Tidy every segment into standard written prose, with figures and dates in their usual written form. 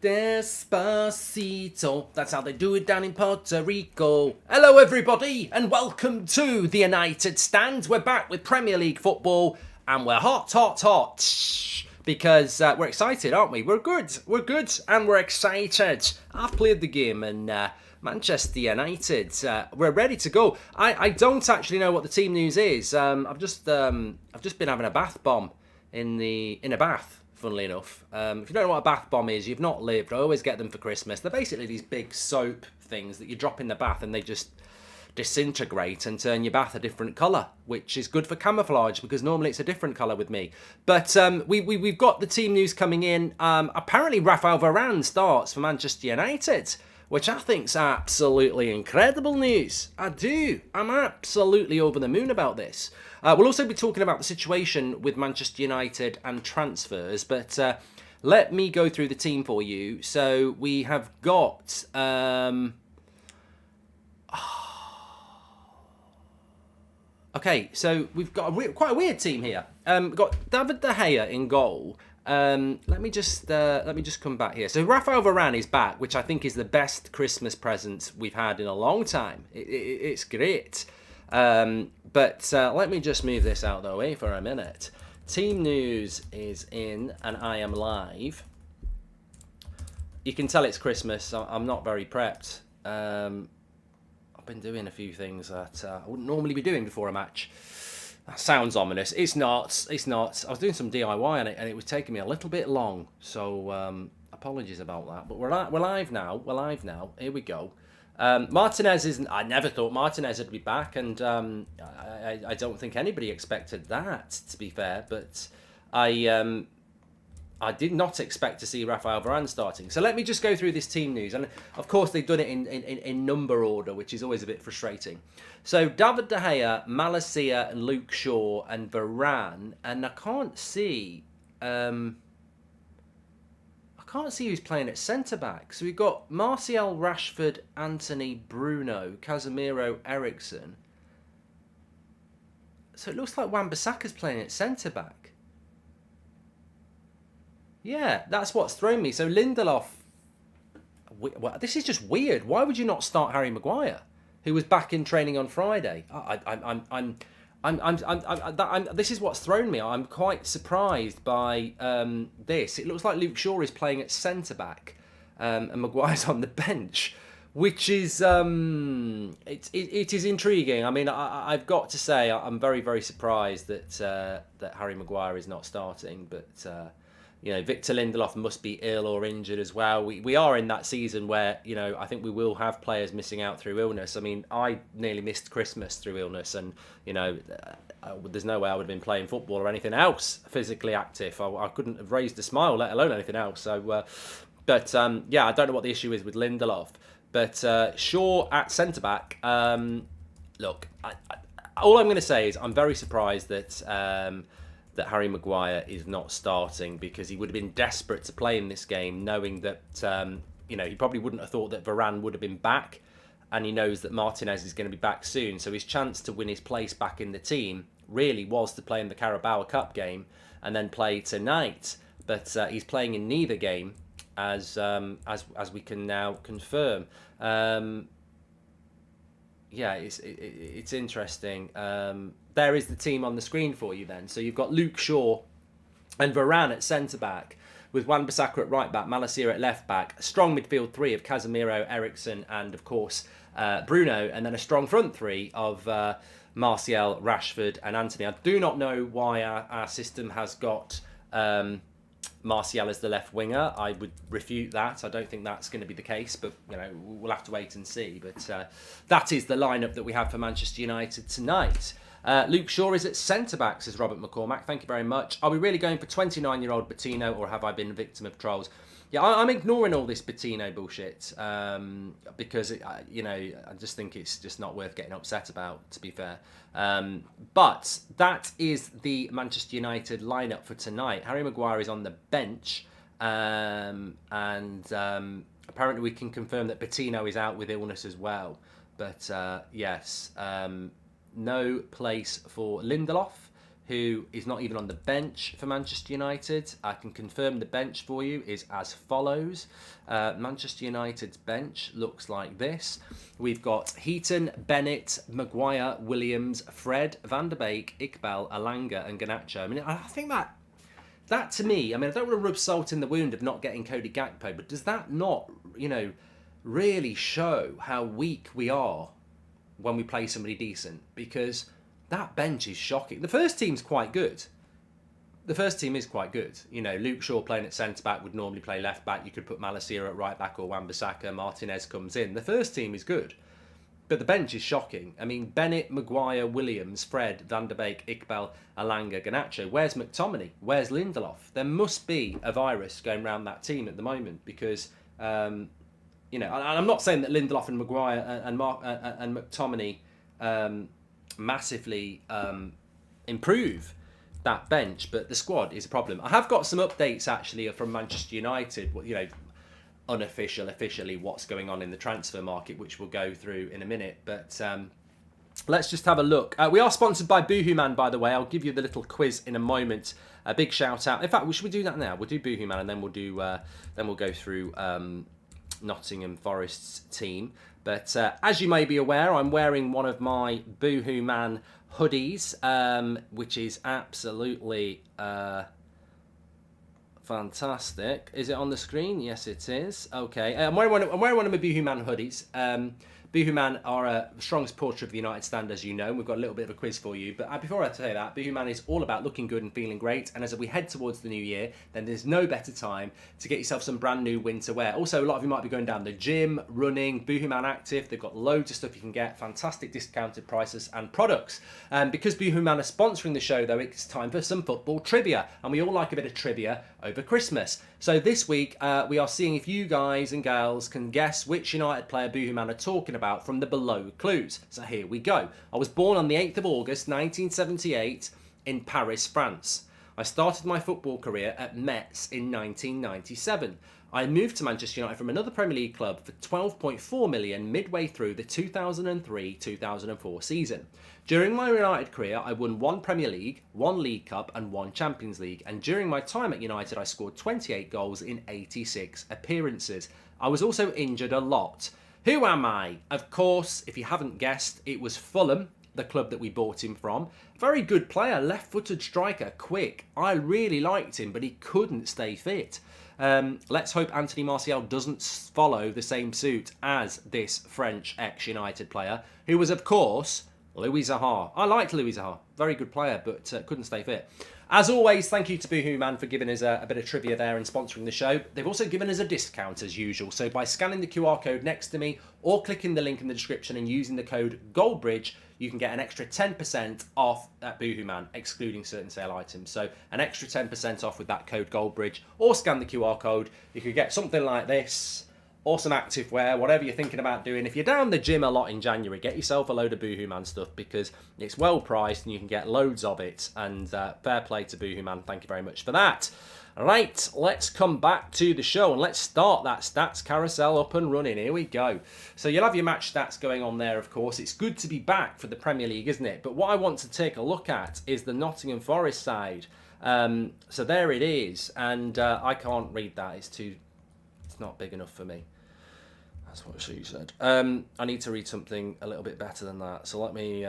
Despacito. That's how they do it down in Puerto Rico. Hello, everybody, and welcome to the United Stand. We're back with Premier League football, and we're hot, because we're excited, aren't we? We're good, and we're excited. I've played the game, and Manchester United, we're ready to go. I don't actually know what the team news is. I've just been having a bath bomb in a bath. Funnily enough, if you don't know what a bath bomb is, you've not lived. I always get them for Christmas. They're basically these big soap things that you drop in the bath and they just disintegrate and turn your bath a different colour, which is good for camouflage because normally it's a different colour with me. But we've got the team news coming in. Apparently Raphael Varane starts for Manchester United, which I think's absolutely incredible news. I'm absolutely over the moon about this. We'll also be talking about the situation with Manchester United and transfers, but let me go through the team for you. So we have got... Okay, so we've got quite a weird team here. We've got David De Gea in goal. Let me just come back here. So Raphael Varane is back, which I think is the best Christmas present we've had in a long time. It's great. But let me just move this out of the way for a minute. Team news is in, and I am live. You can tell it's Christmas. I'm not very prepped. I've been doing a few things that I wouldn't normally be doing before a match. That sounds ominous. It's not. I was doing some DIY on it, and it was taking me a little bit long. So apologies about that. But we're live now. Here we go. Martinez isn't. I never thought Martinez would be back, and I don't think anybody expected that. To be fair, but I did not expect to see Raphael Varane starting. So let me just go through this team news, and of course they've done it in number order, which is always a bit frustrating. So David De Gea, Malacia, and Luke Shaw, and Varane, and I can't see. Can't see who's playing at centre-back. So we've got Martial, Rashford, Anthony, Bruno, Casemiro, Eriksen. So it looks like Wan-Bissaka's playing at centre-back. Yeah, that's what's thrown me. So Lindelof... Well, this is just weird. Why would you not start Harry Maguire, who was back in training on Friday? This is what's thrown me. I'm quite surprised by this. It looks like Luke Shaw is playing at centre-back and Maguire's on the bench, which is it is intriguing. I mean, I've got to say I'm very, very surprised that Harry Maguire is not starting, but Victor Lindelof must be ill or injured as well. We are in that season where, I think we will have players missing out through illness. I mean, I nearly missed Christmas through illness, and, there's no way I would have been playing football or anything else physically active. I couldn't have raised a smile, let alone anything else. So, I don't know what the issue is with Lindelof. But Shaw at centre-back, look, all I'm going to say is I'm very surprised that Harry Maguire is not starting, because he would have been desperate to play in this game, knowing that he probably wouldn't have thought that Varane would have been back, and he knows that Martinez is going to be back soon. So his chance to win his place back in the team really was to play in the Carabao Cup game and then play tonight. But he's playing in neither game, as we can now confirm. It's interesting. There is the team on the screen for you then. So you've got Luke Shaw and Varane at centre-back, with Wan-Bissaka at right-back, Malacia at left-back, a strong midfield three of Casemiro, Eriksen, and, of course, Bruno, and then a strong front three of Martial, Rashford, and Anthony. I do not know why our system has got Martial as the left winger. I would refute that. I don't think that's going to be the case, but we'll have to wait and see. But that is the lineup that we have for Manchester United tonight. Luke Shaw is at centre-back, says Robert McCormack. Thank you very much. Are we really going for 29-year-old Bettino, or have I been a victim of trolls? Yeah, I'm ignoring all this Bettino bullshit because, I just think it's just not worth getting upset about, to be fair. But that is the Manchester United lineup for tonight. Harry Maguire is on the bench, and apparently we can confirm that Bettino is out with illness as well. But yes, no place for Lindelof, who is not even on the bench for Manchester United. I can confirm the bench for you is as follows. Manchester United's bench looks like this. We've got Heaton, Bennett, Maguire, Williams, Fred, Van der Beek, Iqbal, Alanga and Garnacho. I mean, I think that to me, I mean, I don't want to rub salt in the wound of not getting Cody Gakpo, but does that not, really show how weak we are when we play somebody decent? Because that bench is shocking. The first team's quite good. The first team is quite good. Luke Shaw playing at centre-back would normally play left-back. You could put Malacia at right-back or Wan-Bissaka. Martinez comes in. The first team is good. But the bench is shocking. I mean, Bennett, Maguire, Williams, Fred, Van der Beek, Iqbal, Alanga, Garnacho. Where's McTominay? Where's Lindelof? There must be a virus going around that team at the moment because, and I'm not saying that Lindelof and Maguire and McTominay massively improve that bench, but the squad is a problem. I have got some updates actually from Manchester United, officially what's going on in the transfer market, which we'll go through in a minute. But let's just have a look. We are sponsored by Boohoo Man, by the way. I'll give you the little quiz in a moment. A big shout out. In fact, should we do that now? We'll do Boohoo Man, and then we'll go through Nottingham Forest's team. But as you may be aware, I'm wearing one of my Boohoo Man hoodies, which is absolutely fantastic. Is it on the screen? Yes, it is. Okay, I'm wearing one of my Boohoo Man hoodies. Boohoo Man are a strong supporter of the United stand, as you know. We've got a little bit of a quiz for you. But before I say that, Boohoo Man is all about looking good and feeling great. And as we head towards the new year, then there's no better time to get yourself some brand new winter wear. Also, a lot of you might be going down the gym, running, Boohoo Man Active. They've got loads of stuff you can get, fantastic discounted prices and products. Because Boohoo Man are sponsoring the show, though, it's time for some football trivia. And we all like a bit of trivia over Christmas. So this week, we are seeing if you guys and gals can guess which United player Boohoo Man are talking about from the below clues. So here we go. I was born on the 8th of August 1978 in Paris, France. I started my football career at Metz in 1997. I moved to Manchester United from another Premier League club for 12.4 million midway through the 2003-2004 season. During my United career, I won 1 Premier League, 1 League Cup and 1 Champions League. And during my time at United, I scored 28 goals in 86 appearances. I was also injured a lot. Who am I? Of course, if you haven't guessed, it was Fulham, the club that we bought him from. Very good player, left-footed striker, quick. I really liked him, but he couldn't stay fit. Let's hope Anthony Martial doesn't follow the same suit as this French ex-United player, who was, of course, Louis Zaha. I liked Louis Zaha. Very good player, but couldn't stay fit. As always, thank you to Boohoo Man for giving us a bit of trivia there and sponsoring the show. They've also given us a discount as usual. So by scanning the QR code next to me or clicking the link in the description and using the code Goldbridge, you can get an extra 10% off at Boohoo Man, excluding certain sale items. So an extra 10% off with that code Goldbridge, or scan the QR code. You could get something like this, or some active wear, whatever you're thinking about doing. If you're down the gym a lot in January, get yourself a load of Boohoo Man stuff because it's well priced and you can get loads of it. And fair play to Boohoo Man. Thank you very much for that. Right, let's come back to the show and let's start that stats carousel up and running. Here we go. So you'll have your match stats going on there, of course. It's good to be back for the Premier League, isn't it? But what I want to take a look at is the Nottingham Forest side. So there it is. And I can't read that. It's not big enough for me. That's what she said. I need to read something a little bit better than that. So let me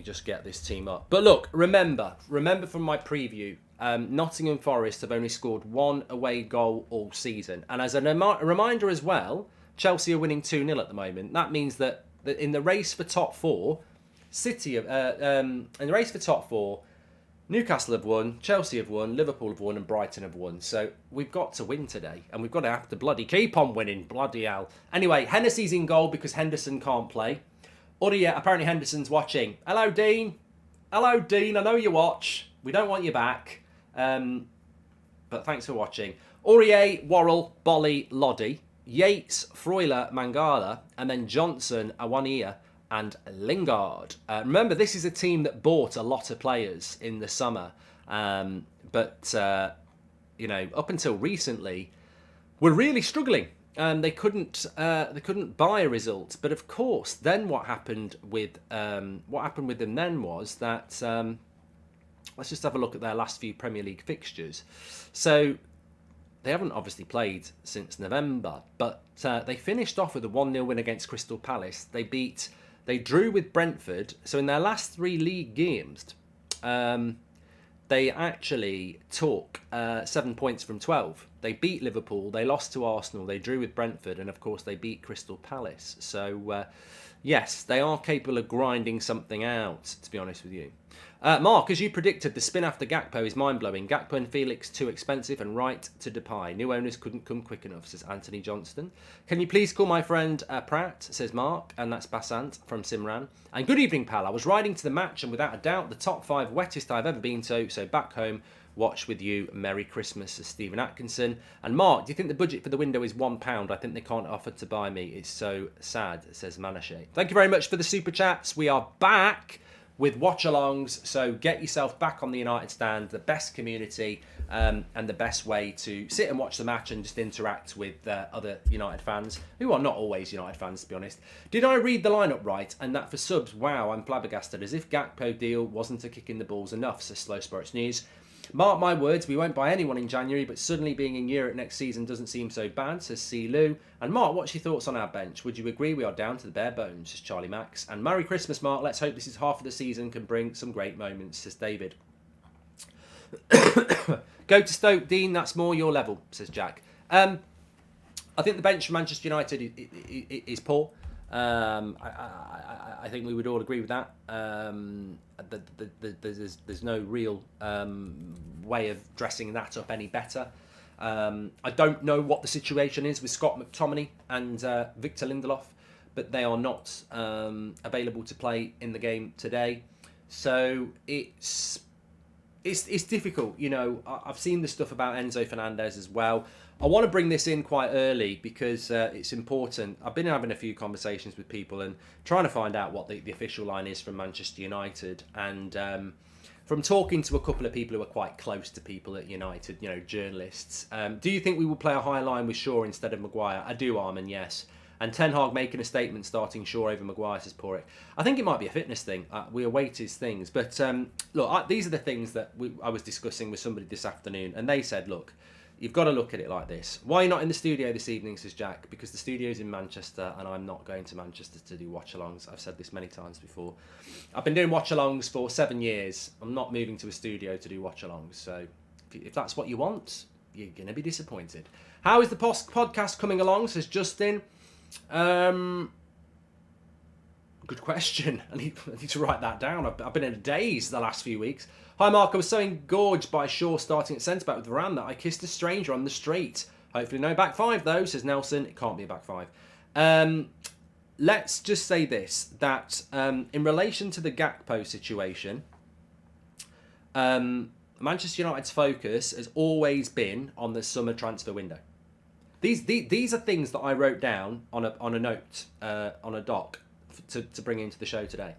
just get this team up. But look, remember from my preview, Nottingham Forest have only scored 1 away goal all season. And as a reminder as well, Chelsea are winning 2-0 at the moment. That means that in the race for top 4, Newcastle have won, Chelsea have won, Liverpool have won and Brighton have won. So we've got to win today and we've got to have to bloody keep on winning. Bloody hell. Anyway, Hennessy's in goal because Henderson can't play. Apparently Henderson's watching. Hello, Dean. Hello, Dean. I know you watch. We don't want you back. But thanks for watching. Aurier, Worrell, Bolly, Loddy, Yates, Freuler, Mangala, and then Johnson, Awania, and Lingard. Remember, this is a team that bought a lot of players in the summer, but up until recently, were really struggling. They couldn't buy a result. But of course, then what happened with them then was that let's just have a look at their last few Premier League fixtures. So they haven't obviously played since November, but they finished off with a 1-0 win against Crystal Palace. They drew with Brentford. So in their last 3 league games, they actually took 7 points from 12. They beat Liverpool, they lost to Arsenal, they drew with Brentford, and of course they beat Crystal Palace. So yes, they are capable of grinding something out, to be honest with you. Mark, as you predicted, the spin after Gakpo is mind-blowing. Gakpo and Felix too expensive and right to Depay. New owners couldn't come quick enough, says Anthony Johnston. Can you please call my friend Pratt, says Mark, and that's Basant from Simran. And good evening, pal. I was riding to the match and without a doubt the top 5 wettest I've ever been to, so back home, watch with you. Merry Christmas, says Stephen Atkinson. And Mark, do you think the budget for the window is £1? I think they can't offer to buy me. It's so sad, says Manashe. Thank you very much for the super chats. We are back with watch-alongs, so get yourself back on the United stand, the best community and the best way to sit and watch the match and just interact with other United fans, who are not always United fans, to be honest. Did I read the lineup right? And that for subs, wow, I'm flabbergasted, as if Gakpo deal wasn't a kick in the balls enough, says Slow Sports News. Mark my words, we won't buy anyone in January, but suddenly being in Europe next season doesn't seem so bad, says C. Lou. And Mark, what's your thoughts on our bench? Would you agree we are down to the bare bones, says Charlie Max. And Merry Christmas, Mark. Let's hope this is half of the season can bring some great moments, says David. Go to Stoke, Dean, that's more your level, says Jack. I think the bench for Manchester United is poor. I think we would all agree with that. There's no real way of dressing that up any better. I don't know what the situation is with Scott McTominay and Victor Lindelof, but they are not available to play in the game today. So it's difficult. You know, I've seen the stuff about Enzo Fernandez as well. I want to bring this in quite early because it's important. I've been having a few conversations with people and trying to find out what the official line is from Manchester United. And from talking to a couple of people who are quite close to people at United, you know, journalists, do you think we will play a high line with Shaw instead of Maguire? I do, Armin, yes. And Ten Hag making a statement starting Shaw over Maguire, says Porrick. I think it might be a fitness thing. We await his things. But look, these are the things that I was discussing with somebody this afternoon. And they said, look, you've got to look at it like this. Why are you not in the studio this evening, says Jack? Because the studio's in Manchester and I'm not going to Manchester to do watch-alongs. I've said this many times before. I've been doing watch-alongs for 7 years. I'm not moving to a studio to do watch-alongs. So if that's what you want, you're going to be disappointed. How is the podcast coming along, says Justin? Good question. I need to write that down. I've been in a daze the last few weeks. Hi Mark, I was so engorged by Shaw starting at centre-back with Varane that I kissed a stranger on the street. Hopefully no back 5 though, says Nelson. It can't be a back 5. Let's just say this, that in relation to the Gakpo situation, Manchester United's focus has always been on the summer transfer window. These are things that I wrote down on a note, on a doc, to bring into the show today.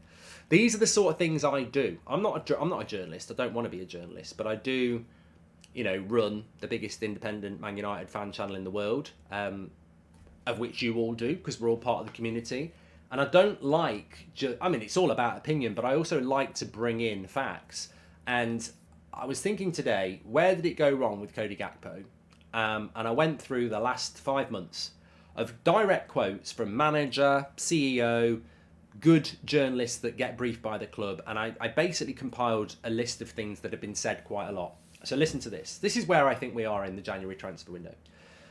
These are the sort of things I do. I'm not a journalist. I don't want to be a journalist, but I do, you know, run the biggest independent Man United fan channel in the world, of which you all do because we're all part of the community. And I don't like. I mean, it's all about opinion, but I also like to bring in facts. And I was thinking today, where did it go wrong with Cody Gakpo? And I went through the last 5 months of direct quotes from manager, CEO, good journalists that get briefed by the club. And I basically compiled a list of things that have been said quite a lot. So listen to this. This is where I think we are in the January transfer window.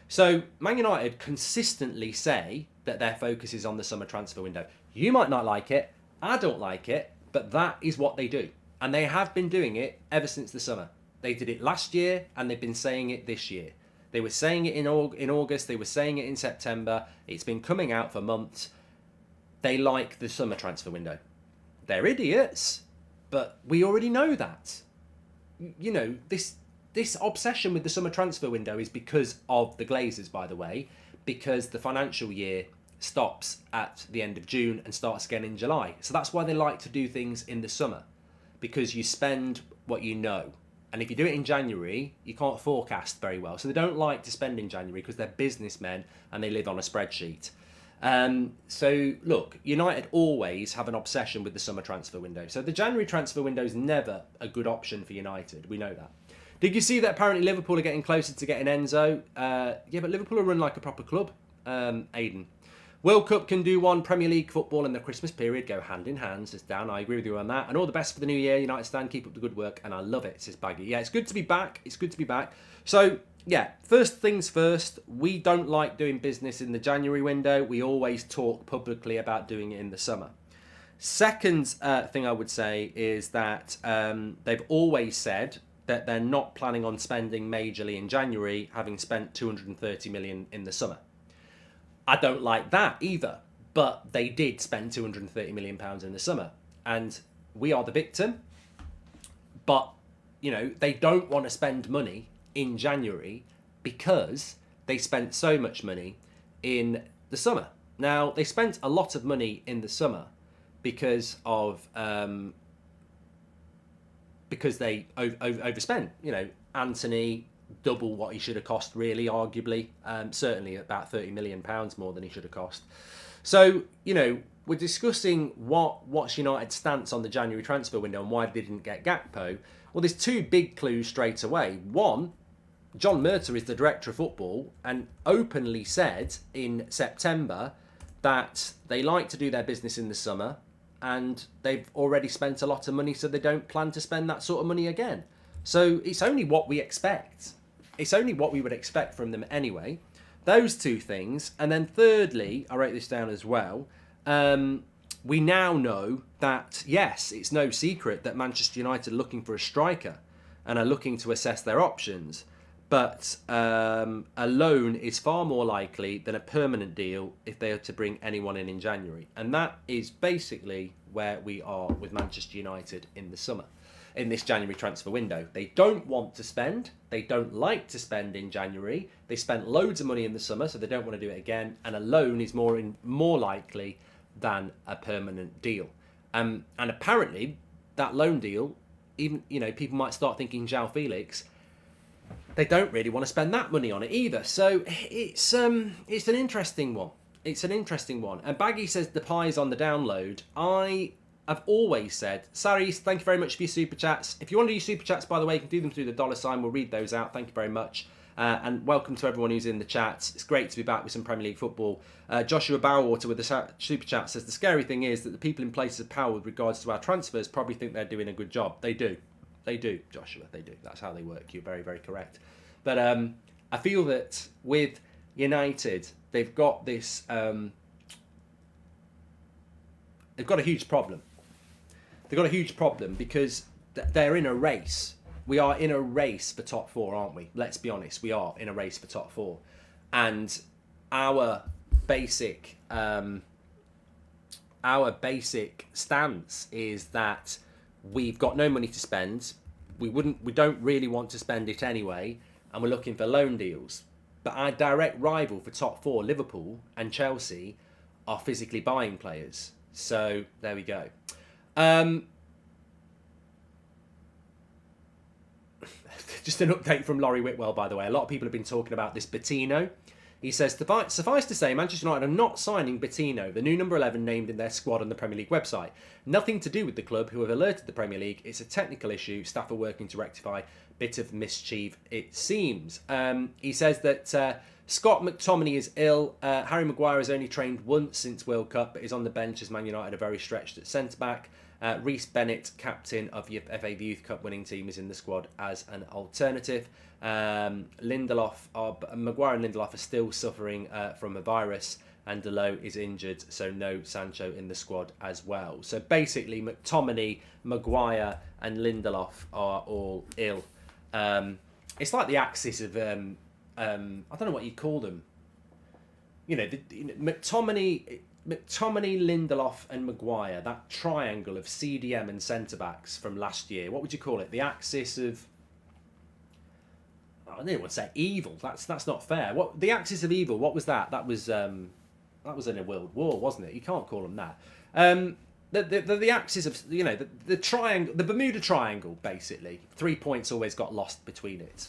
So Man United consistently say that their focus is on the summer transfer window. You might not like it. I don't like it. But that is what they do. And they have been doing it ever since the summer. They did it last year and they've been saying it this year. They were saying it in August, they were saying it in September. It's been coming out for months. They like the summer transfer window. They're idiots, but we already know that. You know, this obsession with the summer transfer window is because of the Glazers, by the way, because the financial year stops at the end of June and starts again in July. So that's why they like to do things in the summer, because you spend what you know. And if you do it in January, you can't forecast very well. So they don't like to spend in January because they're businessmen and they live on a spreadsheet. So look, United always have an obsession with the summer transfer window. So the January transfer window is never a good option for United. We know that. Did you see that apparently Liverpool are getting closer to getting Enzo? Yeah, but Liverpool are run like a proper club, Aiden. World Cup can do one. Premier League football and the Christmas period go hand in hand, says Dan. I agree with you on that. And all the best for the new year, United stand. Keep up the good work. And I love it, says Baggy. Yeah, it's good to be back. It's good to be back. So, yeah, first things first, we don't like doing business in the January window. We always talk publicly about doing it in the summer. Second thing I would say is that they've always said that they're not planning on spending majorly in January, having spent 230 million in the summer. I don't like that either, but they did spend £230 million in the summer, and we are the victim. But, they don't want to spend money in January because they spent so much money in the summer. Now, they spent a lot of money in the summer because they overspent. Anthony, double what he should have cost, really, arguably. Certainly about £30 million more than he should have cost. So, we're discussing what's United's stance on the January transfer window and why they didn't get Gakpo. Well, there's two big clues straight away. One, John Murtaugh is the director of football and openly said in September that they like to do their business in the summer and they've already spent a lot of money, so they don't plan to spend that sort of money again. So it's only what we expect. It's only what we would expect from them anyway. Those two things. And then thirdly, I wrote this down as well, we now know that, yes, it's no secret that Manchester United are looking for a striker and are looking to assess their options. But a loan is far more likely than a permanent deal if they are to bring anyone in January. And that is basically where we are with Manchester United in the summer, in this January transfer window. They don't want to spend. They don't like to spend in January. They spent loads of money in the summer, so they don't want to do it again. And a loan is more likely than a permanent deal. And apparently, that loan deal, even people might start thinking João Felix, they don't really want to spend that money on it either. So it's an interesting one. It's an interesting one. And Baggy says the pie's on the download. I've always said, Saris, thank you very much for your super chats. If you want to do your super chats, by the way, you can do them through the $sign. We'll read those out. Thank you very much. And welcome to everyone who's in the chat. It's great to be back with some Premier League football. Joshua Bowerwater with the super chat says, the scary thing is that the people in places of power with regards to our transfers probably think they're doing a good job. They do. They do, Joshua. They do. That's how they work. You're very, very correct. But I feel that with United, they've got this... they've got a huge problem. They've got a huge problem because they're in a race. We are in a race for top four, aren't we? Let's be honest. We are in a race for top four. And our basic stance is that we've got no money to spend. We don't really want to spend it anyway, and we're looking for loan deals. But our direct rival for top four, Liverpool and Chelsea, are physically buying players. So there we go. Just an update from Laurie Whitwell, by the way. A lot of people have been talking about this Bettino. He says, suffice to say, Manchester United are not signing Bettino, the new number 11 named in their squad on the Premier League website. Nothing to do with the club, who have alerted the Premier League. It's a technical issue. Staff are working to rectify. Bit of mischief, it seems. He says that Scott McTominay is ill. Harry Maguire has only trained once since World Cup, but is on the bench as Man United are very stretched at centre-back. Reece Bennett, captain of the FA Youth Cup winning team, is in the squad as an alternative. Maguire and Lindelof are still suffering from a virus, and Dalot is injured, so no Sancho in the squad as well. So basically, McTominay, Maguire and Lindelof are all ill. It's like the axis of, I don't know what you call them. McTominay, Lindelof and Maguire, that triangle of CDM and centre-backs from last year. What would you call it? The axis of... I didn't want to say evil. That's not fair. What the axis of evil? What was that? That was in a world war, wasn't it? You can't call them that. The axis of the triangle, the Bermuda Triangle, basically. 3 points always got lost between it.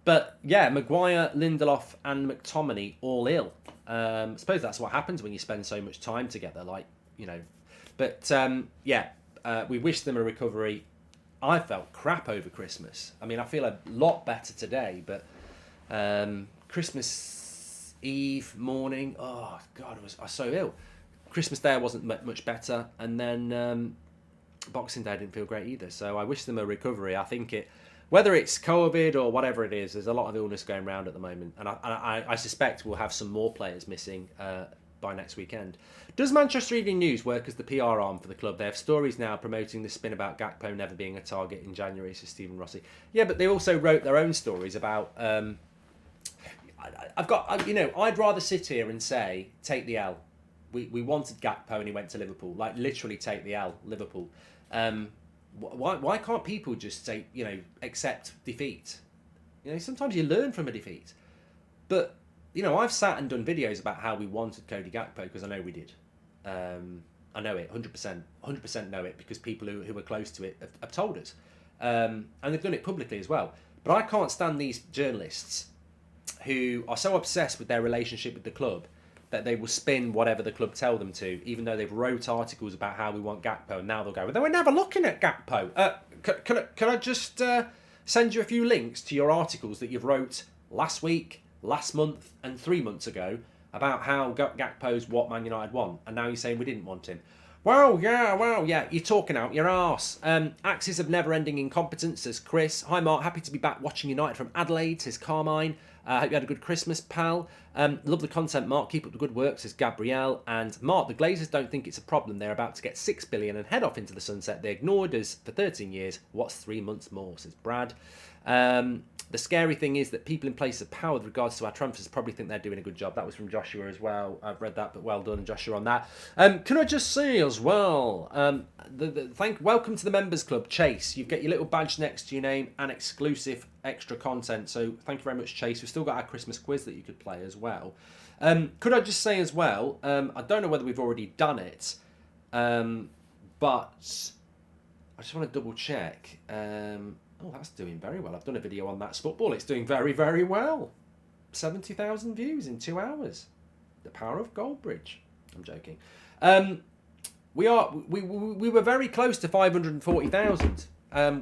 But yeah, Maguire, Lindelof, and McTominay all ill. I suppose that's what happens when you spend so much time together, like, you know. But we wish them a recovery. I felt crap over Christmas. I mean, I feel a lot better today, but Christmas Eve morning, oh God, I was so ill. Christmas Day I wasn't much better, and then Boxing Day I didn't feel great either. So I wish them a recovery. I think whether it's COVID or whatever it is, there's a lot of illness going around at the moment, and I suspect we'll have some more players missing by next weekend. Does Manchester Evening News work as the PR arm for the club? They have stories now promoting the spin about Gakpo never being a target in January, says Stephen Rossi. Yeah, but they also wrote their own stories about... I'd rather sit here and say, take the L. We wanted Gakpo and he went to Liverpool. Like, literally take the L, Liverpool. Why can't people just say, accept defeat? Sometimes you learn from a defeat. But, I've sat and done videos about how we wanted Cody Gakpo, because I know we did. I know it, 100% know it, because people who are close to it have told us. And they've done it publicly as well. But I can't stand these journalists who are so obsessed with their relationship with the club that they will spin whatever the club tell them to, even though they've wrote articles about how we want Gakpo, and now they'll go, well, they were never looking at Gakpo. Can I just send you a few links to your articles that you've wrote last week, last month, and 3 months ago about how Gakpo's what Man United want, and now you're saying we didn't want him. Well, yeah, you're talking out your arse. Axis of never-ending incompetence, says Chris. Hi, Mark, happy to be back watching United from Adelaide, says Carmine. Hope you had a good Christmas, pal. Love the content, Mark. Keep up the good work, says Gabrielle. And Mark, the Glazers don't think it's a problem. They're about to get $6 billion and head off into the sunset. They ignored us for 13 years. What's 3 months more, says Brad. The scary thing is that people in places of power with regards to our transfers probably think they're doing a good job. That was from Joshua as well. I've read that, but well done, Joshua, on that. Can I just say as well, welcome to the Members Club, Chase. You get your little badge next to your name and exclusive extra content. So thank you very much, Chase. We've still got our Christmas quiz that you could play as well. Could I just say as well, I don't know whether we've already done it, but I just want to double check. Oh, that's doing very well. I've done a video on That's Football. It's doing very, very well. 70,000 views in 2 hours. The power of Goldbridge. I'm joking. We were very close to 540,000.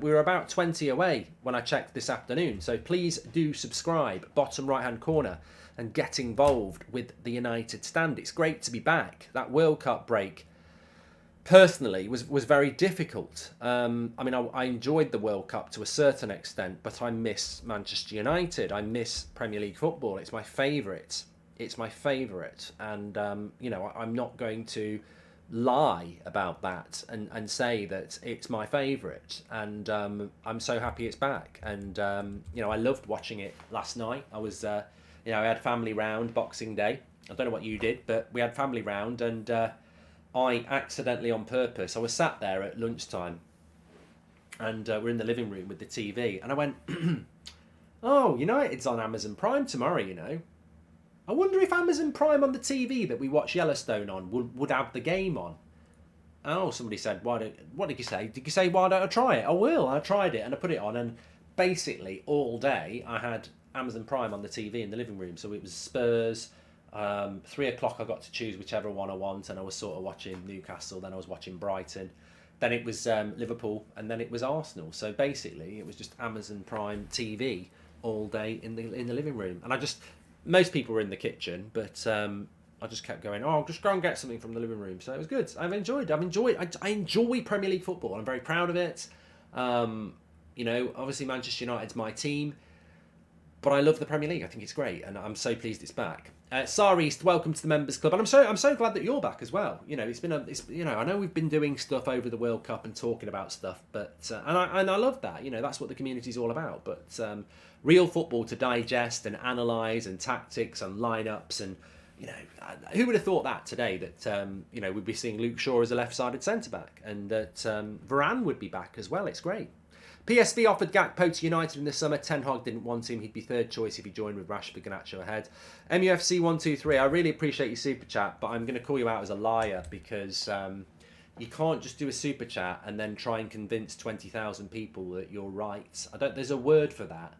We were about 20 away when I checked this afternoon. So please do subscribe, bottom right-hand corner, and get involved with the United stand. It's great to be back. That World Cup break, personally, was very difficult. I enjoyed the World Cup to a certain extent, but I miss Manchester United. I miss Premier League football. It's my favourite. And, I'm not going to lie about that and say that it's my favourite. And I'm so happy it's back. And, I loved watching it last night. I was, I had family round Boxing Day. I don't know what you did, but we had family round, and I accidentally, on purpose, I was sat there at lunchtime, and we're in the living room with the TV, and I went, oh, United's on Amazon Prime tomorrow, I wonder if Amazon Prime on the TV that we watch Yellowstone on would have the game on. Oh, somebody said, what did you say? Did you say, why don't I try it? I will. I tried it, and I put it on, and basically all day I had Amazon Prime on the TV in the living room, so it was Spurs. 3 o'clock I got to choose whichever one I want, and I was sort of watching Newcastle, then I was watching Brighton, then it was Liverpool, and then it was Arsenal. So basically it was just Amazon Prime TV all day in the living room. And most people were in the kitchen, but I just kept going, I'll just go and get something from the living room. So it was good. I enjoy Premier League football. I'm very proud of it. Obviously Manchester United's my team, but I love the Premier League. I think it's great, and I'm so pleased it's back. Sar East, welcome to the Members Club, and I'm so glad that you're back as well. I know we've been doing stuff over the World Cup and talking about stuff, but and I love that. That's what the community's all about. But real football to digest and analyse, and tactics and lineups, and who would have thought that today, that we'd be seeing Luke Shaw as a left-sided centre back, and that Varane would be back as well. It's great. PSV offered Gakpo to United in the summer. Ten Hag didn't want him. He'd be third choice if he joined with Rashford, Garnacho ahead. MUFC 123. I really appreciate your super chat, but I'm going to call you out as a liar, because you can't just do a super chat and then try and convince 20,000 people that you're right. There's a word for that.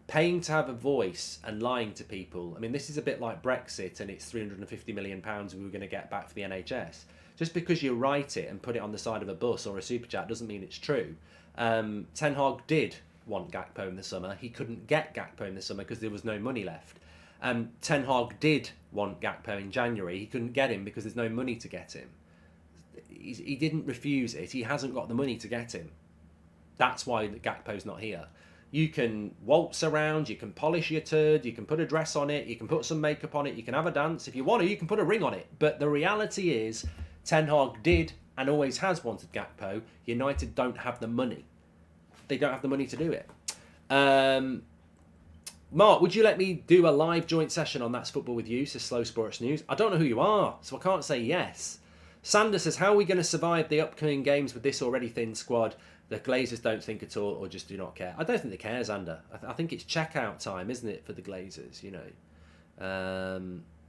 paying to have a voice and lying to people. I mean, this is a bit like Brexit and it's £350 million we were going to get back for the NHS. Just because you write it and put it on the side of a bus or a super chat doesn't mean it's true. Ten Hag did want Gakpo in the summer. He couldn't get Gakpo in the summer because there was no money left. Ten Hag did want Gakpo in January. He couldn't get him because there's no money to get him. He didn't refuse it. He hasn't got the money to get him. That's why Gakpo's not here. You can waltz around, you can polish your turd, you can put a dress on it, you can put some makeup on it, you can have a dance. If you want to, you can put a ring on it. But the reality is, Ten Hag did and always has wanted Gakpo. United don't have the money. They don't have the money to do it. Mark, would you let me do a live joint session on That's Football with you, says Slow Sports News? I don't know who you are, so I can't say yes. Sander says, how are we going to survive the upcoming games with this already thin squad? The Glazers don't think at all or just do not care. I don't think they care, Xander. I think it's checkout time, isn't it, for the Glazers, you know.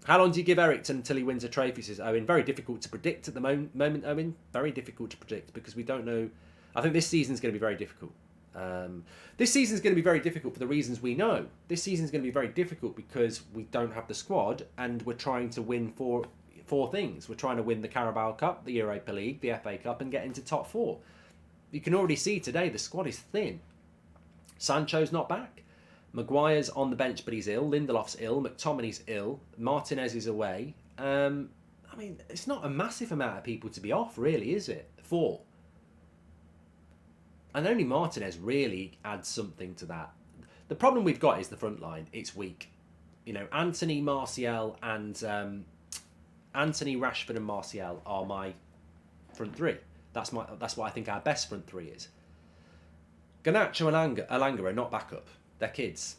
How long do you give Eriksen until he wins a trophy, says Owen? Very difficult to predict at the moment, Owen. Very difficult to predict because we don't know. I think this season's going to be very difficult. This season's going to be very difficult for the reasons we know. This season's going to be very difficult because we don't have the squad and we're trying to win four things. We're trying to win the Carabao Cup, the Europa League, the FA Cup and get into top four. You can already see today the squad is thin. Sancho's not back. Maguire's on the bench but he's ill. Lindelof's ill. McTominay's ill. Martinez is away. I mean, it's not a massive amount of people to be off, really, is it? 4. And only Martinez really adds something to that. The problem we've got is the front line. It's weak. You know, Anthony, Martial and Anthony, Rashford and Martial are my front three. That's what I think our best front three is. Garnacho and Alanga are not backup. They're kids.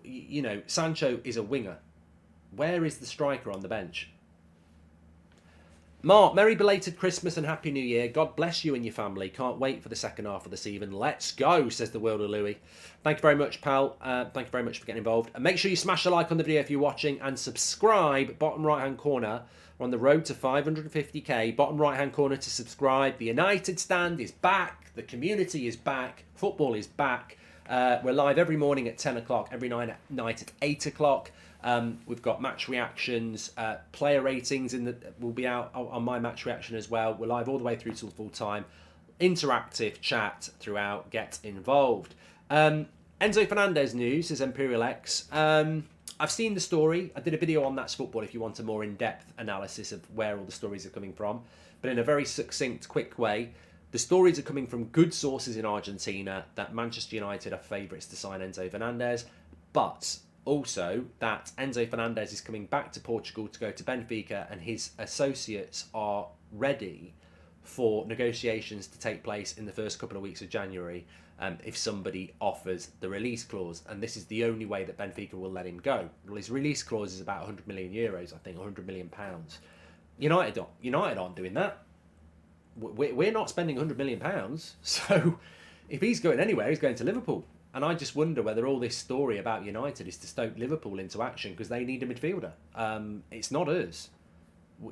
You know, Sancho is a winger. Where is the striker on the bench? Mark, merry belated Christmas and Happy New Year. God bless you and your family. Can't wait for the second half of the season. Let's go, says the world of Louis. Thank you very much, pal. Thank you very much for getting involved. And make sure you smash a like on the video if you're watching and subscribe, bottom right-hand corner. We're on the road to 550k. Bottom right-hand corner to subscribe. The United stand is back. The community is back. Football is back. We're live every morning at 10 o'clock, every night at 8 o'clock. We've got match reactions, player ratings will be out on my match reaction as well. We're live all the way through till full time. Interactive chat throughout. Get involved. Enzo Fernandez news, says Imperial X. I've seen the story. I did a video on That's Football if you want a more in-depth analysis of where all the stories are coming from. But in a very succinct, quick way, the stories are coming from good sources in Argentina that Manchester United are favourites to sign Enzo Fernandez. But also that Enzo Fernandez is coming back to Portugal to go to Benfica and his associates are ready for negotiations to take place in the first couple of weeks of January if somebody offers the release clause. And this is the only way that Benfica will let him go. Well, his release clause is about 100 million euros, I think, 100 million pounds. United aren't doing that. We're not spending 100 million pounds. So if he's going anywhere, he's going to Liverpool. And I just wonder whether all this story about United is to stoke Liverpool into action because they need a midfielder. It's not us.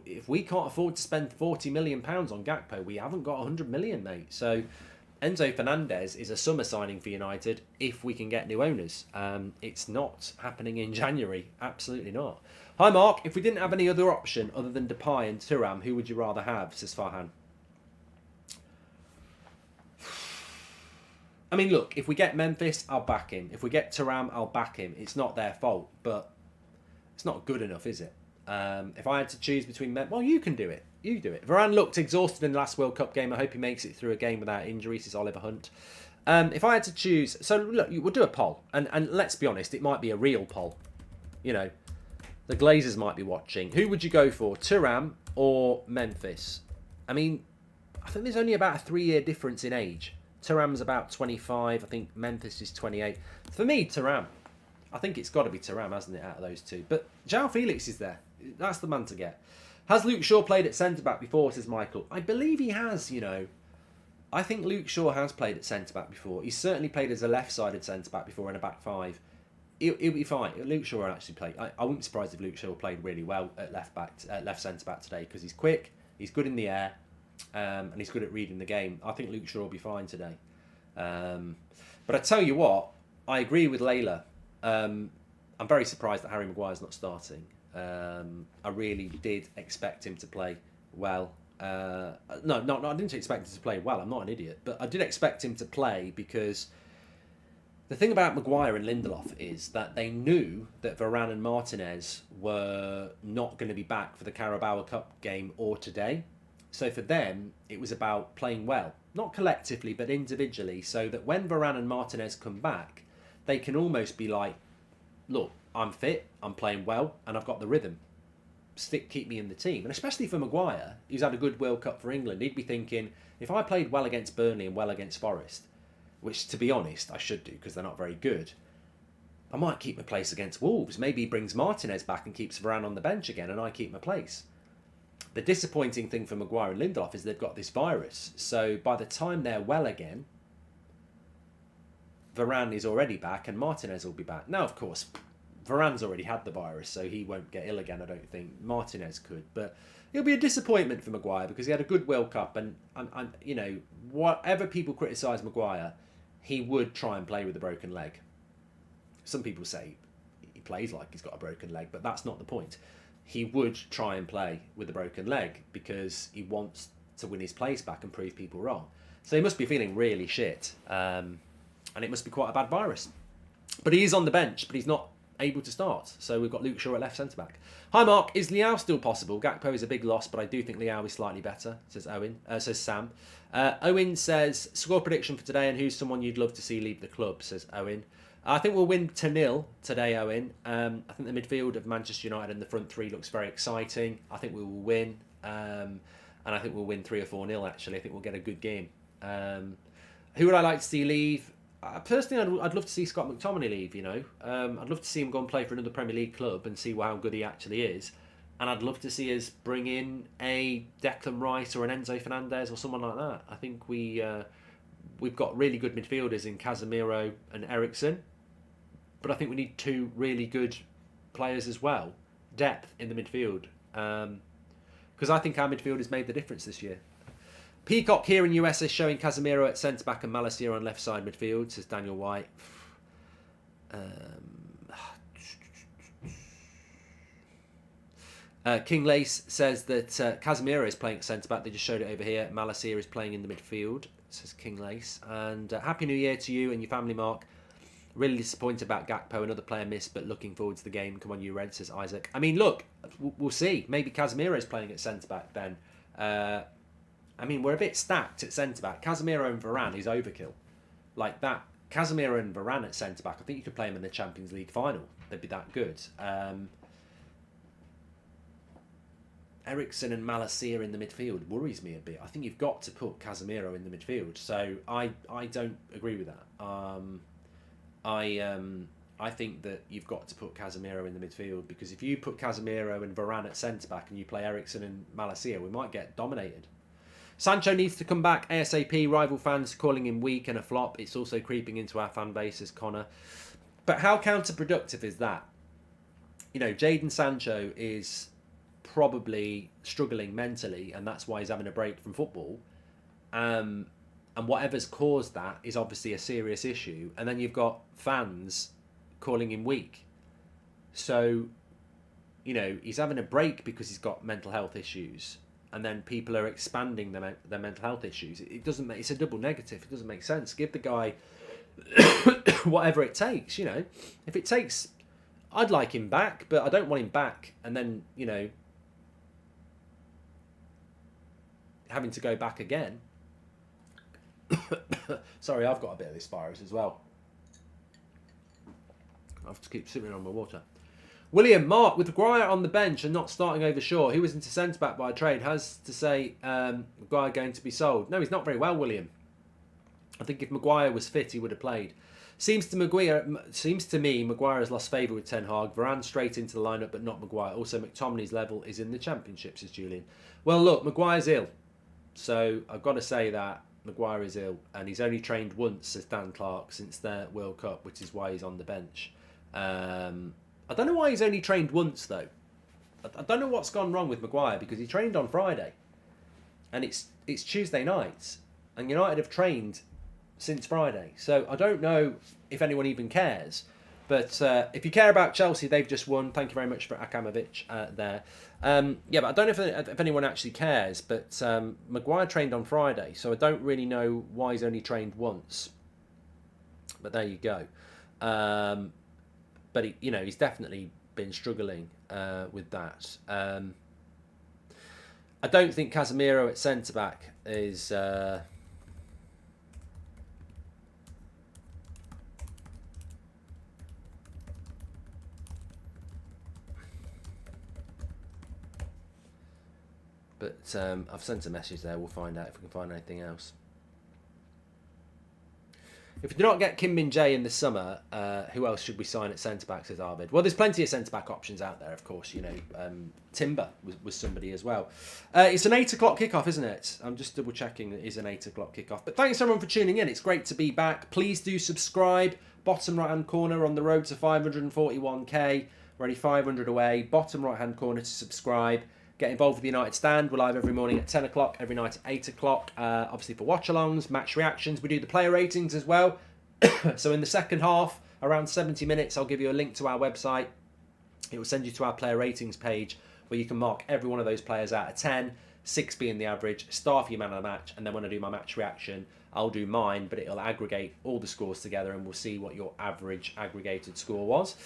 If we can't afford to spend £40 million on Gakpo, we haven't got 100 million, mate. So Enzo Fernandez is a summer signing for United if we can get new owners. It's not happening in January. Absolutely not. Hi, Mark. If we didn't have any other option other than Depay and Thuram, who would you rather have, says Farhan. I mean, look, if we get Memphis, I'll back him. If we get Thuram, I'll back him. It's not their fault, but it's not good enough, is it? If I had to choose between well, you can do it. You do it. Varane looked exhausted in the last World Cup game. I hope he makes it through a game without injuries, says Oliver Hunt. If I had to choose... So, look, we'll do a poll. And let's be honest, it might be a real poll. You know, the Glazers might be watching. Who would you go for, Thuram or Memphis? I mean, I think there's only about a 3-year difference in age. Thuram's about 25. I think Memphis is 28. For me, Thuram. I think it's got to be Thuram, hasn't it, out of those two? But João Felix is there. That's the man to get. Has Luke Shaw played at centre-back before, says Michael? I believe he has, you know. I think Luke Shaw has played at centre-back before. He's certainly played as a left-sided centre-back before in a back five. He'll be fine. Luke Shaw will actually play. I wouldn't be surprised if Luke Shaw played really well at left centre-back today because he's quick, he's good in the air, and he's good at reading the game. I think Luke Shaw will be fine today. But I tell you what, I agree with Layla. I'm very surprised that Harry Maguire's not starting. I really did expect him to play well. No, I didn't expect him to play well. I'm not an idiot, but I did expect him to play because the thing about Maguire and Lindelof is that they knew that Varane and Martinez were not going to be back for the Carabao Cup game or today. So for them, it was about playing well, not collectively, but individually, so that when Varane and Martinez come back, they can almost be like, look, I'm fit, I'm playing well, and I've got the rhythm. Keep me in the team. And especially for Maguire, who's had a good World Cup for England, he'd be thinking, if I played well against Burnley and well against Forest, which to be honest, I should do because they're not very good, I might keep my place against Wolves. Maybe he brings Martinez back and keeps Varane on the bench again and I keep my place. The disappointing thing for Maguire and Lindelof is they've got this virus. So by the time they're well again, Varane is already back and Martinez will be back. Now, of course, Varane's already had the virus, so he won't get ill again, I don't think. Martinez could. But it'll be a disappointment for Maguire because he had a good World Cup. And you know, whatever people criticise Maguire, he would try and play with a broken leg. Some people say he plays like he's got a broken leg, but that's not the point. He would try and play with a broken leg because he wants to win his place back and prove people wrong. So he must be feeling really shit. And it must be quite a bad virus. But he is on the bench, but he's not able to start. So we've got Luke Shaw at left centre-back. Hi Mark, is Liao still possible? Gakpo is a big loss, but I do think Liao is slightly better, says Sam. Owen says, score prediction for today and who's someone you'd love to see leave the club, says Owen. I think we'll win 2-0 today, Owen. I think the midfield of Manchester United and the front three looks very exciting. I think we will win. And I think we'll win 3 or 4-0, actually. I think we'll get a good game. Who would I like to see leave? Personally, I'd love to see Scott McTominay leave, you know. I'd love to see him go and play for another Premier League club and see how good he actually is. And I'd love to see us bring in a Declan Rice or an Enzo Fernandez or someone like that. I think we've got really good midfielders in Casemiro and Eriksen. But I think we need 2 really good players as well. Depth in the midfield. Because I think our midfield has made the difference this year. Peacock here in US is showing Casemiro at centre-back and Malacia on left side midfield, says Daniel White. King Lace says that Casemiro is playing at centre-back. They just showed it over here. Malacia is playing in the midfield, says King Lace. And Happy New Year to you and your family, Mark. Really disappointed about Gakpo, another player missed, but looking forward to the game. Come on, you Red, says Isaac. I mean, look, we'll see. Maybe Casemiro is playing at centre-back then. I mean, we're a bit stacked at centre-back. Casemiro and Varane is overkill. Like that. Casemiro and Varane at centre-back, I think you could play them in the Champions League final. They'd be that good. Eriksen and Malacia in the midfield worries me a bit. I think you've got to put Casemiro in the midfield. So I don't agree with that. I think that you've got to put Casemiro in the midfield because if you put Casemiro and Varane at centre-back and you play Eriksen and Malacia, we might get dominated. Sancho needs to come back ASAP. Rival fans calling him weak and a flop. It's also creeping into our fan base, says Connor. But how counterproductive is that? You know, Jadon Sancho is probably struggling mentally and that's why he's having a break from football. And whatever's caused that is obviously a serious issue. And then you've got fans calling him weak. So, you know, he's having a break because he's got mental health issues. And then people are expanding their mental health issues. It doesn't make, it's a double negative. It doesn't make sense. Give the guy whatever it takes, you know. If it takes, I'd like him back, but I don't want him back and then, you know, having to go back again. Sorry, I've got a bit of this virus as well. I have to keep sipping on my water. William, Mark, with Maguire on the bench and not starting over Shaw, who was into centre-back by trade, has to say Maguire going to be sold. No, he's not very well, William. I think if Maguire was fit, he would have played. Seems to me, Maguire has lost favour with Ten Hag. Varane straight into the lineup, but not Maguire. Also, McTominay's level is in the Championship, says Julian. Well, look, Maguire's ill. So I've got to say that Maguire is ill. And he's only trained once, says Dan Clark, since their World Cup, which is why he's on the bench. I don't know why he's only trained once, though. I don't know what's gone wrong with Maguire, because he trained on Friday. And it's Tuesday night. And United have trained since Friday. So I don't know if anyone even cares. But if you care about Chelsea, they've just won. Thank you very much for Akamovic there. Yeah, but I don't know if anyone actually cares. But Maguire trained on Friday, so I don't really know why he's only trained once. But there you go. But he's definitely been struggling with that. I don't think Casemiro at centre back is. But I've sent a message there. We'll find out if we can find anything else. If we do not get Kim Min-jae in the summer, who else should we sign at centre-back, says Arvid? Well, there's plenty of centre-back options out there, of course. Timber was somebody as well. It's an 8 o'clock kickoff, isn't it? I'm just double-checking it is an 8 o'clock kickoff. But thanks, everyone, for tuning in. It's great to be back. Please do subscribe. Bottom right-hand corner on the road to 541k. We're only 500 away. Bottom right-hand corner to subscribe. Get involved with the United Stand. We're live every morning at 10 o'clock, every night at 8 o'clock. Obviously for watch-alongs, match reactions. We do the player ratings as well. So in the second half, around 70 minutes, I'll give you a link to our website. It will send you to our player ratings page where you can mark every one of those players out of 10, 6 being the average, star for your man of the match, and then when I do my match reaction, I'll do mine, but it'll aggregate all the scores together and we'll see what your average aggregated score was.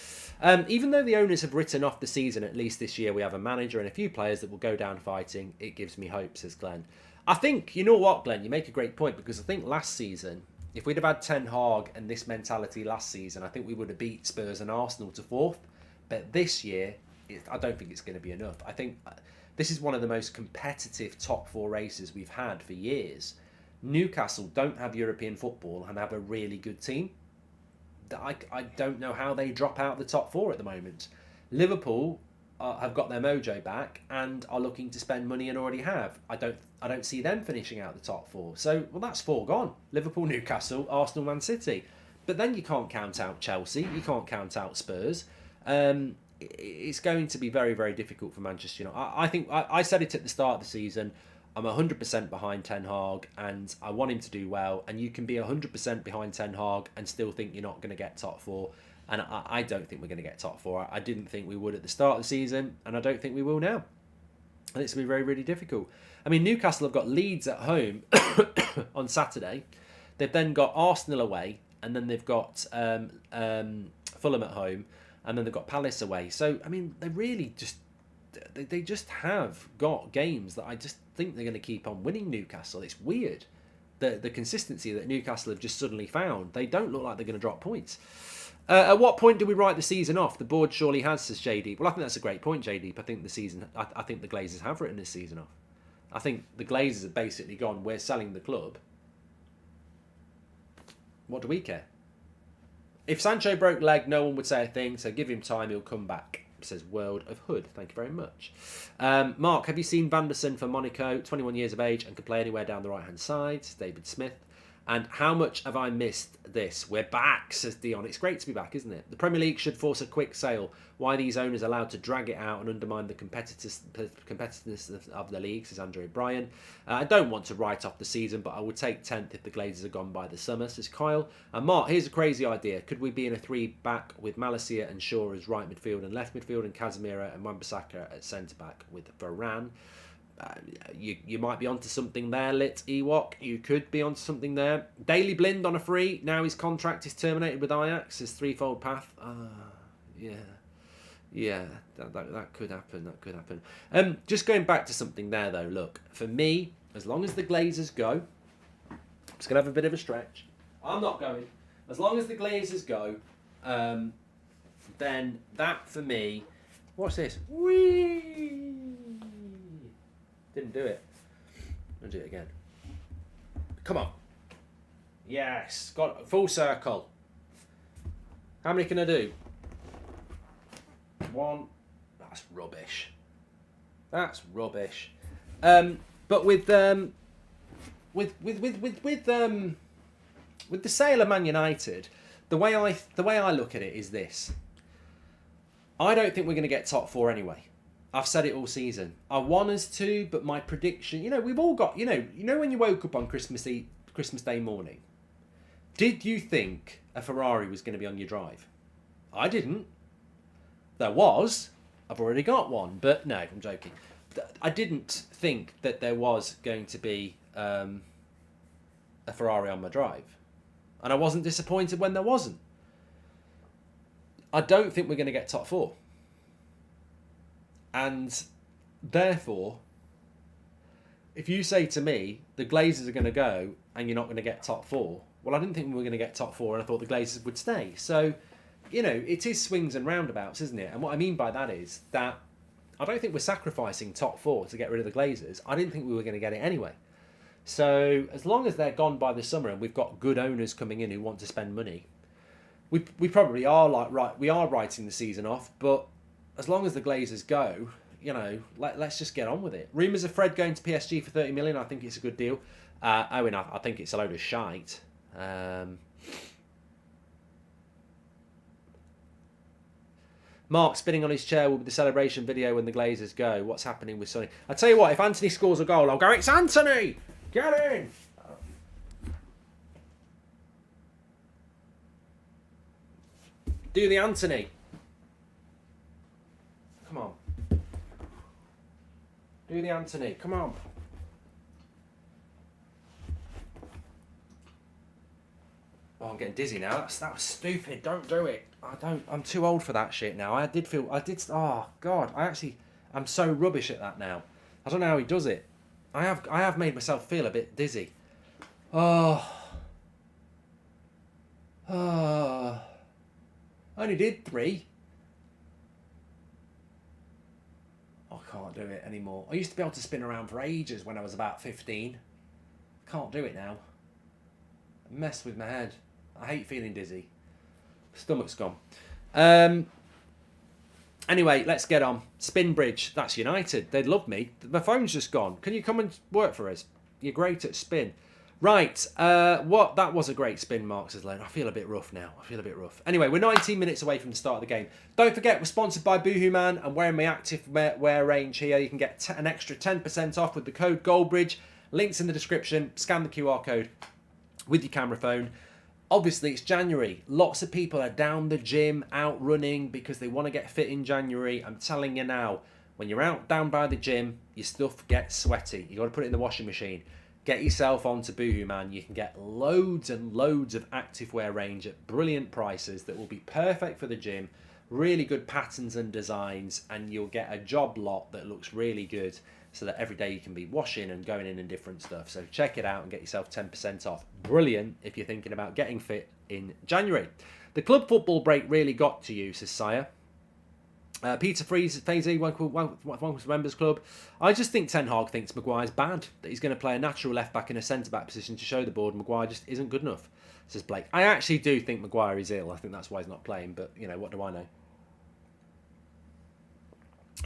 Even though the owners have written off the season, at least this year we have a manager and a few players that will go down fighting. It gives me hope, says Glenn. I think, you know what, Glenn, you make a great point, because I think last season, if we'd have had Ten Hag and this mentality last season, I think we would have beat Spurs and Arsenal to fourth. But this year, I don't think it's going to be enough. I think this is one of the most competitive top four races we've had for years. Newcastle don't have European football and have a really good team. I don't know how they drop out the top four at the moment. Liverpool have got their mojo back and are looking to spend money and already have. I don't see them finishing out the top four. So, well, that's four gone. Liverpool, Newcastle, Arsenal, Man City. But then you can't count out Chelsea. You can't count out Spurs. It's going to be very, very difficult for Manchester United. I think I said it at the start of the season. I'm 100% behind Ten Hag and I want him to do well. And you can be 100% behind Ten Hag and still think you're not going to get top four. And I don't think we're going to get top four. I didn't think we would at the start of the season, and I don't think we will now. And it's going to be very, really difficult. I mean, Newcastle have got Leeds at home on Saturday. They've then got Arsenal away, and then they've got Fulham at home, and then they've got Palace away. So, I mean, they just have got games that I just think they're going to keep on winning Newcastle. It's weird. The consistency that Newcastle have just suddenly found. They don't look like they're going to drop points. At what point do we write the season off? The board surely has, says JD. Well, I think that's a great point, JD. I think I think the Glazers have written this season off. I think the Glazers have basically gone, we're selling the club. What do we care? If Sancho broke leg, no one would say a thing, so give him time, he'll come back, says World of Hood. Thank you very much. Mark, have you seen Vanderson for Monaco? 21 years of age and can play anywhere down the right-hand side. David Smith. And how much have I missed this? We're back, says Dion. It's great to be back, isn't it? The Premier League should force a quick sale. Why these owners are allowed to drag it out and undermine the competitiveness of the league, says Andrew Bryan. I don't want to write off the season, but I would take 10th if the Glazers are gone by the summer, says Kyle. And Mark, here's a crazy idea. Could we be in a three-back with Malacia and Shaw as right midfield and left midfield, and Casemiro and Wan-Bissaka at centre-back with Varane? You might be onto something there, Lit Ewok. You could be onto something there. Daily Blind on a free. Now his contract is terminated with Ajax. His threefold path. Yeah, that could happen. That could happen. Just going back to something there, though. Look, for me, as long as the Glazers go, I'm just gonna have a bit of a stretch. I'm not going. As long as the Glazers go, then that for me. What's this? Whee! Didn't do it. I'll do it again. Come on. Yes. Got full circle. How many can I do? One. That's rubbish. That's rubbish. But with the sale of Man United, the way I look at it is this. I don't think we're going to get top four anyway. I've said it all season. I want us to, but my prediction, we've all got, when you woke up on Christmas Day morning, Did you think a Ferrari was going to be on your drive? I didn't. There was. I've already got one, but no, I'm joking. I didn't think that there was going to be a Ferrari on my drive. And I wasn't disappointed when there wasn't. I don't think we're going to get top four. And therefore, if you say to me, the Glazers are going to go and you're not going to get top four, well, I didn't think we were going to get top four and I thought the Glazers would stay. So, you know, it is swings and roundabouts, isn't it? And what I mean by that is that I don't think we're sacrificing top four to get rid of the Glazers. I didn't think we were going to get it anyway. So as long as they're gone by the summer and we've got good owners coming in who want to spend money, we probably are we are writing the season off. But as long as the Glazers go, you know, let's just get on with it. Rumours of Fred going to PSG for 30 million. I think it's a good deal. Owen, I think it's a load of shite. Mark spinning on his chair will be the celebration video when the Glazers go. What's happening with Sonny? I tell you what, if Anthony scores a goal, I'll go, it's Anthony! Get in! Do the Anthony. Come on. Do the Anthony. Come on. Oh, I'm getting dizzy now. That was stupid. Don't do it. I'm too old for that shit now. Oh, God. I'm so rubbish at that now. I don't know how he does it. I have made myself feel a bit dizzy. Oh. Oh. I only did 3. I can't do it anymore. I used to be able to spin around for ages when I was about 15. Can't do it now. I messed with my head. I hate feeling dizzy. Stomach's gone. Anyway, let's get on. Spinbridge, that's United. They'd love me. My phone's just gone. Can you come and work for us? You're great at spin. Right, that was a great spin, Mark says Lane. I feel a bit rough now. Anyway, we're 19 minutes away from the start of the game. Don't forget, we're sponsored by Boohoo Man. I'm wearing my active wear range here. You can get an extra 10% off with the code Goldbridge. Links in the description. Scan the QR code with your camera phone. Obviously, it's January. Lots of people are down the gym, out running because they want to get fit in January. I'm telling you now, when you're out down by the gym, your stuff gets sweaty. You got to put it in the washing machine. Get yourself onto Boohoo Man. You can get loads and loads of activewear range at brilliant prices that will be perfect for the gym. Really good patterns and designs, and you'll get a job lot that looks really good so that every day you can be washing and going in and different stuff. So check it out and get yourself 10% off. Brilliant if you're thinking about getting fit in January. The club football break really got to you, says Sire. Peter Fazy, one members club. I just think Ten Hag thinks Maguire's bad, that he's going to play a natural left-back in a centre-back position to show the board Maguire just isn't good enough, says Blake. I actually do think Maguire is ill. I think that's why he's not playing, but, you know, what do I know?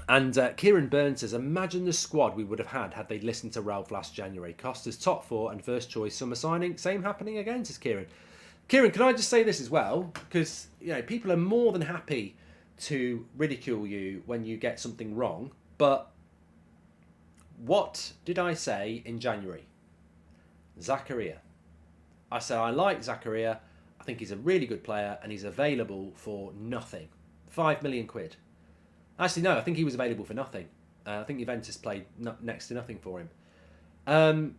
And Kieran Burns says, imagine the squad we would have had they listened to Ralph last January. Costa's top 4 and first choice summer signing. Same happening again, says Kieran. Kieran, can I just say this as well? Because, you know, people are more than happy to ridicule you when you get something wrong. But what did I say in January? Zakaria. I said I like Zakaria. I think he's a really good player and he's available for nothing. 5 million quid. Actually, no, I think he was available for nothing. I think Juventus played next to nothing for him.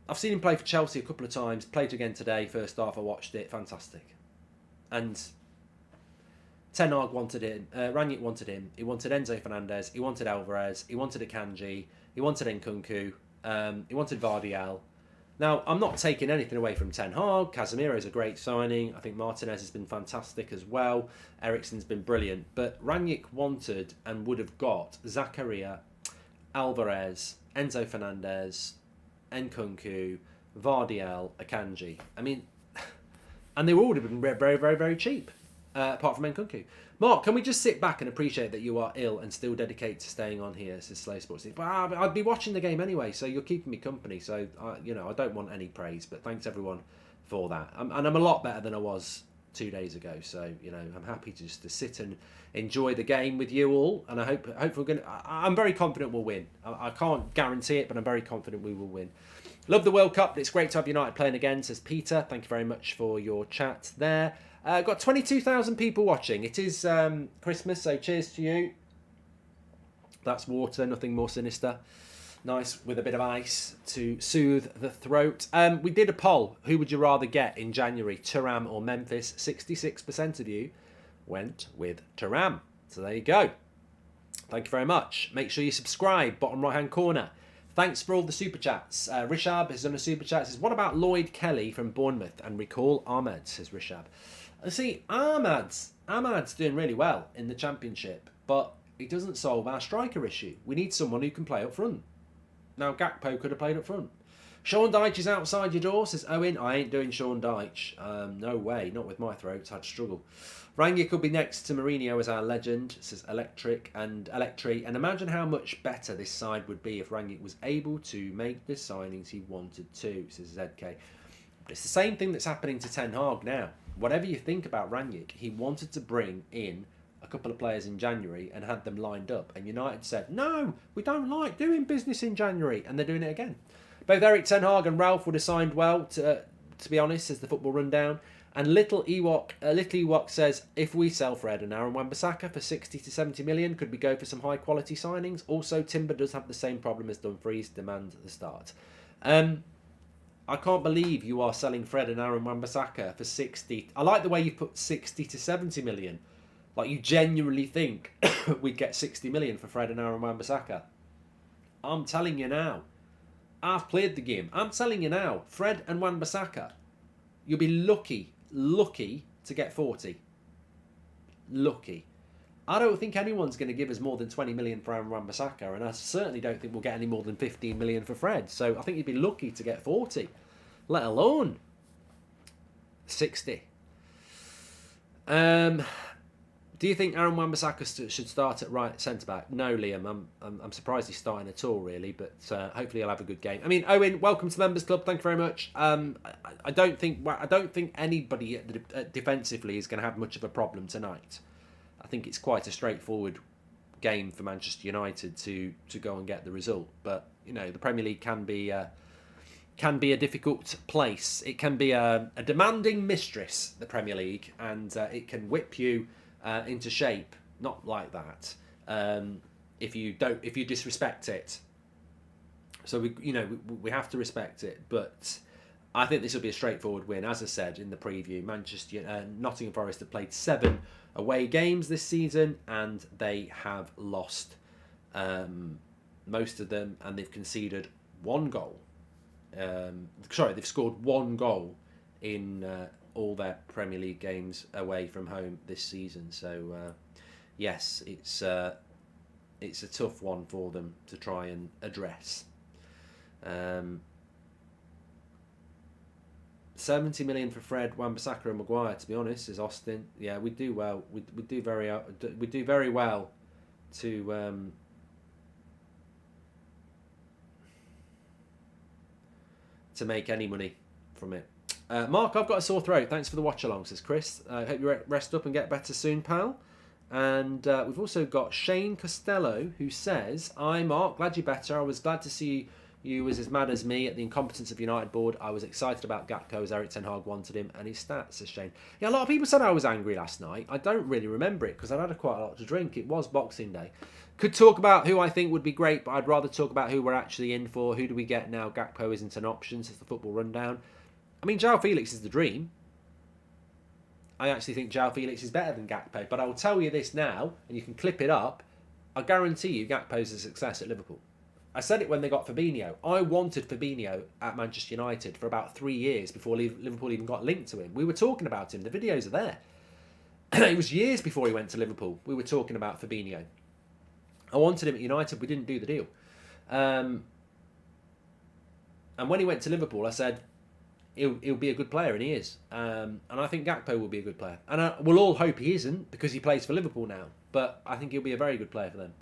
I've seen him play for Chelsea a couple of times. Played again today. First half, I watched it. Fantastic. And Ten Hag wanted him. Rangnick wanted him. He wanted Enzo Fernandez. He wanted Alvarez. He wanted Akanji. He wanted Nkunku. He wanted Vardiel. Now, I'm not taking anything away from Ten Hag. Casemiro's a great signing. I think Martinez has been fantastic as well. Eriksen's been brilliant. But Rangnick wanted and would have got Zakaria, Alvarez, Enzo Fernandez, Nkunku, Vardiel, Akanji. I mean, and they would have been very, very, very cheap, apart from Nkunku. Mark, can we just sit back and appreciate that you are ill and still dedicate to staying on here, says Slow Sports? But I'd be watching the game anyway, so you're keeping me company. So, you know, I don't want any praise, but thanks everyone for that. And I'm a lot better than I was 2 days ago. So, you know, I'm happy to sit and enjoy the game with you all. And I hope we're going to... I'm very confident we'll win. I can't guarantee it, but I'm very confident we will win. Love the World Cup. It's great to have United playing again, says Peter. Thank you very much for your chat there. Got 22,000 people watching. It is Christmas, so cheers to you. That's water, nothing more sinister. Nice with a bit of ice to soothe the throat. We did a poll. Who would you rather get in January, Thuram or Memphis? 66% of you went with Thuram. So there you go. Thank you very much. Make sure you subscribe, bottom right-hand corner. Thanks for all the super chats. Rishab has done a super chat. Says, what about Lloyd Kelly from Bournemouth? And recall Ahmed, says Rishab. See, Ahmad's doing really well in the Championship, but it doesn't solve our striker issue. We need someone who can play up front. Now, Gakpo could have played up front. Sean Dyche is outside your door, says Owen. I ain't doing Sean Dyche. No way, not with my throat. I'd struggle. Rangnick could be next to Mourinho as our legend, says Electric and Electri. And imagine how much better this side would be if Rangnick was able to make the signings he wanted to, says ZK. But it's the same thing that's happening to Ten Hag now. Whatever you think about Rangnick, he wanted to bring in a couple of players in January and had them lined up. And United said, no, we don't like doing business in January. And they're doing it again. Both Eric Ten Hag and Ralph would have signed well, to be honest, says the Football Rundown. And Little Ewok says, if we sell Fred and Aaron Wan-Bissaka for 60 to 70 million, could we go for some high-quality signings? Also, Timber does have the same problem as Dumfries, demand at the start. I can't believe you are selling Fred and Aaron Wan-Bissaka for 60. I like the way you put 60 to 70 million. Like, you genuinely think we'd get 60 million for Fred and Aaron Wan-Bissaka. I'm telling you now. I've played the game. I'm telling you now. Fred and Wan-Bissaka. You'll be lucky to get 40. Lucky. I don't think anyone's going to give us more than 20 million for Aaron Wan-Bissaka, and I certainly don't think we'll get any more than 15 million for Fred. So I think you'd be lucky to get 40, let alone 60. Do you think Aaron Wan-Bissaka should start at right centre-back? No, Liam. I'm surprised he's starting at all, really, but hopefully he'll have a good game. I mean, Owen, welcome to the Members Club. Thank you very much. I don't think anybody defensively is going to have much of a problem tonight. I think it's quite a straightforward game for Manchester United to go and get the result. But you know, the Premier League can be a difficult place. It can be a demanding mistress, the Premier League, and it can whip you into shape, not like that. If you disrespect it, so we have to respect it. But I think this will be a straightforward win. As I said in the preview, Nottingham Forest have played 7 away games this season, and they have lost most of them, and they've conceded 1 goal. They've scored 1 goal in all their Premier League games away from home this season. So yes, it's a tough one for them to try and address. 70 million for Fred, Wan-Bissaka and Maguire, to be honest, is Austin. Yeah, we do well. We do very well to make any money from it. Mark, I've got a sore throat. Thanks for the watch along, says Chris. I hope you rest up and get better soon, pal. And we've also got Shane Costello, who says, "Hi, Mark. Glad you're better. I was glad to see you was as mad as me at the incompetence of United board. I was excited about Gakpo as Eric Ten Hag wanted him and his stats," says Shane. Yeah, a lot of people said I was angry last night. I don't really remember it because I'd had quite a lot to drink. It was Boxing Day. Could talk about who I think would be great, but I'd rather talk about who we're actually in for. Who do we get now? Gakpo isn't an option, says the Football Rundown. I mean, João Felix is the dream. I actually think João Felix is better than Gakpo, but I will tell you this now, and you can clip it up. I guarantee you Gakpo's a success at Liverpool. I said it when they got Fabinho. I wanted Fabinho at Manchester United for about 3 years before Liverpool even got linked to him. We were talking about him. The videos are there. It was years before he went to Liverpool. We were talking about Fabinho. I wanted him at United. We didn't do the deal. And when he went to Liverpool, I said, he'll be a good player, and he is. And I think Gakpo will be a good player. And we'll all hope he isn't, because he plays for Liverpool now. But I think he'll be a very good player for them.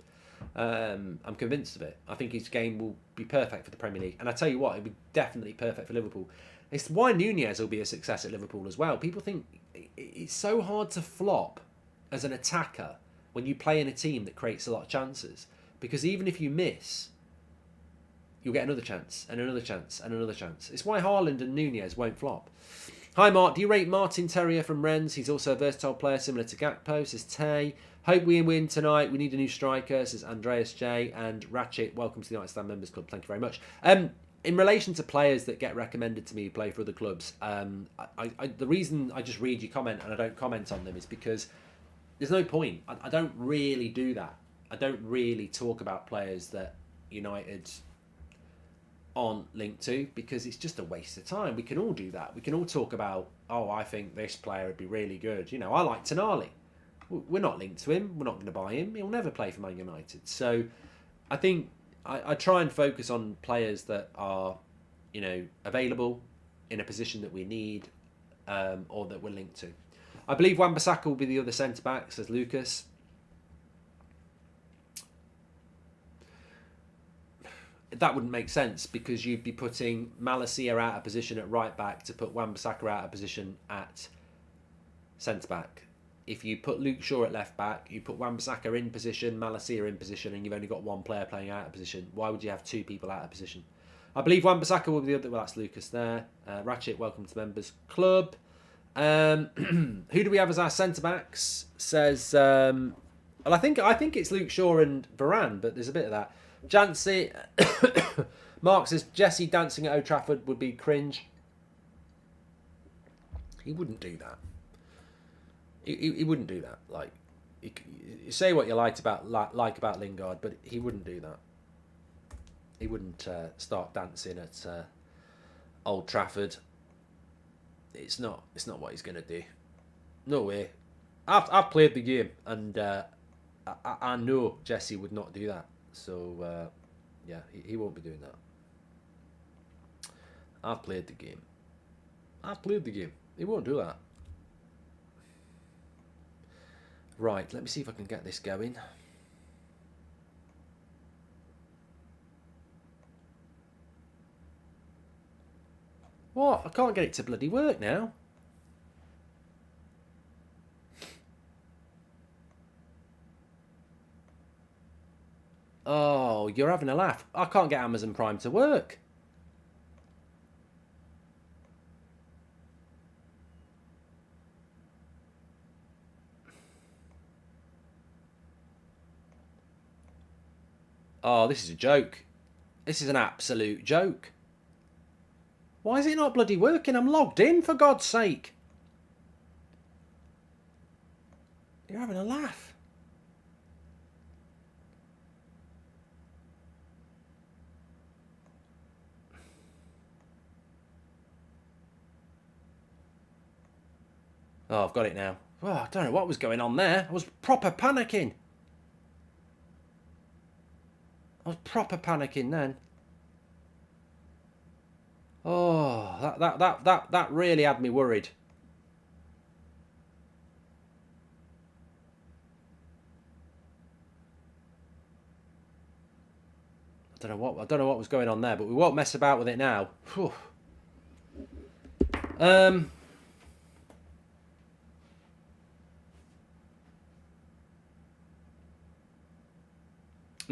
I'm convinced of it. I think his game will be perfect for the Premier League. And I tell you what, it'll be definitely perfect for Liverpool. It's why Nunez will be a success at Liverpool as well. People think it's so hard to flop as an attacker when you play in a team that creates a lot of chances. Because even if you miss, you'll get another chance and another chance and another chance. It's why Haaland and Nunez won't flop. Hi Mark, do you rate Martin Terrier from Rennes? He's also a versatile player similar to Gakpo, says Tay. Hope we win tonight. We need a new striker, says Andreas J. And Ratchet, welcome to the United Stand Members Club. Thank you very much. In relation to players that get recommended to me who play for other clubs, the reason I just read your comment and I don't comment on them is because there's no point. I don't really do that. I don't really talk about players that United aren't linked to because it's just a waste of time. We can all do that. We can all talk about, oh, I think this player would be really good. I like Tonali. We're not linked to him. We're not going to buy him. He'll never play for Man United. So I think I try and focus on players that are, available in a position that we need or that we're linked to. I believe Wan-Bissaka will be the other centre-back, says Lucas. That wouldn't make sense because you'd be putting Malacia out of position at right back to put Wan-Bissaka out of position at centre back. If you put Luke Shaw at left back, you put Wan-Bissaka in position, Malacia in position, and you've only got one player playing out of position. Why would you have two people out of position? I believe Wan-Bissaka will be the other. Well, that's Lucas there. Ratchet, welcome to the Members Club. Who do we have as our centre backs? Says, well, I think it's Luke Shaw and Varane, but there's a bit of that. Jancy, Mark says Jesse dancing at Old Trafford would be cringe. He wouldn't do that. He wouldn't do that. Like, you say what you like about Lingard, but he wouldn't do that. He wouldn't start dancing at Old Trafford. It's not what he's gonna do. No way. I've played the game, and I know Jesse would not do that. So, yeah, he won't be doing that. I've played the game. He won't do that. Right, let me see if I can get this going. What? I can't get it to bloody work now. Oh, you're having a laugh. I can't get Amazon Prime to work. Oh, this is a joke. This is an absolute joke. Why is it not bloody working? I'm logged in, for God's sake. You're having a laugh. Oh, I've got it now. Oh, I don't know what was going on there. I was proper panicking. Then. Oh, that really had me worried. I don't know what was going on there, but we won't mess about with it now. Whew.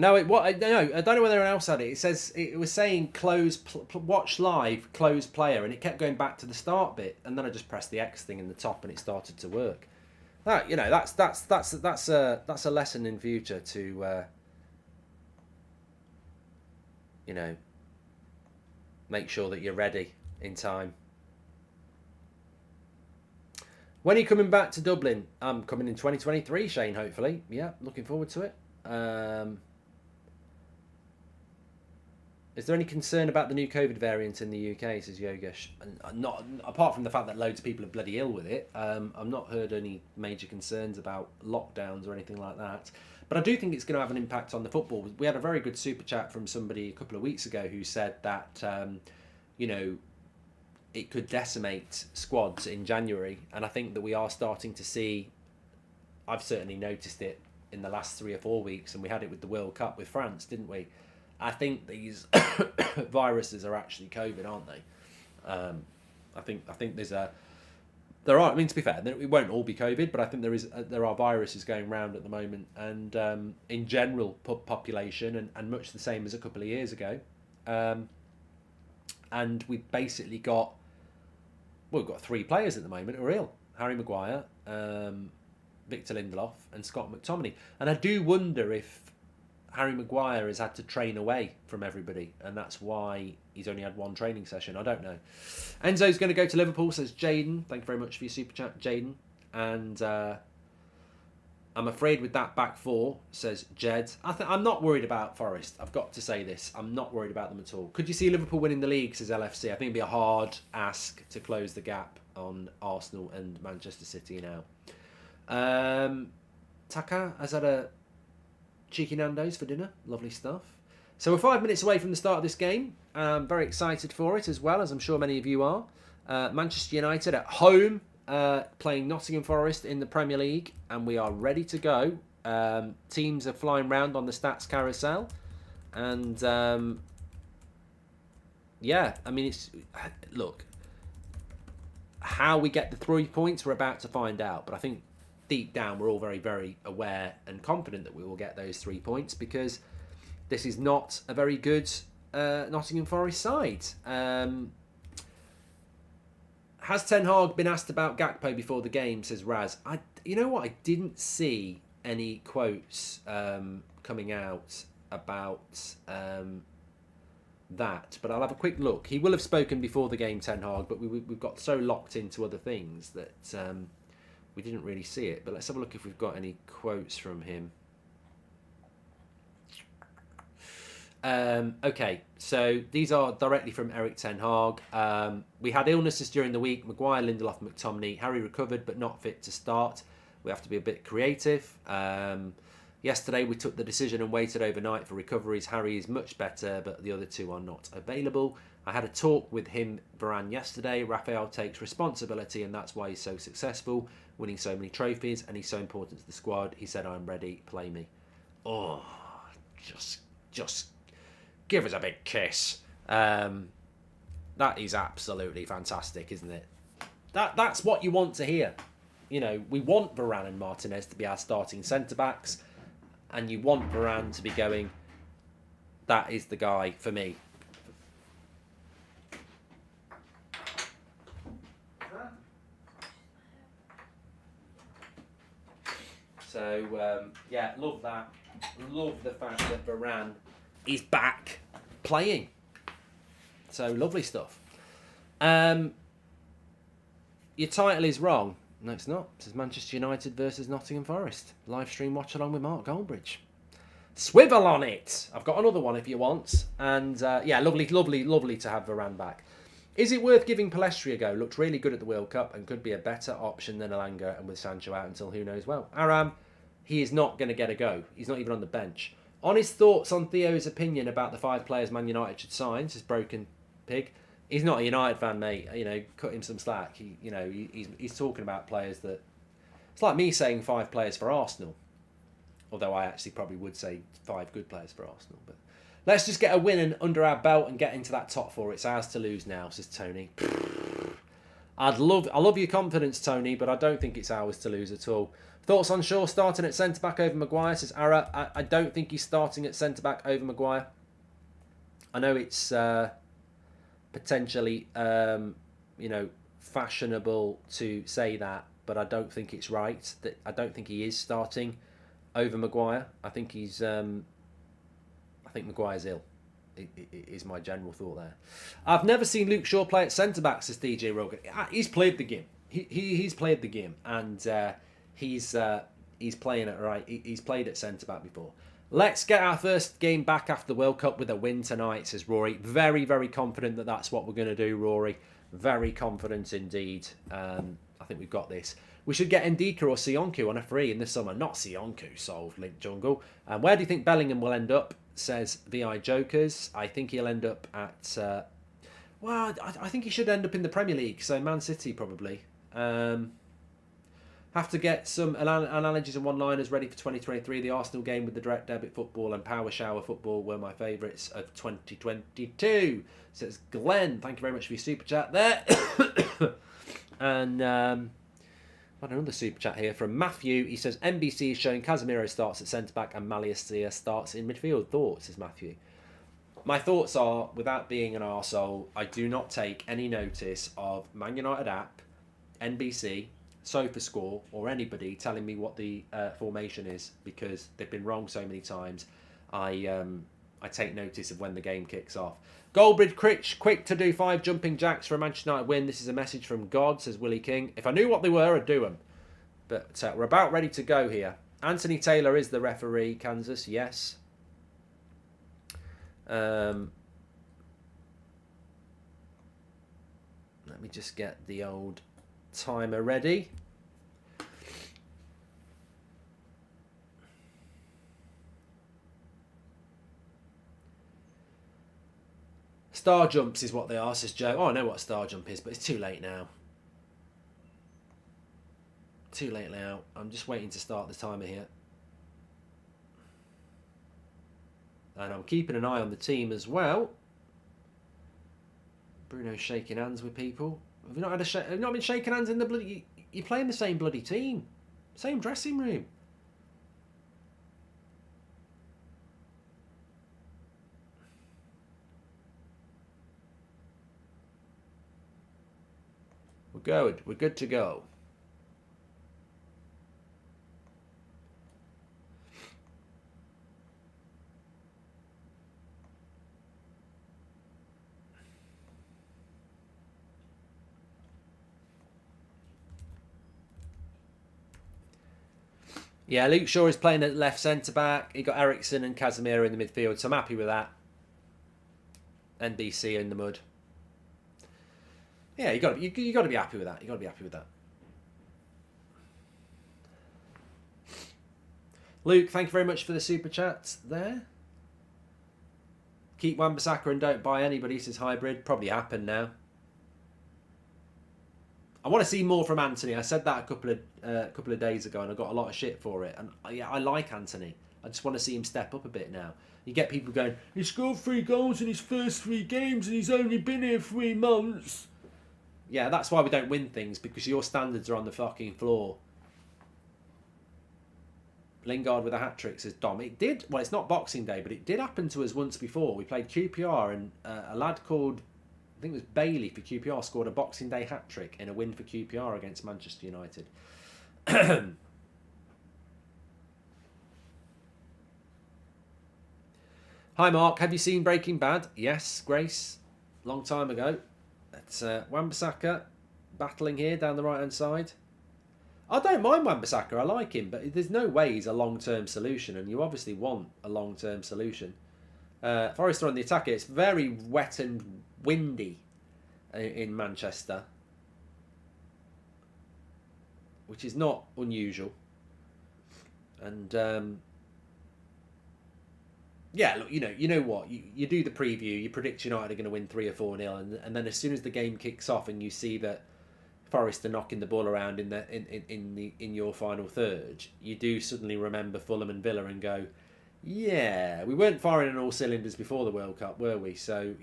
No, I don't know whether anyone else had it. It says it was saying close, watch live, close player, and it kept going back to the start bit, and then I just pressed the X thing in the top, and it started to work. That that's a lesson in future to make sure that you're ready in time. When are you coming back to Dublin? I'm coming in 2023, Shane. Hopefully, yeah, looking forward to it. Is there any concern about the new COVID variant in the UK, says Yogesh? And not apart from the fact that loads of people are bloody ill with it. I've not heard any major concerns about lockdowns or anything like that. But I do think it's going to have an impact on the football. We had a very good super chat from somebody a couple of weeks ago who said that, it could decimate squads in January. And I think that we are starting to see, I've certainly noticed it in the last 3 or 4 weeks, and we had it with the World Cup with France, didn't we? I think these viruses are actually COVID, aren't they? I think there are. I mean, to be fair, it won't all be COVID, but I think there are viruses going around at the moment, and in general population, and much the same as a couple of years ago. And we've basically got, well, we've got 3 players at the moment who are ill. Harry Maguire, Victor Lindelof and Scott McTominay. And I do wonder if Harry Maguire has had to train away from everybody, and that's why he's only had 1 training session. I don't know. Enzo's going to go to Liverpool, says Jaden. Thank you very much for your super chat, Jaden. And I'm afraid with that back 4, says Jed. I'm not worried about Forest. I've got to say this. I'm not worried about them at all. Could you see Liverpool winning the league, says LFC? I think it'd be a hard ask to close the gap on Arsenal and Manchester City now. Taka has had a cheeky Nando's for dinner. Lovely stuff. So we're 5 minutes away from the start of this game. I'm very excited for it as well, as I'm sure many of you are. Manchester United at home, playing Nottingham Forest in the Premier League, and we are ready to go. Teams are flying round on the stats carousel, and yeah, I mean, look, how we get the 3 points we're about to find out, but I think deep down we're all very, very aware and confident that we will get those 3 points, because this is not a very good Nottingham Forest side. Has Ten Hag been asked about Gakpo before the game, says Raz. You know what? I didn't see any quotes coming out about that, but I'll have a quick look. He will have spoken before the game, Ten Hag, but we've got so locked into other things that we didn't really see it. But let's have a look if we've got any quotes from him. Okay, so these are directly from Eric Ten Hag. We had illnesses during the week. Maguire, Lindelof, McTominay. Harry recovered but not fit to start. We have to be a bit creative. Yesterday we took the decision and waited overnight for recoveries. Harry is much better, but the other 2 are not available. I had a talk with him, Varane, yesterday. Raphael takes responsibility, and that's why he's so successful, winning so many trophies, and he's so important to the squad. He said, "I'm ready, play me." Oh, just give us a big kiss. That is absolutely fantastic, isn't it? That's what you want to hear. You know, we want Varane and Martinez to be our starting centre-backs, and you want Varane to be going, that is the guy for me. So, yeah, love that. Love the fact that Varane is back playing. So, lovely stuff. Your title is wrong. No, it's not. It says Manchester United versus Nottingham Forest. Live stream watch along with Mark Goldbridge. Swivel on it! I've got another one if you want. And, yeah, lovely to have Varane back. Is it worth giving Palestri a go? Looked really good at the World Cup and could be a better option than Elanga, and with Sancho out until who knows well. Aram, he is not going to get a go. He's not even on the bench. Honest thoughts on Theo's opinion about the 5 players Man United should sign, says Broken Pig. He's not a United fan, mate. You know, cut him some slack. He's talking about players that... It's like me saying 5 players for Arsenal. Although I actually probably would say 5 good players for Arsenal. But let's just get a win under our belt and get into that top 4. It's ours to lose now, says Tony. I love your confidence, Tony, but I don't think it's ours to lose at all. Thoughts on Shaw starting at centre-back over Maguire, says Ara. I don't think he's starting at centre-back over Maguire. I know it's potentially, fashionable to say that, but I don't think it's right. I don't think he is starting over Maguire. I think Maguire's ill. Is my general thought there. I've never seen Luke Shaw play at centre-back, says DJ Rogan. He's played the game. He's played the game, and he's playing it right. He's played at centre-back before. Let's get our first game back after the World Cup with a win tonight, says Rory. Very, very confident that that's what we're going to do, Rory. Very confident indeed. I think we've got this. We should get Ndika or Sionku on a free in the summer. Not Sionku, solved, Link Jungle. Where do you think Bellingham will end up, says VI Jokers? I think he'll end up at... I think he should end up in the Premier League, so Man City probably. Have to get some analogies and one-liners ready for 2023. The Arsenal game with the direct debit football and power shower football were my favourites of 2022, says Glenn. Thank you very much for your super chat there. And got another super chat here from Matthew. He says NBC is showing Casemiro starts at centre-back and Malaysia starts in midfield. Thoughts, says Matthew. My thoughts are, without being an arsehole, I do not take any notice of Man United app, NBC, SofaScore, or anybody telling me what the formation is, because they've been wrong so many times. I take notice of when the game kicks off. Goldbridge quick to do 5 jumping jacks for a Manchester United win. This is a message from God, says Willie King. If I knew what they were, I'd do them. But we're about ready to go here. Anthony Taylor is the referee, Kansas, yes. Let me just get the old timer ready. Star jumps is what they are, says Joe. Oh, I know what a star jump is, but it's too late now. Too late now. I'm just waiting to start the timer here. And I'm keeping an eye on the team as well. Bruno's shaking hands with people. Have you not been shaking hands in the bloody... You're playing the same bloody team. Same dressing room. We're good. We're good to go. Yeah, Luke Shaw is playing at left centre-back. He got Ericsson and Casemiro in the midfield, so I'm happy with that. NBC in the mud. Yeah, you got to be happy with that. You got to be happy with that. Luke, thank you very much for the super chat there. Keep Wan-Bissaka and don't buy anybody, says Hybrid. Probably happened now. I want to see more from Anthony. I said that a couple of days ago, and I got a lot of shit for it. And yeah, I like Anthony. I just want to see him step up a bit now. You get people going, he scored 3 goals in his first 3 games, and he's only been here 3 months. Yeah, that's why we don't win things, because your standards are on the fucking floor. Lingard with a hat-trick, says Dom. It did, well, it's not Boxing Day, but it did happen to us once before. We played QPR, and a lad called, I think it was Bailey for QPR, scored a Boxing Day hat-trick in a win for QPR against Manchester United. Hi Mark, have you seen Breaking Bad? Yes, Grace. Long time ago. It's Wan-Bissaka battling here down the right-hand side. I don't mind Wan-Bissaka, I like him, but there's no way he's a long-term solution, and you obviously want a long-term solution. Forrester on the attack. It's very wet and windy in Manchester, which is not unusual. And yeah, look, you know what? You do the preview. You predict United are going to win 3 or 4-0, and then as soon as the game kicks off and you see that Forest are knocking the ball around in your final third, you do suddenly remember Fulham and Villa and go, yeah, we weren't firing on all cylinders before the World Cup, were we? So,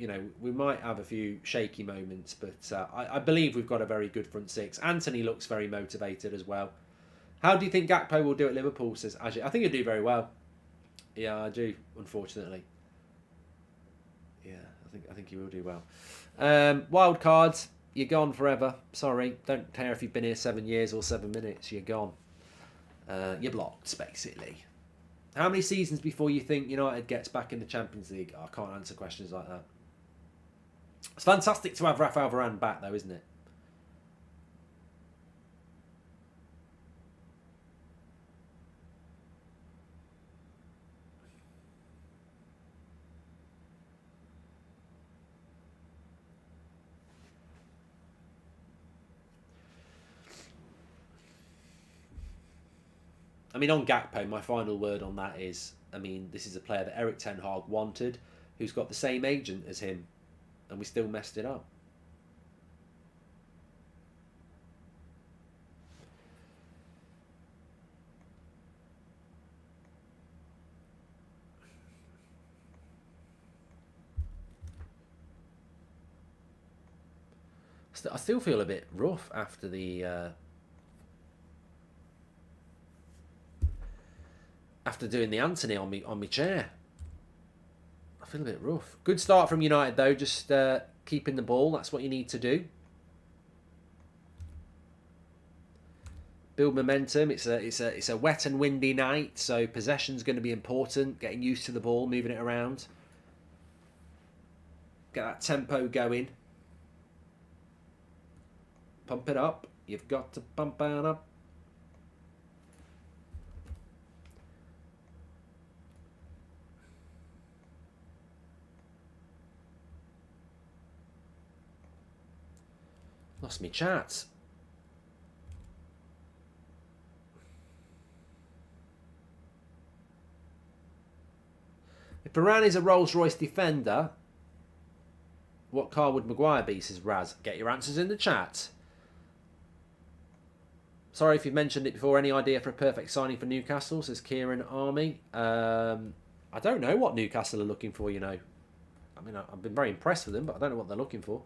we might have a few shaky moments, but I believe we've got a very good front six. Anthony looks very motivated as well. How do you think Gakpo will do at Liverpool, says Ajay? I think he'll do very well. Yeah, I do, unfortunately. Yeah, I think he will do well. Wild cards, you're gone forever. Sorry, don't care if you've been here 7 years or 7 minutes. You're gone. You're blocked, basically. How many seasons before you think United gets back in the Champions League? Oh, I can't answer questions like that. It's fantastic to have Rafael Varane back, though, isn't it? I mean, on Gakpo, my final word on that is, this is a player that Erik ten Hag wanted, who's got the same agent as him, and we still messed it up. I still feel a bit rough after after doing the Anthony on me chair. I feel a bit rough. Good start from United though, just keeping the ball. That's what you need to do. Build momentum. It's a wet and windy night, so possession's going to be important. Getting used to the ball, moving it around. Get that tempo going. Pump it up. You've got to pump it up. Lost me chat. If Varane is a Rolls-Royce defender, what car would Maguire be, says Raz. Get your answers in the chat. Sorry if you've mentioned it before. Any idea for a perfect signing for Newcastle, says Kieran Army. I don't know what Newcastle are looking for, you know. I mean, I've been very impressed with them, but I don't know what they're looking for.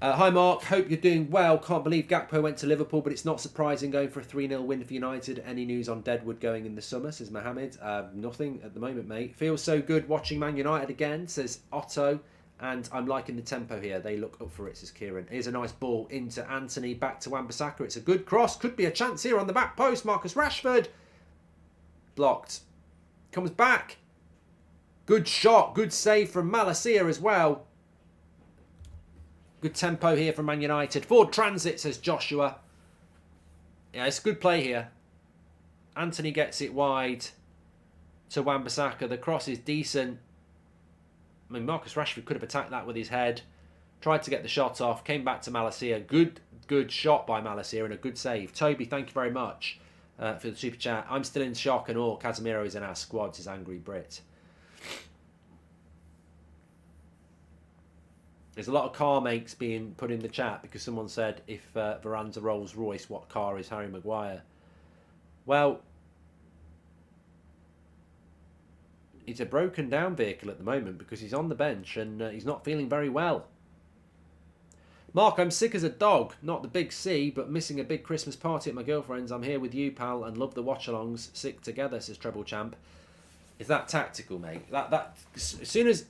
Hi Mark, hope you're doing well. Can't believe Gakpo went to Liverpool, but it's not surprising going for a 3-0 win for United. Any news on Deadwood going in the summer, says Mohammed. Nothing at the moment, mate. Feels so good watching Man United again, says Otto. And I'm liking the tempo here. They look up for it, says Kieran. Here's a nice ball into Anthony, back to Wan-Bissaka. It's a good cross. Could be a chance here on the back post. Marcus Rashford. Blocked. Comes back. Good shot. Good save from Malacia as well. Good tempo here from Man United. Forward transit, says Joshua. Yeah, it's a good play here. Anthony gets it wide to Wan-Bissaka. The cross is decent. I mean, Marcus Rashford could have attacked that with his head. Tried to get the shot off. Came back to Malacia. Good shot by Malacia and a good save. Toby, thank you very much for the super chat. I'm still in shock and awe. Casemiro is in our squad, says Angry Brit. There's a lot of car makes being put in the chat because someone said if Varane's a Rolls Royce, what car is Harry Maguire? Well, it's a broken down vehicle at the moment because he's on the bench and he's not feeling very well. Mark, I'm sick as a dog. Not the big C, but missing a big Christmas party at my girlfriend's. I'm here with you, pal, and love the watchalongs. Sick together, says Treble Champ. Is that tactical, mate? That as soon as...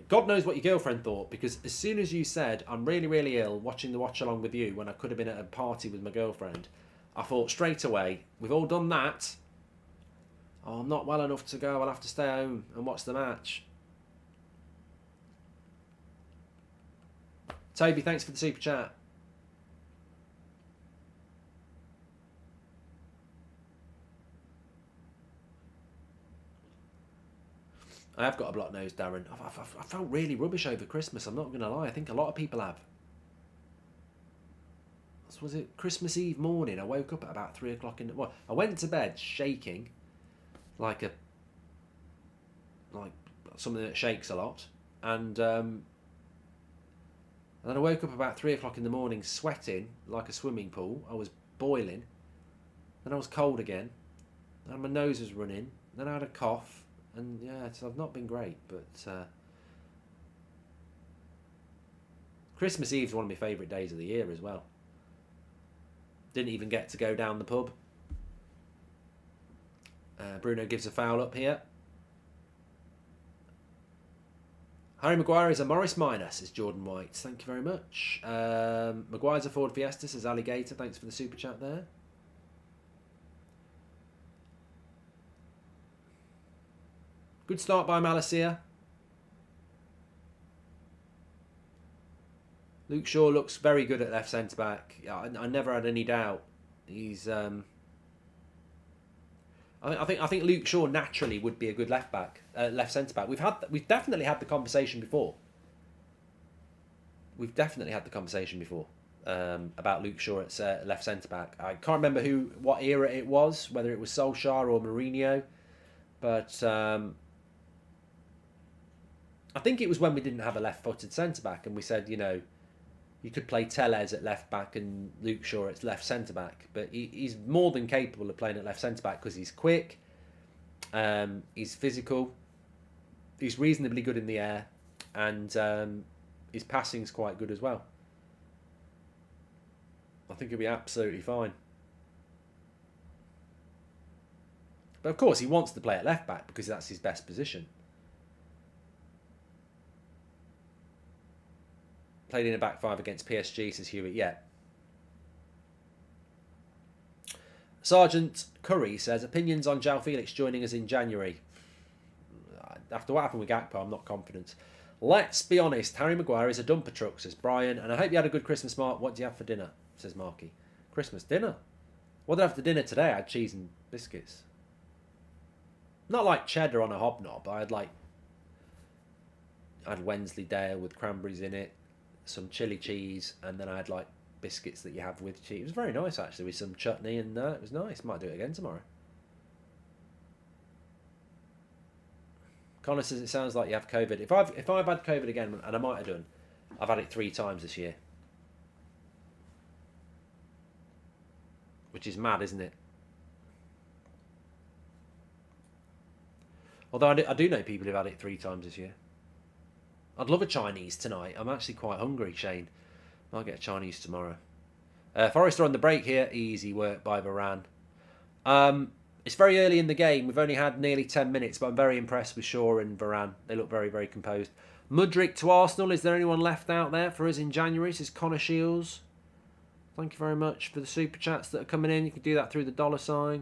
God knows what your girlfriend thought, because as soon as you said, I'm really, really ill watching the watch along with you when I could have been at a party with my girlfriend, I thought straight away, we've all done that. Oh, I'm not well enough to go. I'll have to stay home and watch the match. Toby, thanks for the super chat. I have got a blocked nose, Darren. I felt really rubbish over Christmas, I'm not going to lie. I think a lot of people have. Was it Christmas Eve morning? I woke up at about 3 o'clock in the... Well, I went to bed shaking, like something that shakes a lot. And then I woke up about 3 o'clock in the morning sweating like a swimming pool. I was boiling. Then I was cold again. And my nose was running. Then I had a cough. And yeah, so I've not been great, but Christmas Eve is one of my favourite days of the year as well. Didn't even get to go down the pub. Bruno gives a foul up here. Harry Maguire is a Morris Minor, says Jordan White. Thank you very much. Maguire's a Ford Fiesta, says Alligator. Thanks for the super chat there. Good start by Malacia. Luke Shaw looks very good at left centre back. Yeah, I never had any doubt. He's. I think Luke Shaw naturally would be a good left centre back. We've definitely had the conversation before. About Luke Shaw at left centre back. I can't remember what era it was, whether it was Solskjaer or Mourinho, but. I think it was when we didn't have a left-footed centre-back and we said, you know, you could play Tellez at left-back and Luke Shaw at left centre-back. But he's more than capable of playing at left centre-back because he's quick, he's physical, he's reasonably good in the air, and his passing's quite good as well. I think he'll be absolutely fine. But of course, he wants to play at left-back because that's his best position. Played in a back five against PSG, says Hewitt. Yeah. Sergeant Curry says, opinions on João Felix joining us in January. After what happened with Gakpo, I'm not confident. Let's be honest, Harry Maguire is a dumper truck, says Brian. And I hope you had a good Christmas, Mark. What do you have for dinner, says Marky. Christmas dinner? What did I have for dinner today? I had cheese and biscuits. Not like cheddar on a hobnob. I had Wensleydale with cranberries in it, some chili cheese, and then I had like biscuits that you have with cheese. It was very nice actually, with some chutney, and it was nice. Might do it again tomorrow. Connor says it sounds like you have COVID. If I've had COVID again, and I might have done, I've had it 3 times this year, which is mad, isn't it? Although I do know people who've had it 3 times this year. I'd love a Chinese tonight. I'm actually quite hungry, Shane. Might get a Chinese tomorrow. Forrester on the break here. Easy work by Varane. It's very early in the game. We've only had nearly 10 minutes, but I'm very impressed with Shaw and Varane. They look very, very composed. Mudrick to Arsenal. Is there anyone left out there for us in January? This is Connor Shields. Thank you very much for the super chats that are coming in. You can do that through the $.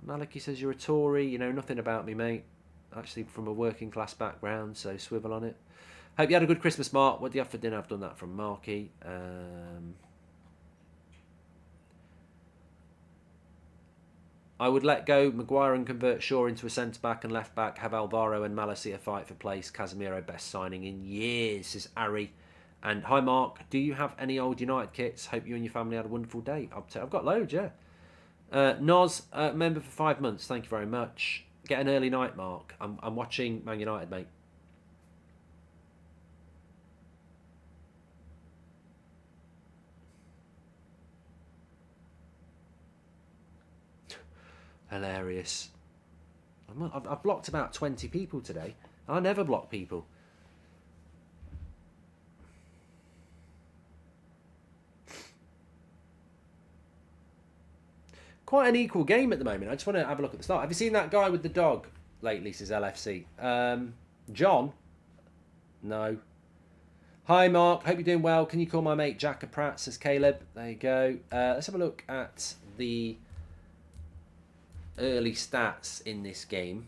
Maliki says you're a Tory. You know nothing about me, mate. Actually from a working class background, so swivel on it. Hope you had a good Christmas, Mark. What do you have for dinner? I've done that from Marky. I would let go Maguire and convert Shaw into a centre-back and left-back. Have Alvaro and Malacia fight for place. Casemiro best signing in years, says Ari. And hi, Mark. Do you have any old United kits? Hope you and your family had a wonderful day. I've got loads, yeah. Noz, member for 5 months. Thank you very much. Get an early night, Mark. I'm watching Man United, mate. Hilarious. I've blocked about 20 people today. I never block people. Quite an equal game at the moment. I just want to have a look at the start. Have you seen that guy with the dog lately, says LFC? John? No. Hi, Mark. Hope you're doing well. Can you call my mate Jack a Pratt, says Caleb. There you go. Let's have a look at the early stats in this game.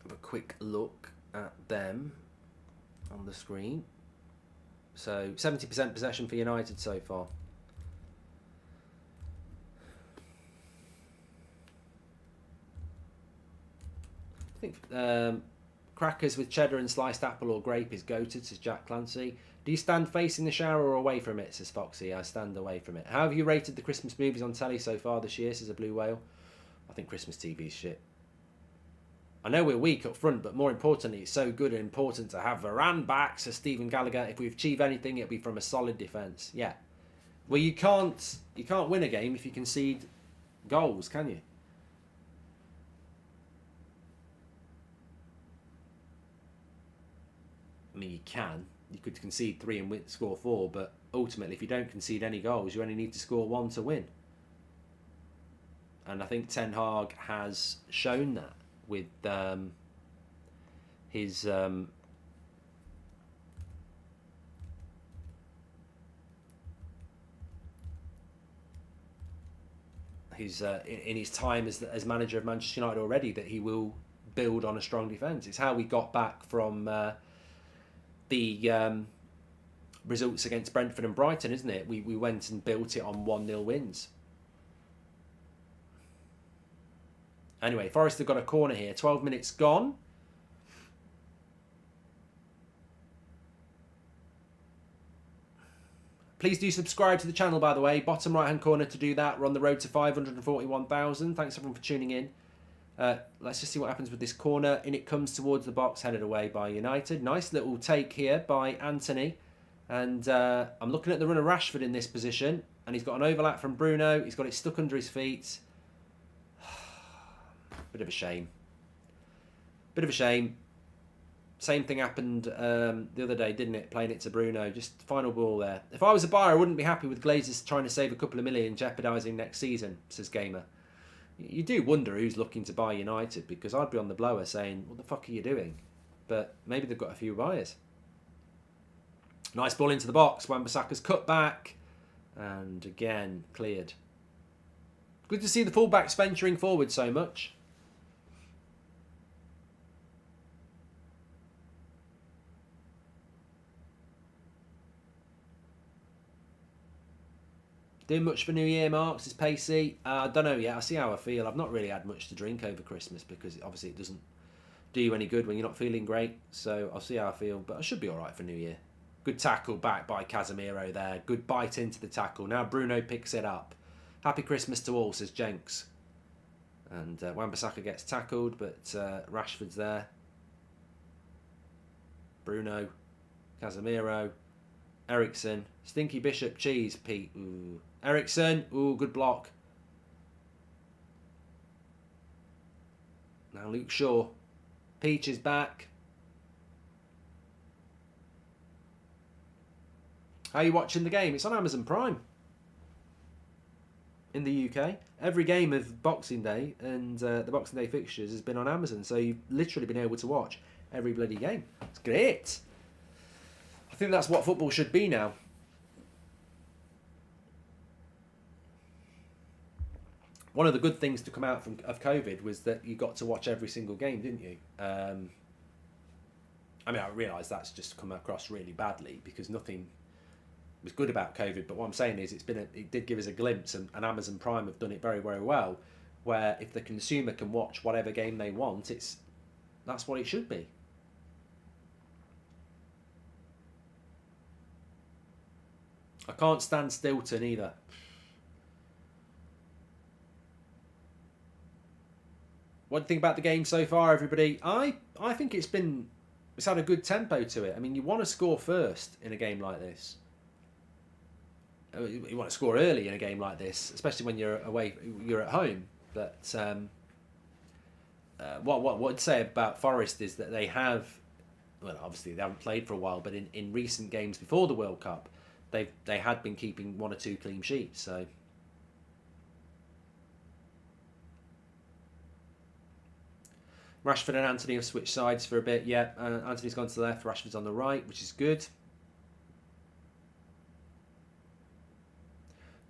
Have a quick look at them on the screen. So 70% possession for United so far. I think crackers with cheddar and sliced apple or grape is goated, says Jack Clancy. Do you stand facing the shower or away from it, says Foxy? I stand away from it. How have you rated the Christmas movies on telly so far this year, says a Blue Whale? I think Christmas TV's shit. I know we're weak up front, but more importantly, it's so good and important to have Varane back, says Stephen Gallagher. If we achieve anything, it'll be from a solid defence. Yeah. Well, you can't win a game if you concede goals, can you? I mean, you can. You could concede 3 and score 4, but ultimately, if you don't concede any goals, you only need to score 1 to win. And I think Ten Hag has shown that with his in his time as manager of Manchester United already, that he will build on a strong defence. It's how we got back from the results against Brentford and Brighton, isn't it? We went and built it on 1-0 wins. Anyway, Forest have got a corner here. 12 minutes gone. Please do subscribe to the channel, by the way. Bottom right-hand corner to do that. We're on the road to 541,000. Thanks, everyone, for tuning in. Let's just see what happens with this corner. In it comes towards the box, headed away by United. Nice little take here by Anthony. And I'm looking at the run of Rashford in this position. And he's got an overlap from Bruno. He's got it stuck under his feet. Bit of a shame. Bit of a shame. Same thing happened the other day, didn't it? Playing it to Bruno. Just final ball there. If I was a buyer, I wouldn't be happy with Glazers trying to save a couple of million, jeopardising next season, says Gamer. You do wonder who's looking to buy United, because I'd be on the blower saying, what the fuck are you doing? But maybe they've got a few buyers. Nice ball into the box. Wan-Bissaka's cut back. And again, cleared. Good to see the fullbacks venturing forward so much. Doing much for New Year, Marks? Is pacey? I don't know yet. I'll see how I feel. I've not really had much to drink over Christmas because obviously it doesn't do you any good when you're not feeling great. So I'll see how I feel. But I should be all right for New Year. Good tackle back by Casemiro there. Good bite into the tackle. Now Bruno picks it up. Happy Christmas to all, says Jenks. And Wan-Bissaka gets tackled, but Rashford's there. Bruno, Casemiro, Eriksen, Stinky Bishop, cheese, Pete. Ooh. Eriksen, ooh, good block. Now Luke Shaw. Peach is back. How are you watching the game? It's on Amazon Prime. In the UK. Every game of Boxing Day and the Boxing Day fixtures has been on Amazon. So you've literally been able to watch every bloody game. It's great. I think that's what football should be now. One of the good things to come out of COVID was that you got to watch every single game, didn't you? I mean, I realise that's just come across really badly because nothing was good about COVID. But what I'm saying is, it did give us a glimpse, and Amazon Prime have done it very, very well. Where if the consumer can watch whatever game they want, that's what it should be. I can't stand Stilton either. What do you think about the game so far, everybody? I think it's had a good tempo to it. I mean, you want to score first in a game like this. You want to score early in a game like this, especially when you're away, you're at home. But what I'd say about Forest is that they have, well, obviously they haven't played for a while, but in recent games before the World Cup, they had been keeping 1 or 2 clean sheets. So. Rashford and Anthony have switched sides for a bit. Yeah, Anthony's gone to the left, Rashford's on the right, which is good.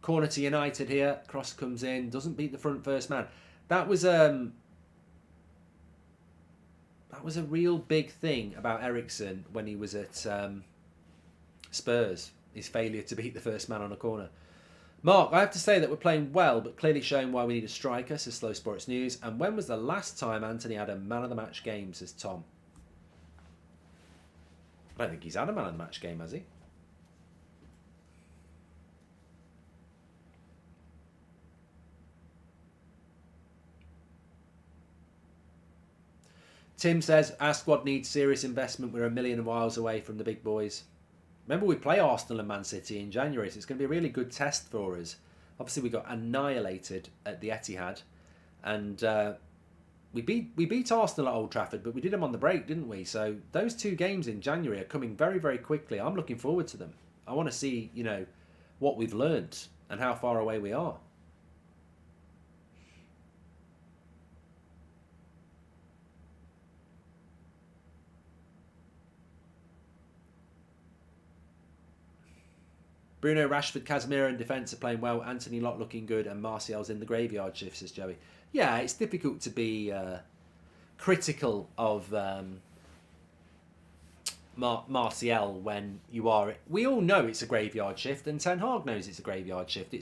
Corner to United here. Cross comes in, doesn't beat the front first man. That was a real big thing about Eriksen when he was at Spurs. His failure to beat the first man on a corner. Mark, I have to say that we're playing well, but clearly showing why we need a striker, says Slow Sports News. And when was the last time Anthony had a man of the match game, says Tom. I don't think he's had a man of the match game, has he? Tim says, our squad needs serious investment. We're a million miles away from the big boys. Remember, we play Arsenal and Man City in January, so it's going to be a really good test for us. Obviously, we got annihilated at the Etihad, and we beat Arsenal at Old Trafford, but we did them on the break, didn't we? So those 2 games in January are coming very, very quickly. I'm looking forward to them. I want to see, what we've learnt and how far away we are. Bruno, Rashford, Casemiro in defence are playing well. Anthony Lott looking good, and Martial's in the graveyard shift, says Joey. Yeah, it's difficult to be critical of Martial when you are. We all know it's a graveyard shift, and Ten Hag knows it's a graveyard shift.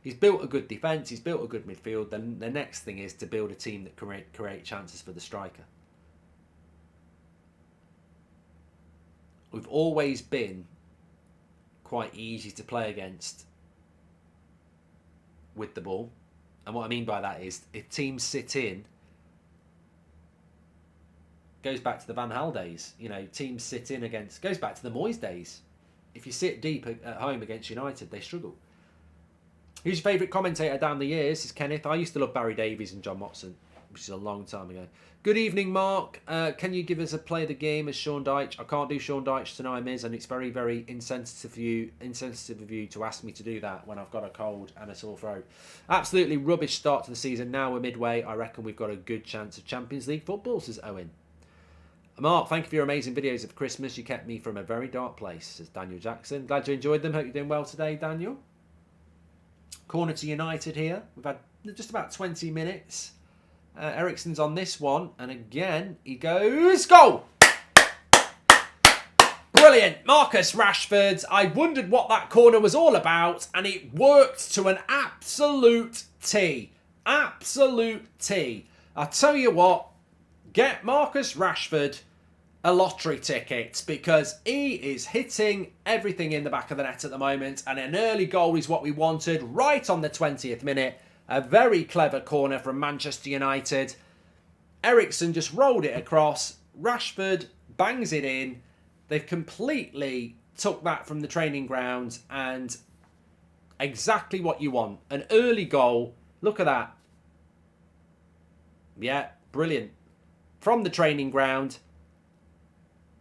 He's built a good defence, he's built a good midfield. Then the next thing is to build a team that can create chances for the striker. We've always been quite easy to play against with the ball, and what I mean by that is if teams sit in, goes back to the Van Gaal days. Teams sit in against, goes back to the Moyes days. If you sit deep at home against United, they struggle. Who's your favourite commentator down the years? Is Kenneth. I used to love Barry Davies and John Motson, which is a long time ago. Good evening, Mark. Can you give us a play of the game as Sean Dyche? I can't do Sean Dyche tonight, Miz, and it's very, very insensitive of you to ask me to do that when I've got a cold and a sore throat. Absolutely rubbish start to the season. Now we're midway. I reckon we've got a good chance of Champions League football, says Owen. Mark, thank you for your amazing videos of Christmas. You kept me from a very dark place, says Daniel Jackson. Glad you enjoyed them. Hope you're doing well today, Daniel. Corner to United here. We've had just about 20 minutes. Ericsson's on this one. And again, he goes, goal! Brilliant. Marcus Rashford. I wondered what that corner was all about. And it worked to an absolute T. Absolute T. I'll tell you what. Get Marcus Rashford a lottery ticket because he is hitting everything in the back of the net at the moment, and an early goal is what we wanted right on the 20th minute. A very clever corner from Manchester United. Ericsson just rolled it across. Rashford bangs it in. They've completely took that from the training ground, and exactly what you want. An early goal. Look at that. Yeah, brilliant. From the training ground.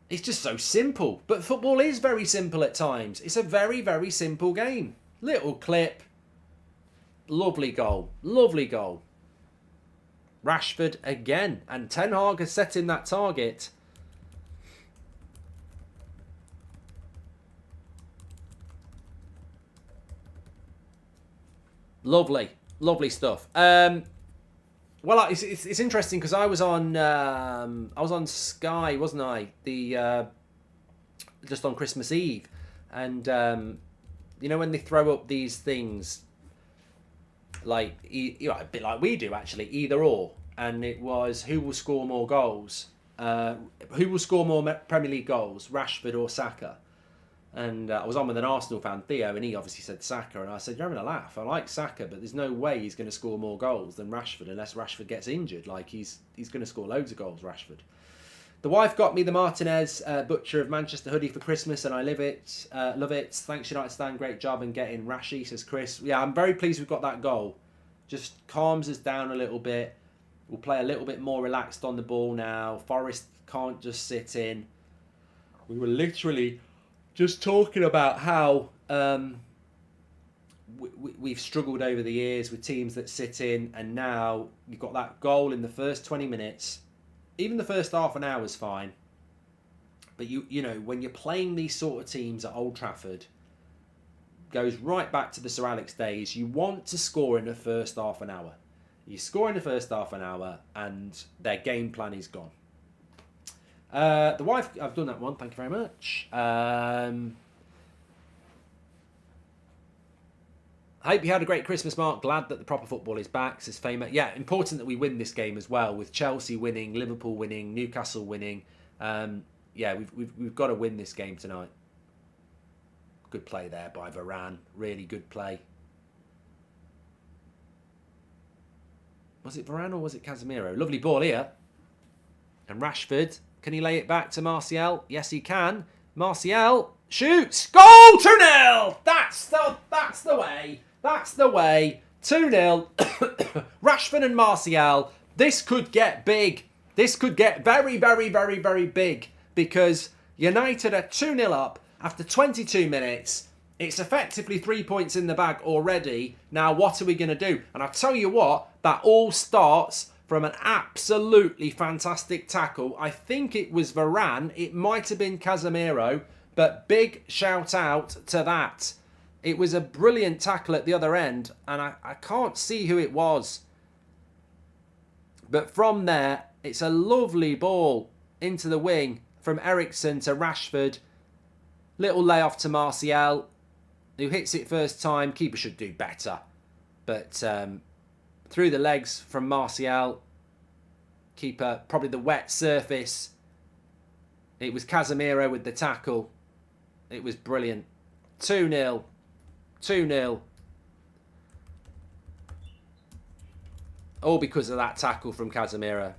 It's just so simple. But football is very simple at times. It's a very, very simple game. Little clip. Lovely goal. Lovely goal. Rashford again. And Ten Hag has set in that target. Lovely. Lovely stuff. Well, it's interesting because I was on Sky, wasn't I? Just on Christmas Eve, and you know when they throw up these things, like a bit like we do actually, either or, and it was who will score more goals, who will score more Premier League goals, Rashford or Saka. And I was on with an Arsenal fan, Theo, and he obviously said Saka. And I said, you're having a laugh. I like Saka, but there's no way he's going to score more goals than Rashford unless Rashford gets injured. Like, he's going to score loads of goals, Rashford. The wife got me the Martinez Butcher of Manchester hoodie for Christmas, and I love it. Thanks, United Stan. Great job in getting Rashi, says Chris. Yeah, I'm very pleased we've got that goal. Just calms us down a little bit. We'll play a little bit more relaxed on the ball now. Forest can't just sit in. We were literally just talking about how we've struggled over the years with teams that sit in, and now you've got that goal in the first 20 minutes. Even the first half an hour is fine. But you know, when you're playing these sort of teams at Old Trafford, goes right back to the Sir Alex days, you want to score in the first half an hour. You score in the first half an hour and their game plan is gone. The wife, I've done that one, thank you very much. I hope you had a great Christmas, Mark. Glad that the proper football is back, says Famer. Yeah, important that we win this game as well, with Chelsea winning, Liverpool winning, Newcastle winning. Yeah, we've got to win this game tonight. Good play there by Varane. Really good play. Was it Varane or was it Casemiro? Lovely ball here. And Rashford. Can he lay it back to Martial? Yes, he can. Martial shoots. Goal! 2-0! That's the way. That's the way. 2-0. Rashford and Martial. This could get big. This could get very, very, very, very big. Because United are 2-0 up after 22 minutes. It's effectively 3 points in the bag already. Now, what are we going to do? And I'll tell you what, that all starts from an absolutely fantastic tackle. I think it was Varane. It might have been Casemiro. But big shout out to that. It was a brilliant tackle at the other end. And I can't see who it was. But from there, it's a lovely ball into the wing from Ericsson to Rashford. Little layoff to Martial, who hits it first time. Keeper should do better. But through the legs from Martial. Keeper, probably the wet surface. It was Casemiro with the tackle. It was brilliant. 2-0. 2-0. All because of that tackle from Casemiro.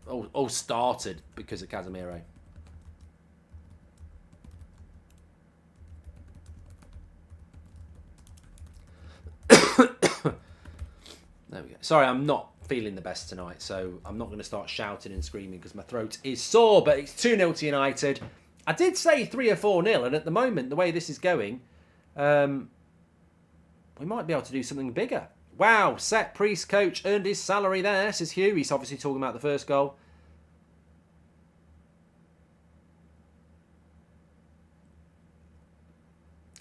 All started because of Casemiro. There we go. Sorry, I'm not feeling the best tonight, so I'm not going to start shouting and screaming because my throat is sore, but it's 2-0 to United. I did say 3 or 4-0, and at the moment, the way this is going, we might be able to do something bigger. Wow, set Priest coach earned his salary there, says Hugh. He's obviously talking about the first goal.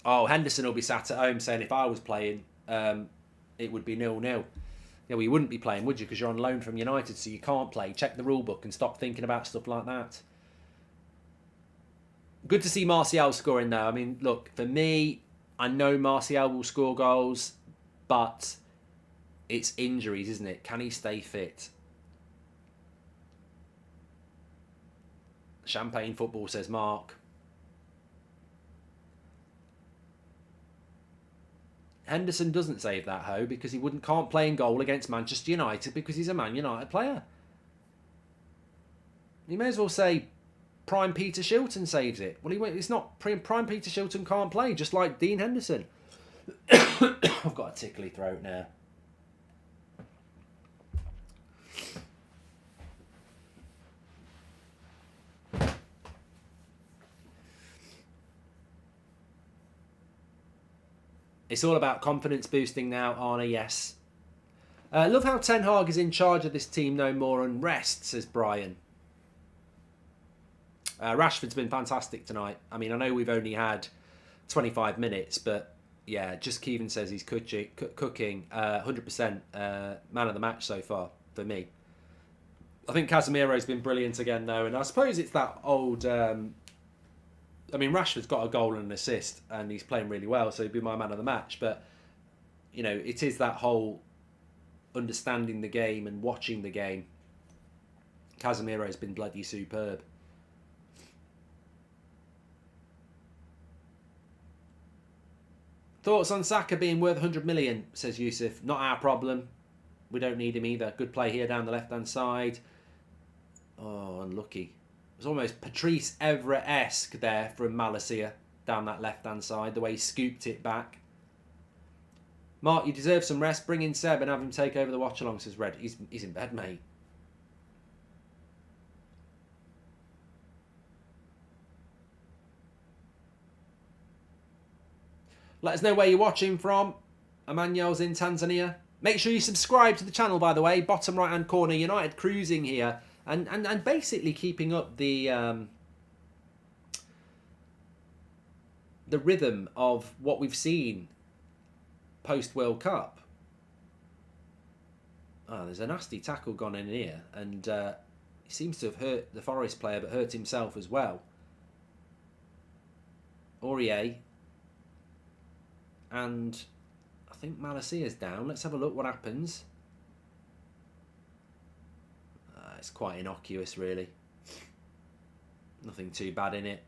Oh, Henderson will be sat at home saying if I was playing, it would be 0-0. Yeah, well, you wouldn't be playing, would you? Because you're on loan from United, so you can't play. Check the rule book and stop thinking about stuff like that. Good to see Martial scoring, though. I mean, look, for me, I know Martial will score goals, but it's injuries, isn't it? Can he stay fit? Champagne football, says Mark. Henderson doesn't save that hoe because he can't play in goal against Manchester United because he's a Man United player. You may as well say Prime Peter Shilton saves it. Well, it's not. Prime Peter Shilton can't play, just like Dean Henderson. I've got a tickly throat now. It's all about confidence boosting now, Arna, yes. Love how Ten Hag is in charge of this team no more and rest, says Brian. Rashford's been fantastic tonight. I mean, I know we've only had 25 minutes, but yeah, just Keevan says he's cooking 100% man of the match so far for me. I think Casemiro's been brilliant again, though, and I suppose it's that old... I mean, Rashford's got a goal and an assist, and he's playing really well, so he'd be my man of the match. But, you know, it is that whole understanding the game and watching the game. Casemiro's been bloody superb. Thoughts on Saka being worth 100 million, says Yusuf. Not our problem. We don't need him either. Good play here down the left-hand side. Oh, unlucky. It was almost Patrice Evra-esque there from Malacia down that left-hand side, the way he scooped it back. Mark, you deserve some rest. Bring in Seb and have him take over the watch-along, says Red. He's in bed, mate. Let us know where you're watching from. Emmanuel's in Tanzania. Make sure you subscribe to the channel, by the way. Bottom right-hand corner, United cruising here. And basically keeping up the rhythm of what we've seen post-World Cup. Oh, there's a nasty tackle gone in here. And he seems to have hurt the Forest player, but hurt himself as well. Aurier. And I think Malacia's down. Let's have a look what happens. It's quite innocuous, really. Nothing too bad in it.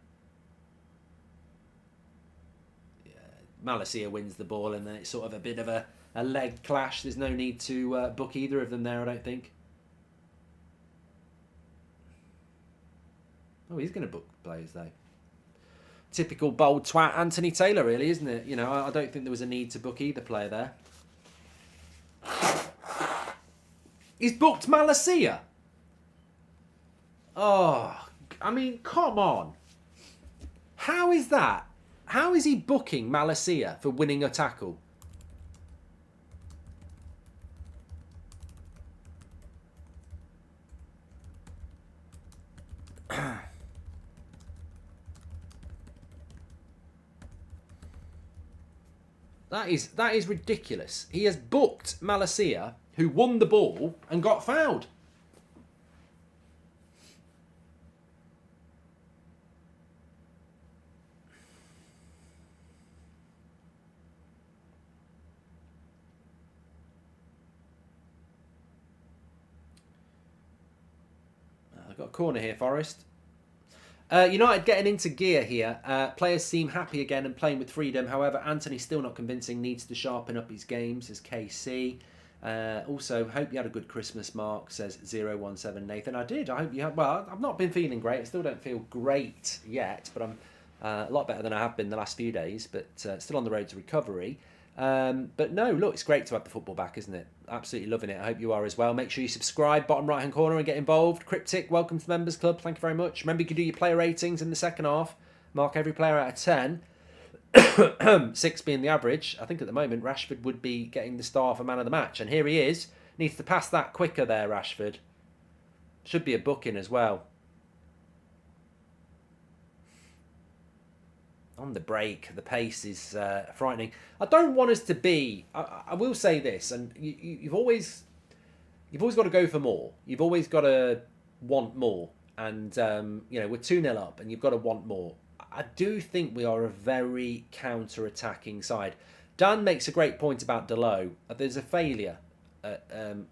Yeah, Malacia wins the ball, and then it's sort of a bit of a leg clash. There's no need to book either of them there, I don't think. Oh, he's going to book players, though. Typical bold twat Anthony Taylor, really, isn't it? You know, I don't think there was a need to book either player there. He's booked Malacia. Oh, I mean, come on. How is that? How is he booking Malacia for winning a tackle? That is ridiculous. He has booked Malacia, who won the ball and got fouled. I've got a corner here, Forest. United getting into gear here. Players seem happy again and playing with freedom. However, Anthony still not convincing. Needs to sharpen up his game, says KC. Also, hope you had a good Christmas, Mark, says 017 Nathan. I did. I hope you had. Well, I've not been feeling great. I still don't feel great yet, but I'm a lot better than I have been the last few days. But still on the road to recovery. But no, look, it's great to have the football back, isn't it? Absolutely loving it. I hope you are as well. Make sure you subscribe, bottom right hand corner, and get involved. Cryptic, welcome to the Members Club. Thank you very much. Remember, you can do your player ratings in the second half. Mark every player out of 10. 6 being the average, I think at the moment Rashford would be getting the star for man of the match. And here he is. Needs to pass that quicker there, Rashford. Should be a booking as well. On the break, the pace is frightening. I don't want us to be... I will say this, and you've always got to go for more. You've always got to want more. And, we're 2-0 up, and you've got to want more. I do think we are a very counter-attacking side. Dan makes a great point about Delo. There's a failure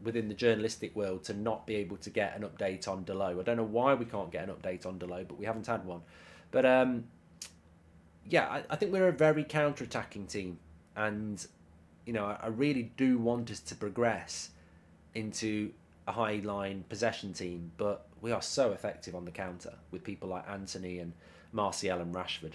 within the journalistic world to not be able to get an update on Delo. I don't know why we can't get an update on Delo, but we haven't had one. But, I think we're a very counter-attacking team. And, I really do want us to progress into a high-line possession team. But we are so effective on the counter with people like Anthony and Martial and Rashford.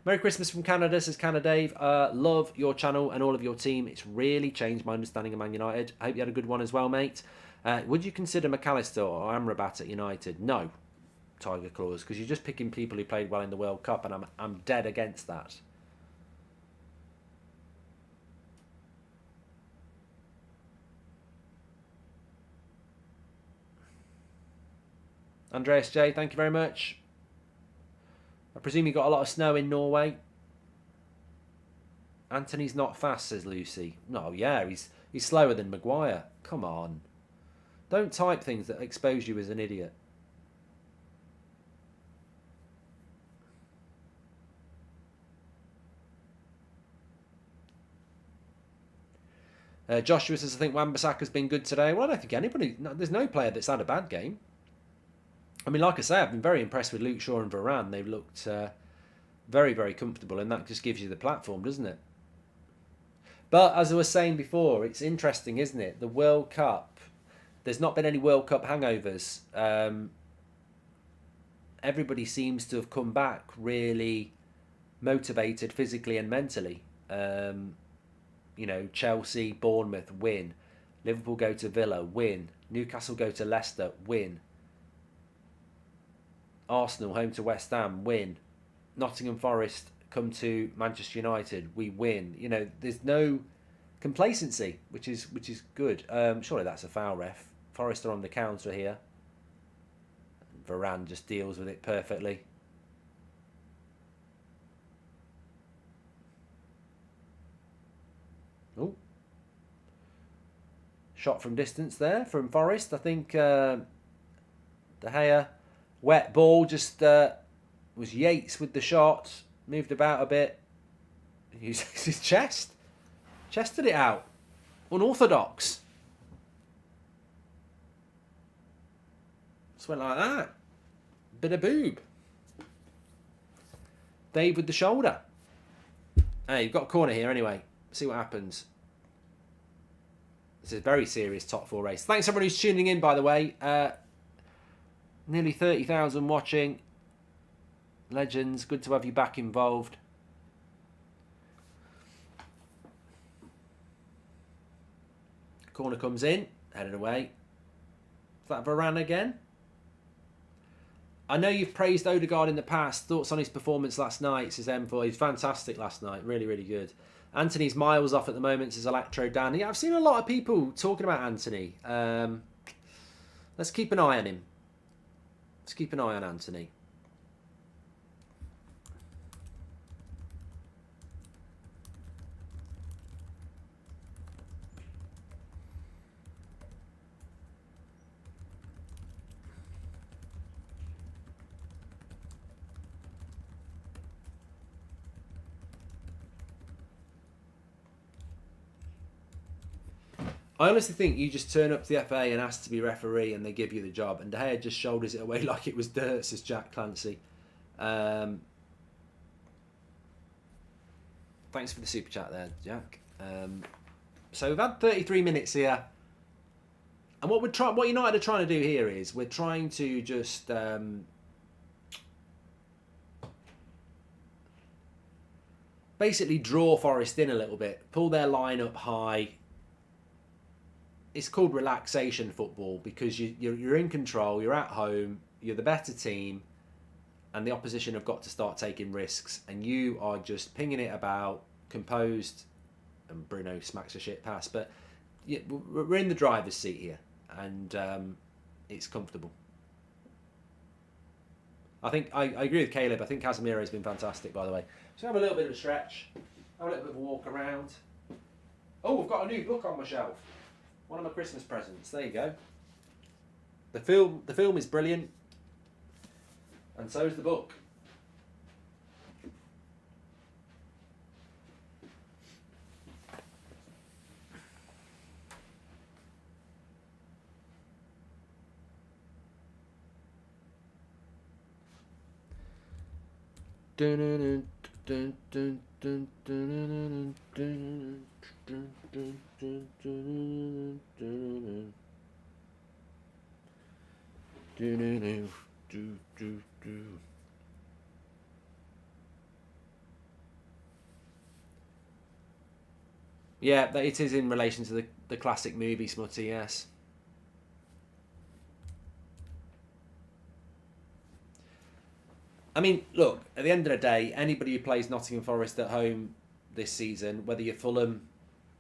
Merry Christmas from Canada, says Canada Dave. Love your channel and all of your team. It's really changed my understanding of Man United. I hope you had a good one as well, mate. Would you consider McAllister or Amrabat at United? No, Tiger Claws, because you're just picking people who played well in the World Cup, and I'm dead against that. Andreas J, thank you very much. I presume you got a lot of snow in Norway. Anthony's not fast, says Lucy. No, yeah, he's slower than Maguire. Come on. Don't type things that expose you as an idiot. Joshua says, I think Wan-Bissaka's been good today. Well, I don't think anybody... No, there's no player that's had a bad game. I mean, like I say, I've been very impressed with Luke Shaw and Varane. They've looked very, very comfortable, and that just gives you the platform, doesn't it? But as I was saying before, it's interesting, isn't it? The World Cup, there's not been any World Cup hangovers. Everybody seems to have come back really motivated physically and mentally. Chelsea, Bournemouth, win. Liverpool go to Villa, win. Newcastle go to Leicester, win. Arsenal home to West Ham, win. Nottingham Forest come to Manchester United, we win. There's no complacency, which is good. Surely that's a foul, ref. Forest are on the counter here. Varane just deals with it perfectly. Oh, shot from distance there from Forest. I think De Gea. Wet ball, just was Yates with the shot. Moved about a bit. Used his chest. Chested it out. Unorthodox. Just went like that. Bit of boob. Dave with the shoulder. Hey, you've got a corner here anyway. See what happens. This is a very serious top 4 race. Thanks everybody who's tuning in, by the way. Nearly 30,000 watching. Legends, good to have you back involved. Corner comes in, headed away. Is that Varane again? I know you've praised Odegaard in the past. Thoughts on his performance last night, says M4. He's fantastic last night. Really, really good. Anthony's miles off at the moment, says Electro Dan. Yeah, I've seen a lot of people talking about Anthony. Let's keep an eye on him. Let's keep an eye on Anthony. I honestly think you just turn up to the FA and ask to be referee and they give you the job. And De Gea just shoulders it away like it was dirt, says Jack Clancy. Thanks for the super chat there, Jack. So we've had 33 minutes here. And what United are trying to do here is we're trying to just... basically draw Forest in a little bit. Pull their line up high. It's called relaxation football because you're in control, you're at home, you're the better team, and the opposition have got to start taking risks, and you are just pinging it about, composed, and Bruno smacks a shit pass. But yeah, we're in the driver's seat here, and it's comfortable. I think I agree with Caleb. I think Casemiro's been fantastic, by the way. So have a little bit of a stretch, have a little bit of a walk around. Oh, I've got a new book on my shelf. One of my Christmas presents. There you go. The film is brilliant, and so is the book. Yeah, it is in relation to the classic movie, Smutty, yes. I mean, look, at the end of the day, anybody who plays Nottingham Forest at home this season, whether you're Fulham,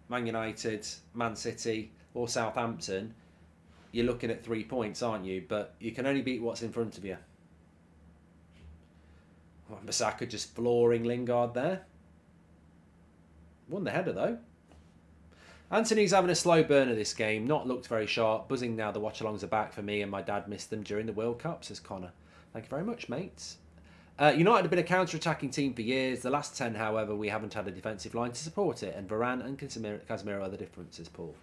Man United, Man City or Southampton, you're looking at 3 points, aren't you? But you can only beat what's in front of you. Wan-Bissaka just flooring Lingard there. Won the header though. Anthony's having a slow burner this game. Not looked very sharp. Buzzing now the watch-alongs are back for me, and my dad missed them during the World Cup, says Connor. Thank you very much, mates. United have been a counter-attacking team for years. The last 10, however, we haven't had a defensive line to support it, and Varane and Casemiro are the differences, Paul.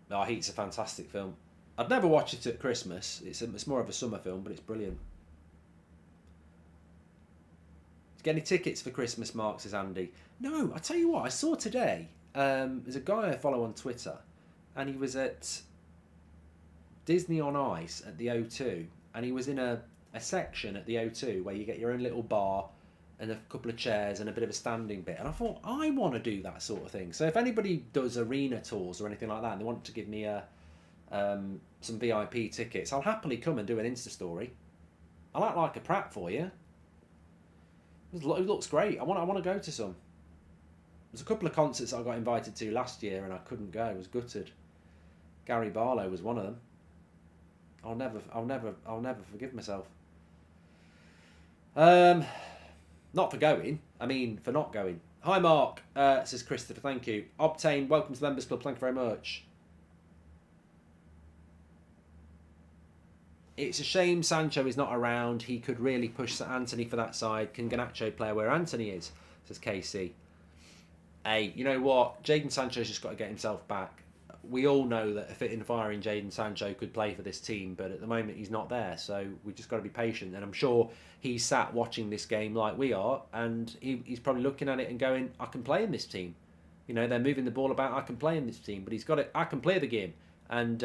No, Heat's a fantastic film. I'd never watch it at Christmas. It's more of a summer film, but it's brilliant. Get any tickets for Christmas, Mark, says Andy. No, I tell you what, I saw today, there's a guy I follow on Twitter, and he was at Disney on Ice at the O2, and he was in a section at the O2 where you get your own little bar and a couple of chairs and a bit of a standing bit, and I thought, I want to do that sort of thing. So if anybody does arena tours or anything like that, and they want to give me some VIP tickets, I'll happily come and do an Insta story. I like a Pratt for you. It looks great. I want to go to some. There's a couple of concerts I got invited to last year and I couldn't go. I was gutted. Gary Barlow was one of them. I'll never forgive myself. Not for going. I mean, for not going. Hi, Mark, says Christopher. Thank you. Obtain, welcome to the Members Club. Thank you very much. It's a shame Sancho is not around. He could really push Anthony for that side. Can Garnacho play where Anthony is? Says Casey. Hey, you know what? Jadon Sancho's just got to get himself back. We all know that a fit and firing Jadon Sancho could play for this team, but at the moment he's not there, so we've just got to be patient. And I'm sure he's sat watching this game like we are, and he's probably looking at it and going, I can play in this team. You know, they're moving the ball about, I can play in this team, but he's got it, I can play the game. And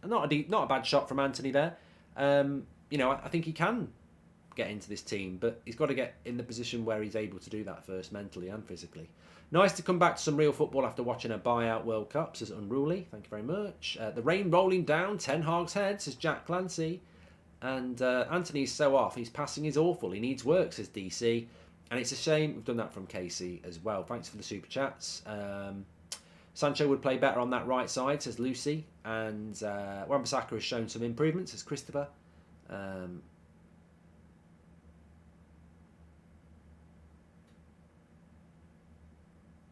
not a bad shot from Anthony there. You know, I think he can get into this team, but he's got to get in the position where he's able to do that first, mentally and physically. Nice to come back to some real football after watching a buyout World Cup, says Unruly. Thank you very much. The rain rolling down Ten Hag's head, says Jack Clancy. And Anthony's so off. His passing is awful. He needs work, says DC. And it's a shame. We've done that from Casey as well. Thanks for the super chats. Sancho would play better on that right side, says Lucy. And Wan-Bissaka has shown some improvements, says Christopher.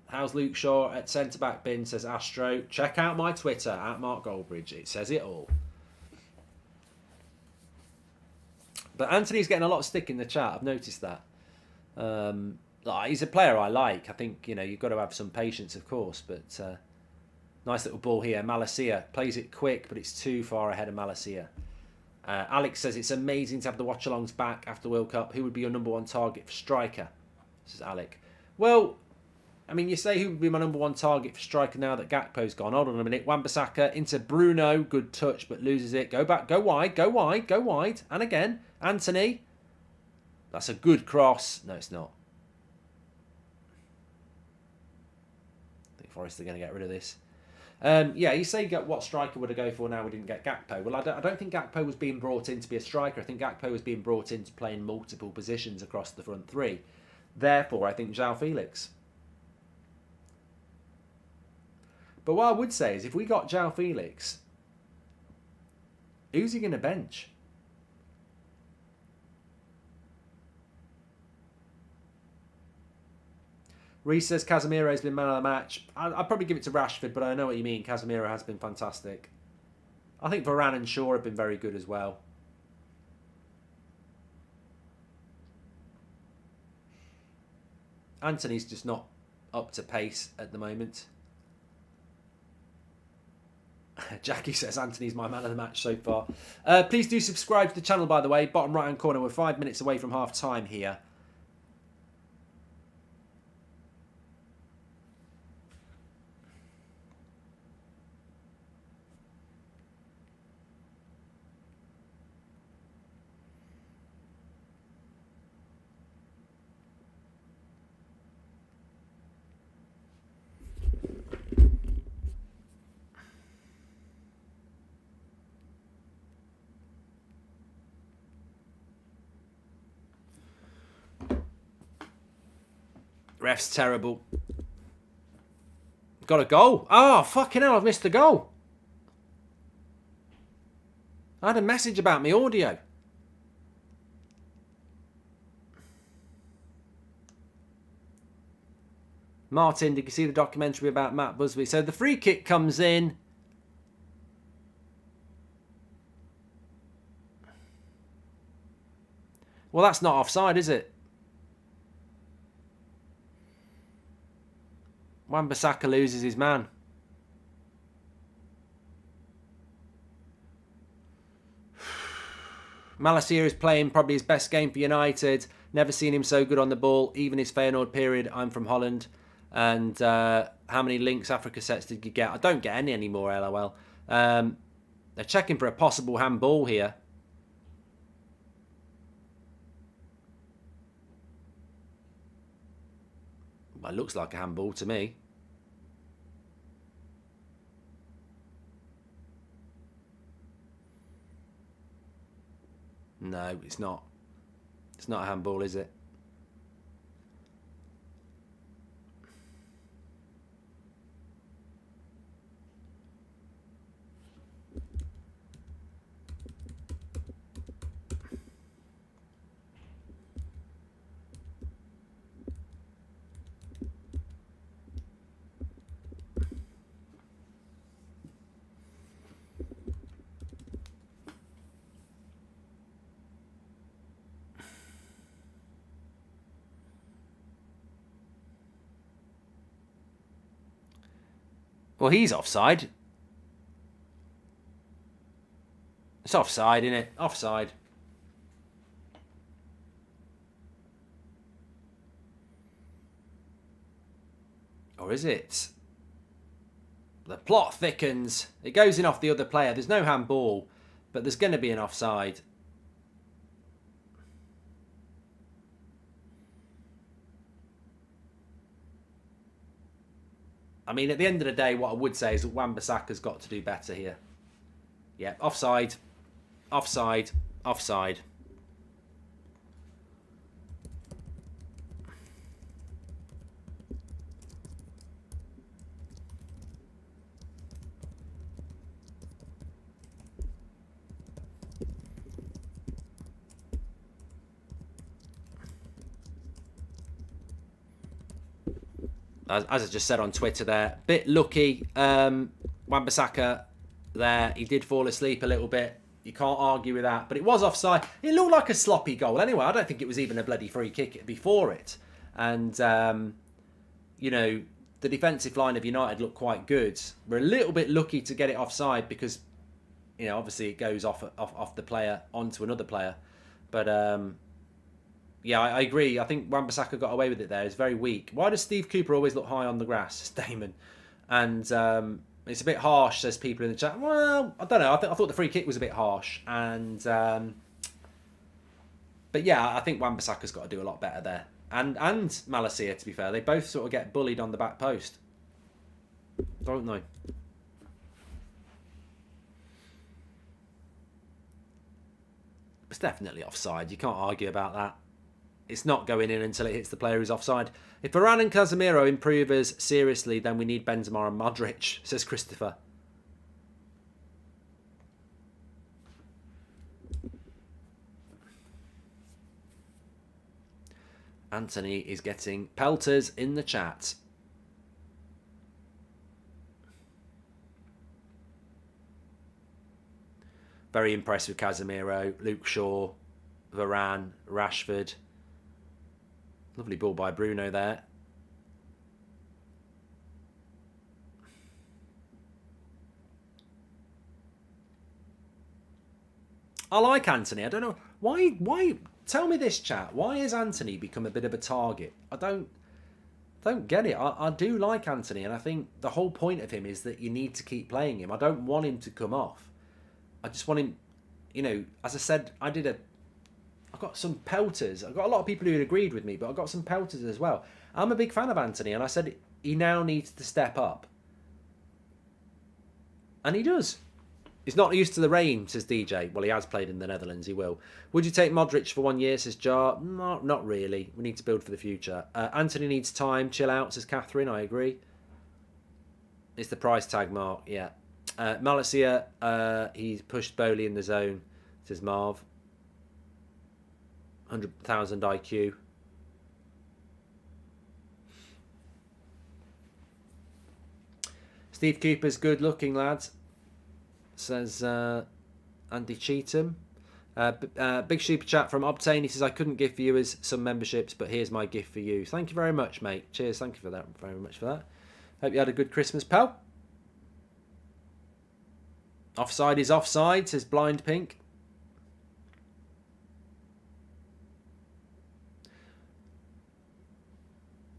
How's Luke Shaw at centre-back bin, says Astro. Check out my Twitter, at Mark Goldbridge. It says it all. But Anthony's getting a lot of stick in the chat. I've noticed that. He's a player I like. I think, you know, you've got to have some patience, of course. But nice little ball here. Malacia plays it quick, but it's too far ahead of Malacia. Alex says it's amazing to have the watch-alongs back after World Cup. Who would be your number one target for striker? Says Alec. Well, I mean, you say who would be my number one target for striker now that Gakpo's gone. Hold on a minute. Wan-Bissaka into Bruno. Good touch, but loses it. Go back. Go wide. Go wide. Go wide. And again. Anthony. That's a good cross. No, it's not. Forest are going to get rid of this. Yeah, you say what striker would I go for now we didn't get Gakpo? Well, I don't think Gakpo was being brought in to be a striker. I think Gakpo was being brought in to play in multiple positions across the front three. Therefore, I think João Felix. But what I would say is if we got João Felix, who's he going to bench? Reece says Casemiro's been man of the match. I'd probably give it to Rashford, but I know what you mean. Casemiro has been fantastic. I think Varane and Shaw have been very good as well. Anthony's just not up to pace at the moment. Jackie says Anthony's my man of the match so far. Please do subscribe to the channel, by the way. Bottom right hand corner, we're 5 minutes away from half time here. Ref's terrible. Got a goal. Oh, fucking hell, I've missed the goal. I had a message about me audio. Martin, did you see the documentary about Matt Busby? So the free kick comes in. Well, that's not offside, is it? Wan-Bissaka loses his man. Malacia is playing probably his best game for United. Never seen him so good on the ball. Even his Feyenoord period. I'm from Holland. And how many Lynx Africa sets did you get? I don't get any anymore, LOL. They're checking for a possible handball here. Well, it looks like a handball to me. No, it's not. It's not a handball, is it? Well, he's offside. It's offside, isn't it? Offside. Or is it? The plot thickens. It goes in off the other player. There's no handball, but there's going to be an offside. I mean, at the end of the day, what I would say is that Wan-Bissaka's got to do better here. Yeah, offside, offside, offside. As I just said on Twitter there, bit lucky. Wan-Bissaka there, he did fall asleep a little bit. You can't argue with that, but it was offside. It looked like a sloppy goal. Anyway, I don't think it was even a bloody free kick before it. And, you know, the defensive line of United looked quite good. We're a little bit lucky to get it offside because, you know, obviously it goes off the player onto another player. But, yeah, I agree. I think Wan-Bissaka got away with it there. It's very weak. Why does Steve Cooper always look high on the grass? Damon. And it's a bit harsh, says people in the chat. Well, I don't know. I thought the free kick was a bit harsh. And but yeah, I think Wan-Bissaka's got to do a lot better there. And Malacia, to be fair. They both sort of get bullied on the back post. Don't know. It's definitely offside. You can't argue about that. It's not going in until it hits the player who's offside. If Varane and Casemiro improve us seriously, then we need Benzema and Modric, says Christopher. Anthony is getting pelters in the chat. Very impressed with Casemiro, Luke Shaw, Varane, Rashford. Lovely ball by Bruno there. I like Anthony. I don't know why. Tell me this, chat. Why has Anthony become a bit of a target? I don't get it. I do like Anthony, and I think the whole point of him is that you need to keep playing him. I don't want him to come off. I just want him, you know, as I said, I got some pelters. I got a lot of people who agreed with me, but I got some pelters as well. I'm a big fan of Anthony, and I said he now needs to step up. And he does. He's not used to the rain, says DJ. Well, he has played in the Netherlands, he will. Would you take Modric for 1 year, says Jar? No, not really. We need to build for the future. Anthony needs time, chill out, says Catherine. I agree. It's the price tag, Mark, yeah. Malacia, he's pushed Bowley in the zone, says Marv. 100,000 IQ. Steve Cooper's good looking, lads, says Andy Cheatham. Big super chat from Obtain. He says, I couldn't give viewers some memberships, but here's my gift for you. Thank you very much, mate. Cheers. Thank you for that. Very much for that. Hope you had a good Christmas, pal. Offside is offside, says Blind Pink.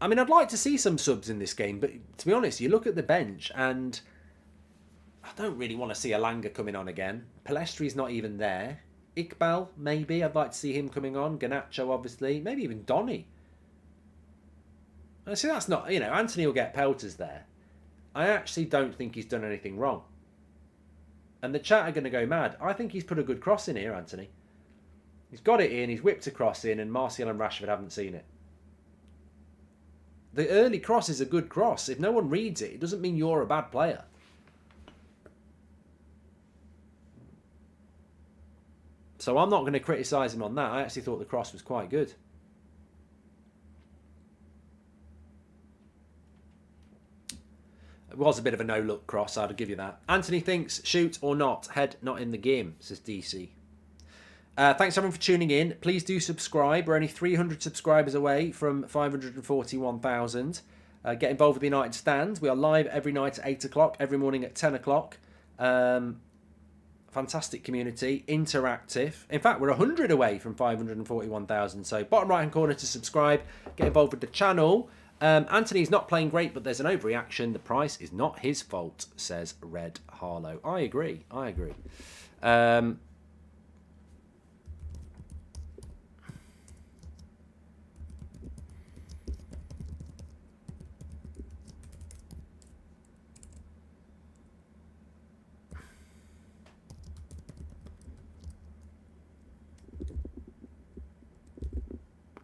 I mean, I'd like to see some subs in this game, but to be honest, you look at the bench and I don't really want to see Alanga coming on again. Palestri's not even there. Iqbal, maybe. I'd like to see him coming on. Garnacho, obviously. Maybe even Donny. See, that's not... You know, Anthony will get pelters there. I actually don't think he's done anything wrong. And the chat are going to go mad. I think he's put a good cross in here, Anthony. He's got it in, he's whipped a cross in, and Martial and Rashford haven't seen it. The early cross is a good cross. If no one reads it, it doesn't mean you're a bad player. So I'm not going to criticise him on that. I actually thought the cross was quite good. It was a bit of a no-look cross, I'd give you that. Anthony thinks, shoot or not, head not in the game, says DC. Thanks everyone for tuning in. Please do subscribe. We're only 300 subscribers away from 541,000. Get involved with the United Stand. We are live every night at 8 o'clock, every morning at 10 o'clock. Fantastic community, interactive. In fact, we're 100 away from 541,000. So bottom right-hand corner to subscribe. Get involved with the channel. Anthony's not playing great, but there's an overreaction. The price is not his fault, says Red Harlow. I agree.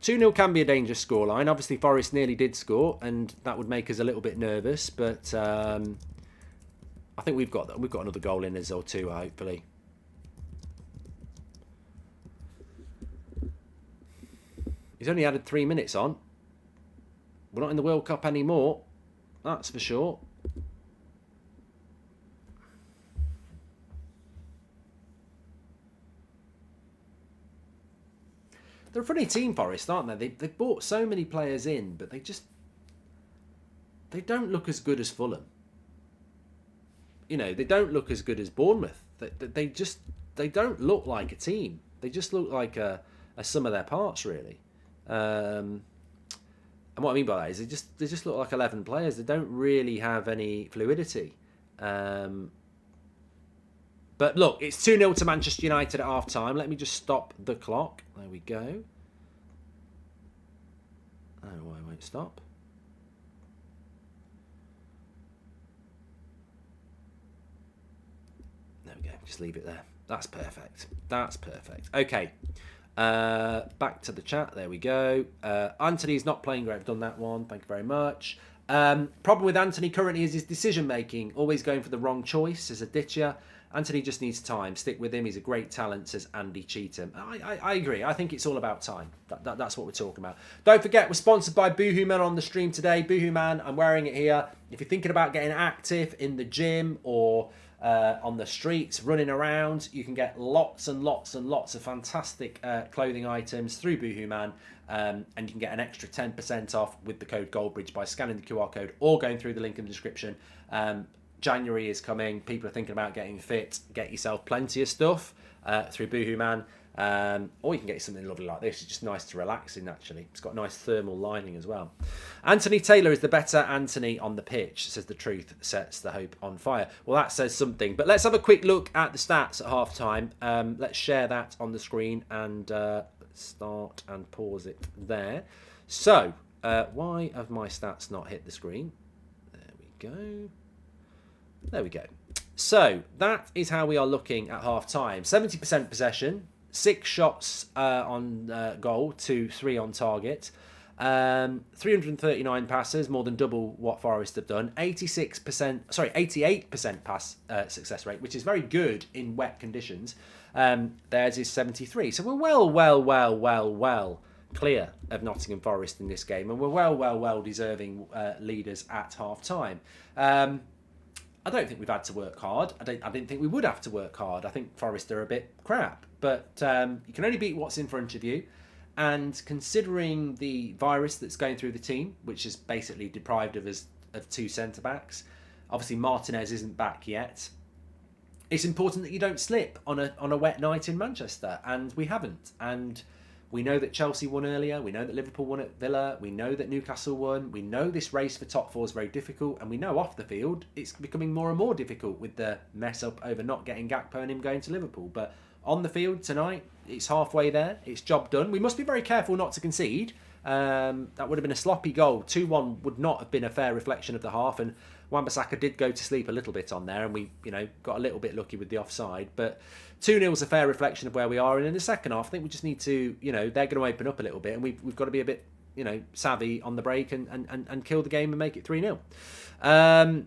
2-0 can be a dangerous scoreline. Obviously, Forest nearly did score, and that would make us a little bit nervous. But I think we've got another goal in us or two, hopefully. He's only added 3 minutes on. We're not in the World Cup anymore. That's for sure. They're a funny team, Forest, aren't they? They've bought so many players in, but they don't look as good as Fulham. You know, they don't look as good as Bournemouth. They don't look like a team. They just look like a sum of their parts, really. And what I mean by that is they just look like 11 players. They don't really have any fluidity. But look, it's 2-0 to Manchester United at half-time. Let me just stop the clock. There we go. Oh, I won't stop. Just leave it there. That's perfect. That's perfect. Okay. Back to the chat. There we go. Anthony's not playing great. I've done that one. Thank you very much. Problem with Anthony currently is his decision making. Always going for the wrong choice as a ditcher. Anthony just needs time. Stick with him. He's a great talent, says Andy Cheetham. I agree. I think it's all about time. That's what we're talking about. Don't forget, we're sponsored by Boohoo Man on the stream today. Boohoo Man, I'm wearing it here. If you're thinking about getting active in the gym or on the streets, running around, you can get lots and lots and lots of fantastic clothing items through Boohoo Man. And you can get an extra 10% off with the code Goldbridge by scanning the QR code or going through the link in the description. January is coming. People are thinking about getting fit. Get yourself plenty of stuff through Boohoo Man. Or you can get something lovely like this. It's just nice to relax in, actually. It's got a nice thermal lining as well. Anthony Taylor is the better Anthony on the pitch, says the truth sets the hope on fire. Well, that says something. But let's have a quick look at the stats at half-time. Let's share that on the screen and start and pause it there. So, why have my stats not hit the screen? There we go. There we go. So, that is how we are looking at half-time. 70% possession. 6 shots on goal to 3 on target. 339 passes, more than double what Forest have done. 88% pass success rate, which is very good in wet conditions. Theirs is 73. So we're well clear of Nottingham Forest in this game, and we're well deserving leaders at half time. I don't think we've had to work hard. I didn't think we would have to work hard. I think Forest are a bit crap. But you can only beat what's in front of you. And considering the virus that's going through the team, which is basically deprived of 2 centre-backs, obviously Martinez isn't back yet, it's important that you don't slip on a wet night in Manchester. And we haven't. And we know that Chelsea won earlier. We know that Liverpool won at Villa. We know that Newcastle won. We know this race for top 4 is very difficult. And we know off the field, it's becoming more and more difficult with the mess up over not getting Gakpo and him going to Liverpool. But on the field tonight, it's halfway there. It's job done. We must be very careful not to concede. That would have been a sloppy goal. 2-1 would not have been a fair reflection of the half. And Wan-Bissaka did go to sleep a little bit on there. And we, got a little bit lucky with the offside. But 2-0 is a fair reflection of where we are. And in the second half, I think we just need to, they're going to open up a little bit. And we've got to be a bit, savvy on the break and kill the game and make it 3-0.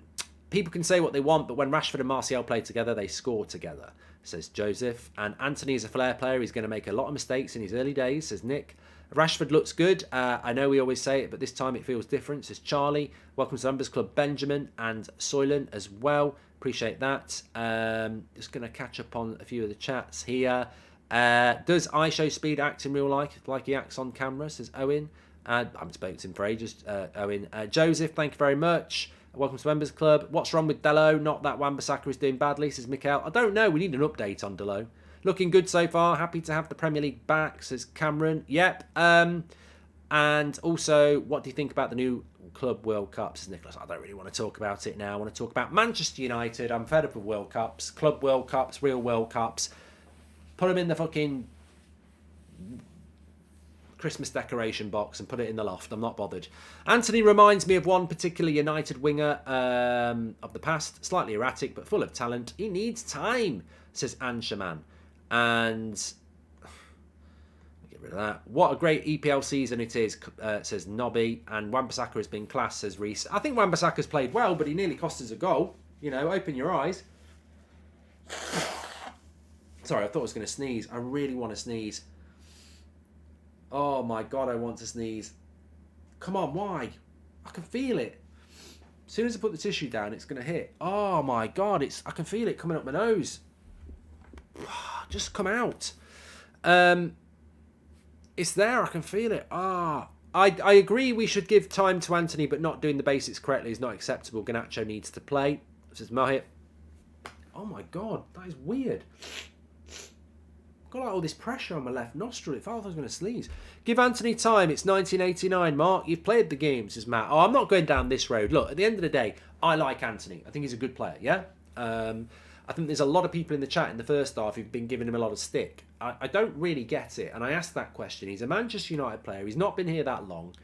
People can say what they want, but when Rashford and Martial play together, they score together, says Joseph. And Anthony is a flair player. He's going to make a lot of mistakes in his early days, says Nick. Rashford looks good. I know we always say it, but this time it feels different, says Charlie. Welcome to Numbers Club, Benjamin and Soylan as well. Appreciate that. Just going to catch up on a few of the chats here. Does iShow Speed act in real life like he acts on camera, says Owen. I haven't spoken to him for ages, Owen. Joseph, thank you very much. Welcome to Members Club. What's wrong with Delo? Not that Wan-Bissaka is doing badly, says Mikael. I don't know. We need an update on Delo. Looking good so far. Happy to have the Premier League back, says Cameron. Yep. And also, what do you think about the new Club World Cup, says Nicholas? I don't really want to talk about it now. I want to talk about Manchester United. I'm fed up with World Cups. Club World Cups, real World Cups. Put them in the fucking Christmas decoration box and put it in the loft. I'm not bothered. Anthony reminds me of one particular United winger of the past. Slightly erratic, but full of talent. He needs time, says Anshaman. And get rid of that. What a great EPL season it is, says Nobby. And Wan-Bissaka has been class, says Reese. I think Wan-Bissaka's played well, but he nearly cost us a goal. Open your eyes. Sorry, I thought I was going to sneeze. I really want to sneeze. Oh my God, I want to sneeze. Come on, why? I can feel it. As soon as I put the tissue down, it's going to hit. Oh my God, I can feel it coming up my nose. Just come out. It's there, I can feel it. I agree we should give time to Anthony, but not doing the basics correctly is not acceptable. Garnacho needs to play, says Mohit. Oh my God, that is weird. Got like all this pressure on my left nostril. It felt like I was going to sneeze. Give Anthony time. It's 1989. Mark, you've played the game, says Matt. Oh, I'm not going down this road. Look, at the end of the day, I like Anthony. I think he's a good player, yeah? I think there's a lot of people in the chat in the first half who've been giving him a lot of stick. I don't really get it. And I asked that question. He's a Manchester United player. He's not been here that long.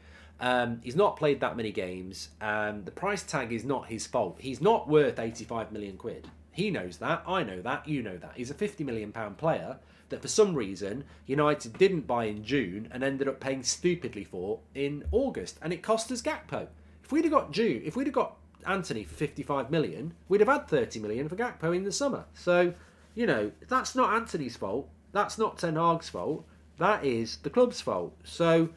He's not played that many games. The price tag is not his fault. He's not worth 85 million quid. He knows that. I know that. You know that. He's a £50 million player that for some reason United didn't buy in June and ended up paying stupidly for in August, and it cost us Gakpo. If we'd have got Anthony for 55 million, we'd have had 30 million for Gakpo in the summer. So, you know, that's not Anthony's fault. That's not Ten Hag's fault. That is the club's fault. So,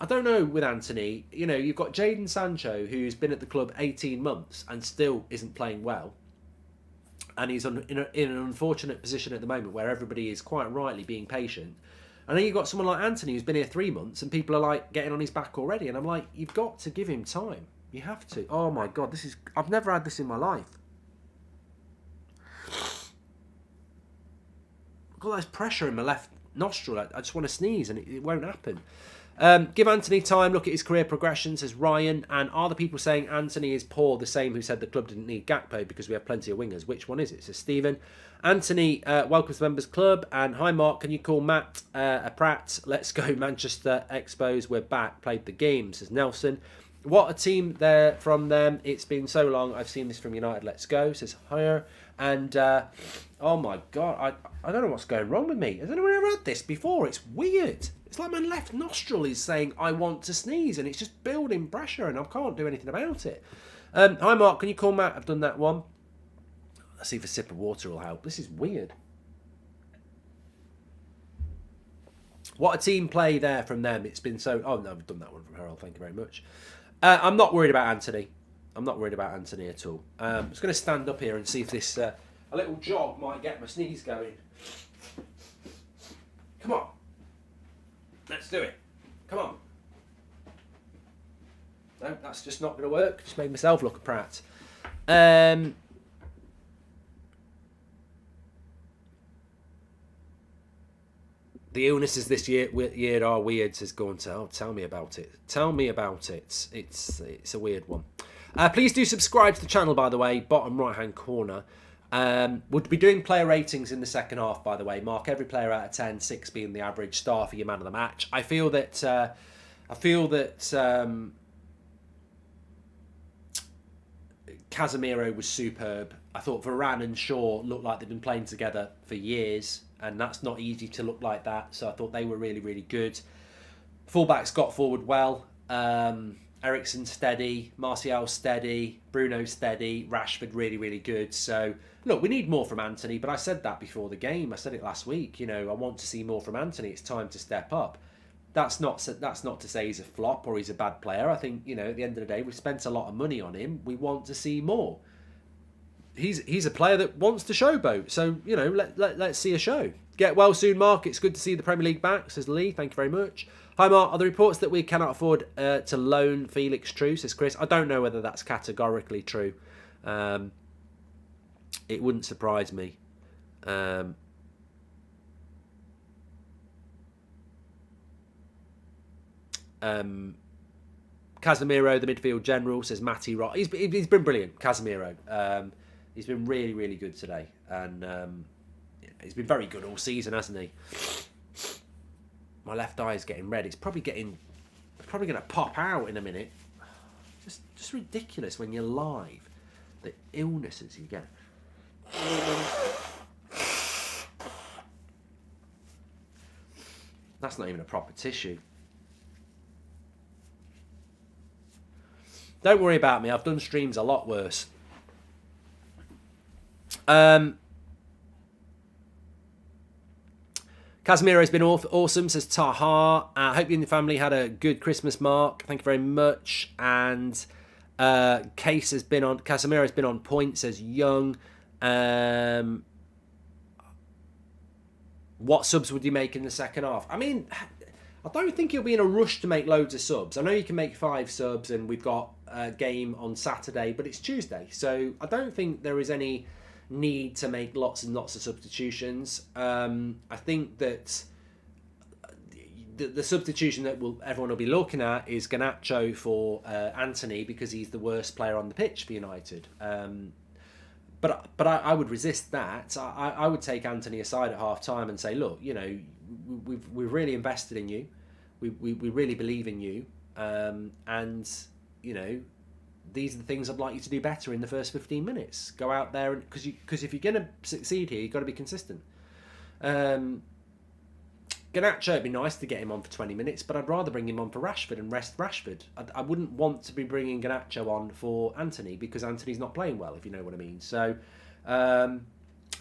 I don't know with Anthony. You know, you've got Jadon Sancho, who's been at the club 18 months and still isn't playing well. And he's in an unfortunate position at the moment where everybody is quite rightly being patient. And then you've got someone like Anthony who's been here 3 months and people are like getting on his back already. And I'm like, you've got to give him time. You have to. Oh my God, I've never had this in my life. I've got this pressure in my left nostril. I just want to sneeze and it won't happen. Give Anthony time, look at his career progression, says Ryan. And are the people saying Anthony is poor the same who said the club didn't need Gakpo because we have plenty of wingers? Which one is it? Says Stephen. Anthony, welcome to the members club. And hi Mark, can you call Matt a Pratt? Let's go Manchester Expos, we're back, played the game, says Nelson. What a team there from them. It's been so long. I've seen this from United. Let's go, says Hire. And oh my God, I don't know what's going wrong with me. Has anyone ever had this before? It's weird. It's like my left nostril is saying I want to sneeze and it's just building pressure and I can't do anything about it. Hi Mark, can you call Matt? I've done that one. Let's see if a sip of water will help. This is weird. What a team play there from them. It's been so... Oh no, I've done that one from Harold. Thank you very much. I'm not worried about Anthony. I'm not worried about Anthony at all. I'm just going to stand up here and see if this... a little jog might get my sneeze going. Come on. Let's do it. Come on. No, that's just not going to work. Just made myself look a prat. The illnesses this year are weird, says Go on, tell me about it. Tell me about it. It's a weird one. Please do subscribe to the channel, by the way, bottom right-hand corner. We'll be doing player ratings in the second half, by the way. Mark every player out of 10, 6 being the average star for your man of the match. I feel that Casemiro was superb. I thought Varane and Shaw looked like they've been playing together for years, and that's not easy to look like that. So I thought they were really, really good. Fullbacks got forward well. Eriksen steady, Martial steady, Bruno steady, Rashford really, really good. So, look, we need more from Anthony, but I said that before the game. I said it last week. You know, I want to see more from Anthony. It's time to step up. That's not to say he's a flop or he's a bad player. I think, you know, at the end of the day, we've spent a lot of money on him. We want to see more. He's a player that wants to showboat. So, you know, let's see a show. Get well soon, Mark. It's good to see the Premier League back, says Lee. Thank you very much. Hi, Mark. Are the reports that we cannot afford to loan Felix true, says Chris? I don't know whether that's categorically true. It wouldn't surprise me. Casemiro, the midfield general, says Matty Rock. He's been brilliant, Casemiro. He's been really, really good today. And he's been very good all season, hasn't he? My left eye is getting red. It's probably going to pop out in a minute. Just ridiculous when you're live. The illnesses you get. That's not even a proper tissue. Don't worry about me. I've done streams a lot worse. Casemiro's been awesome, says Taha. I hope you and your family had a good Christmas, Mark. Thank you very much. And Casemiro's been on point, says Young. What subs would you make in the second half? I mean, I don't think you'll be in a rush to make loads of subs. I know you can make 5 subs and we've got a game on Saturday, but it's Tuesday. So I don't think there is any need to make lots and lots of substitutions. I think that the substitution that everyone will be looking at is Garnacho for Anthony because he's the worst player on the pitch for United. But I would resist that. I would take Anthony aside at half time and say, look, you know, we've really invested in you. We really believe in you. And, you know, these are the things I'd like you to do better in the first 15 minutes. Go out there, and because if you're going to succeed here, you've got to be consistent. Garnacho, it'd be nice to get him on for 20 minutes, but I'd rather bring him on for Rashford and rest Rashford. I wouldn't want to be bringing Garnacho on for Anthony because Anthony's not playing well, if you know what I mean. So, and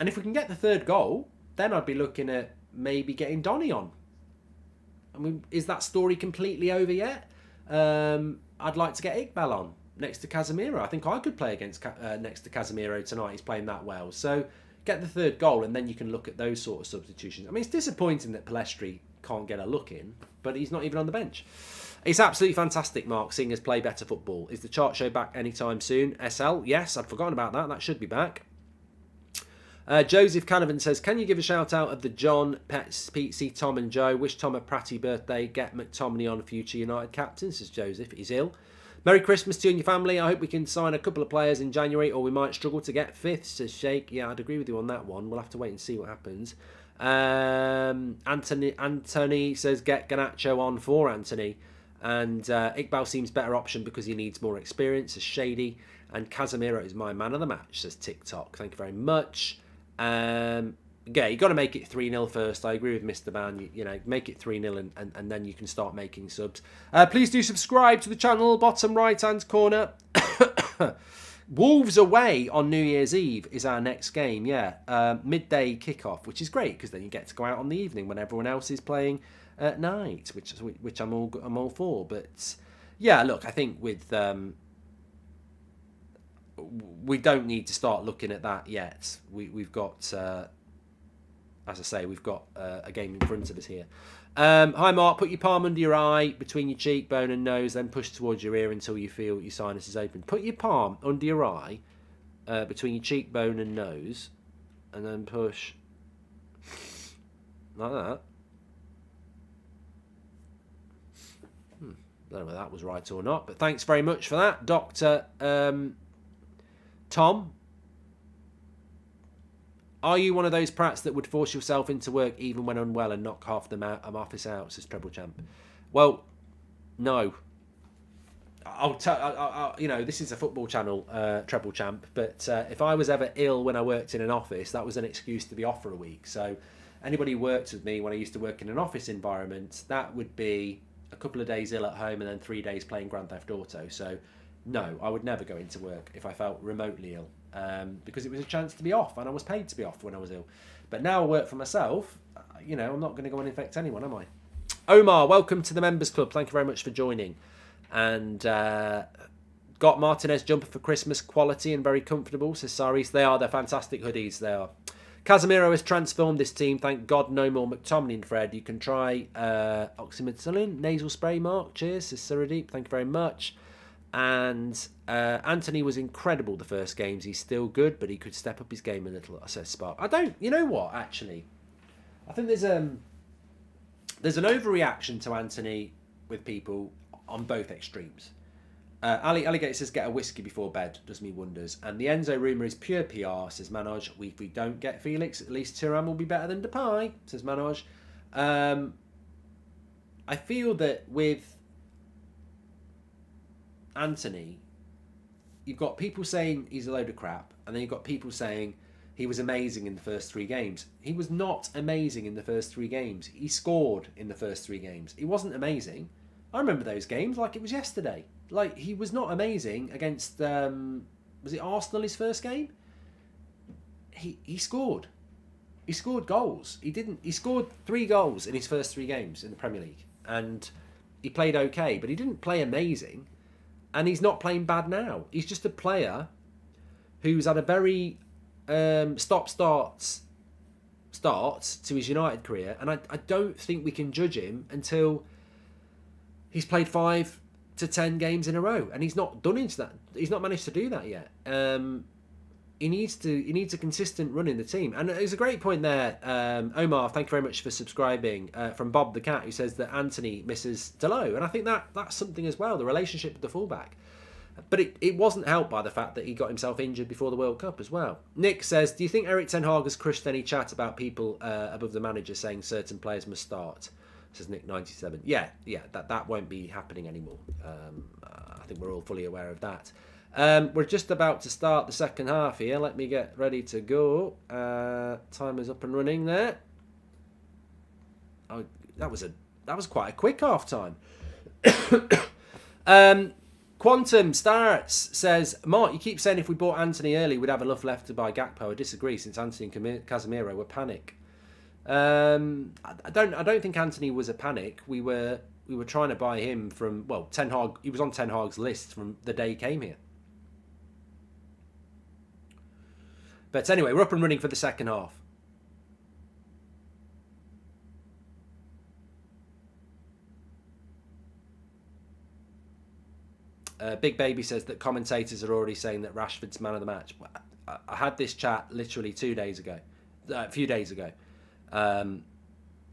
if we can get the third goal, then I'd be looking at maybe getting Donny on. I mean, is that story completely over yet? I'd like to get Iqbal on next to Casemiro. I think I could play against next to Casemiro tonight. He's playing that well. So get the third goal and then you can look at those sort of substitutions. I mean, it's disappointing that Pellistri can't get a look in, but he's not even on the bench. It's absolutely fantastic, Mark. Seeing us play better football. Is the chart show back anytime soon? SL? Yes, I'd forgotten about that. That should be back. Joseph Canavan says, can you give a shout out of the John, Pets, Pete, C, Tom and Joe? Wish Tom a Pratty birthday. Get McTominay on future United captain, says Joseph. He's ill. Merry Christmas to you and your family. I hope we can sign a couple of players in January or we might struggle to get fifth, says Sheikh. Yeah, I'd agree with you on that one. We'll have to wait and see what happens. Anthony says, get Garnacho on for Anthony. And Iqbal seems better option because he needs more experience, says Shady. And Casemiro is my man of the match, says TikTok. Thank you very much. Yeah, you got to make it 3-0 first. I agree with Mr. Ban. You know, make it 3-0 and then you can start making subs. Please do subscribe to the channel. Bottom right hand corner. Wolves away on New Year's Eve is our next game. Yeah, midday kickoff, which is great because then you get to go out on the evening when everyone else is playing at night, which I'm all for. But yeah, look, I think with we don't need to start looking at that yet. We've got, as I say, we've got a game in front of us here. Hi Mark, put your palm under your eye, between your cheekbone and nose, then push towards your ear until you feel your sinus is open. Put your palm under your eye, between your cheekbone and nose, and then push like that. Don't know whether that was right or not, but thanks very much for that, Dr. Tom. Are you one of those prats that would force yourself into work even when unwell and knock half the office out, says Treble Champ? Well, no. I'll tell you know, this is a football channel, Treble Champ, but if I was ever ill when I worked in an office, that was an excuse to be off for a week. So anybody who worked with me when I used to work in an office environment, that would be a couple of days ill at home and then 3 days playing Grand Theft Auto. So no, I would never go into work if I felt remotely ill, because it was a chance to be off and I was paid to be off when I was ill. But now I work for myself, you know, I'm not going to go and infect anyone, am I? Omar, welcome to the Members Club. Thank you very much for joining. And got Martinez jumper for Christmas, quality and very comfortable, says Saris. They're fantastic hoodies, they are. Casemiro has transformed this team. Thank God no more McTominay and Fred. You can try oxymethicillin, nasal spray, Mark. Cheers, says Siradeep. Thank you very much. And Anthony was incredible the first games. He's still good, but he could step up his game a little, says Spark. You know what, actually? I think there's an overreaction to Anthony with people on both extremes. Alligator says, get a whiskey before bed, does me wonders. And the Enzo rumour is pure PR, says Manoj. If we don't get Felix, at least Thuram will be better than Depay, says Manoj. I feel that with Anthony, you've got people saying he's a load of crap, and then you've got people saying he was amazing in the first 3 games. He was not amazing in the first 3 games. He scored in the first 3 games. He wasn't amazing. I remember those games like it was yesterday. Like, he was not amazing against, was it Arsenal his first game? He scored. He scored goals. He scored 3 goals in his first 3 games in the Premier League. And he played okay, but he didn't play amazing. And he's not playing bad now. He's just a player who's had a very stop-start to his United career. And I don't think we can judge him until he's played 5 to 10 games in a row. And he's not done into that. He's not managed to do that yet. He needs a consistent run in the team. And there's a great point there. Omar, thank you very much for subscribing, from Bob the Cat, who says that Anthony misses Delo. And I think that's something as well, the relationship with the fullback. But it wasn't helped by the fact that he got himself injured before the World Cup as well. Nick says, do you think Erik ten Hag has crushed any chat about people above the manager saying certain players must start? Says Nick 97. Yeah, that won't be happening anymore. I think we're all fully aware of that. We're just about to start the second half here. Let me get ready to go. Timer's up and running there. Oh, that was quite a quick half time. Quantum Starts says, Mark, you keep saying if we bought Anthony early, we'd have enough left to buy Gakpo. I disagree, since Anthony and Casemiro were panic. I don't think Anthony was a panic. We were trying to buy him from, well, Ten Hag. He was on Ten Hag's list from the day he came here. But anyway, we're up and running for the second half. Big Baby says that commentators are already saying that Rashford's man of the match. I had this chat literally 2 days ago, a few days ago.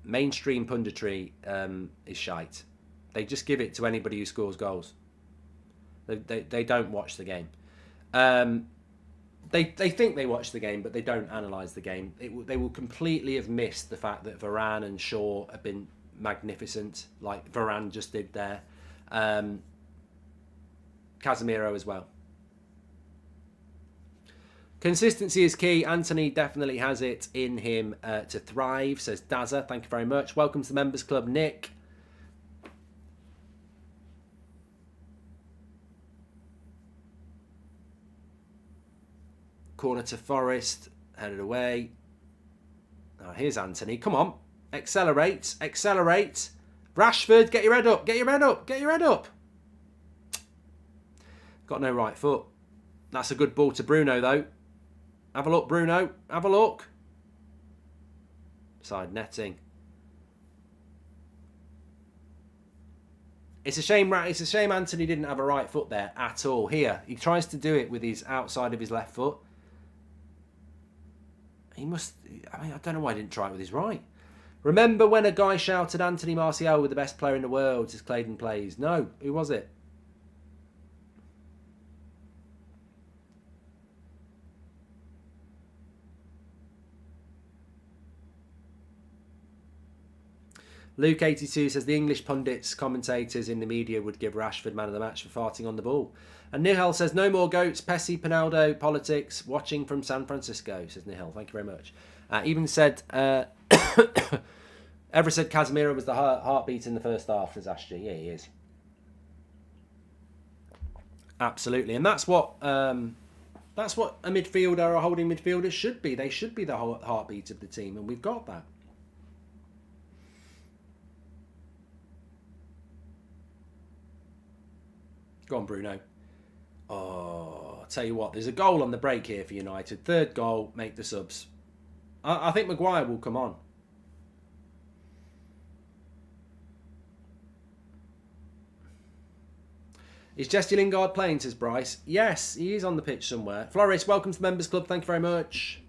Mainstream punditry is shite. They just give it to anybody who scores goals. They don't watch the game. They think they watch the game, but they don't analyse the game. They will completely have missed the fact that Varane and Shaw have been magnificent, like Varane just did there. Casemiro as well. Consistency is key. Anthony definitely has it in him to thrive, says Dazza. Thank you very much. Welcome to the Members Club, Nick. Corner to Forest. Headed away. Oh, here's Anthony. Come on. Accelerate. Accelerate. Rashford, get your head up. Get your head up. Get your head up. Got no right foot. That's a good ball to Bruno, though. Have a look, Bruno. Have a look. Side netting. It's a shame Anthony didn't have a right foot there at all. Here, he tries to do it with his outside of his left foot. I don't know why he didn't try it with his right. Remember when a guy shouted Anthony Martial was the best player in the world as Claydon plays? No, who was it? Luke82 says the English pundits, commentators in the media would give Rashford man of the match for farting on the ball. And Nihal says no more goats, Pessi, Pinaldo, politics, watching from San Francisco, says Nihal. Thank you very much. Even said, Ever said Casemiro was the heartbeat in the first half, says Ashton. Yeah, he is. Absolutely. And that's what a midfielder or a holding midfielder should be. They should be the heartbeat of the team, and we've got that. Go on, Bruno. Oh, I'll tell you what, there's a goal on the break here for United. Third goal, make the subs. I think Maguire will come on. Is Jesse Lingard playing, says Bryce? Yes, he is on the pitch somewhere. Flores, welcome to the Members Club. Thank you very much.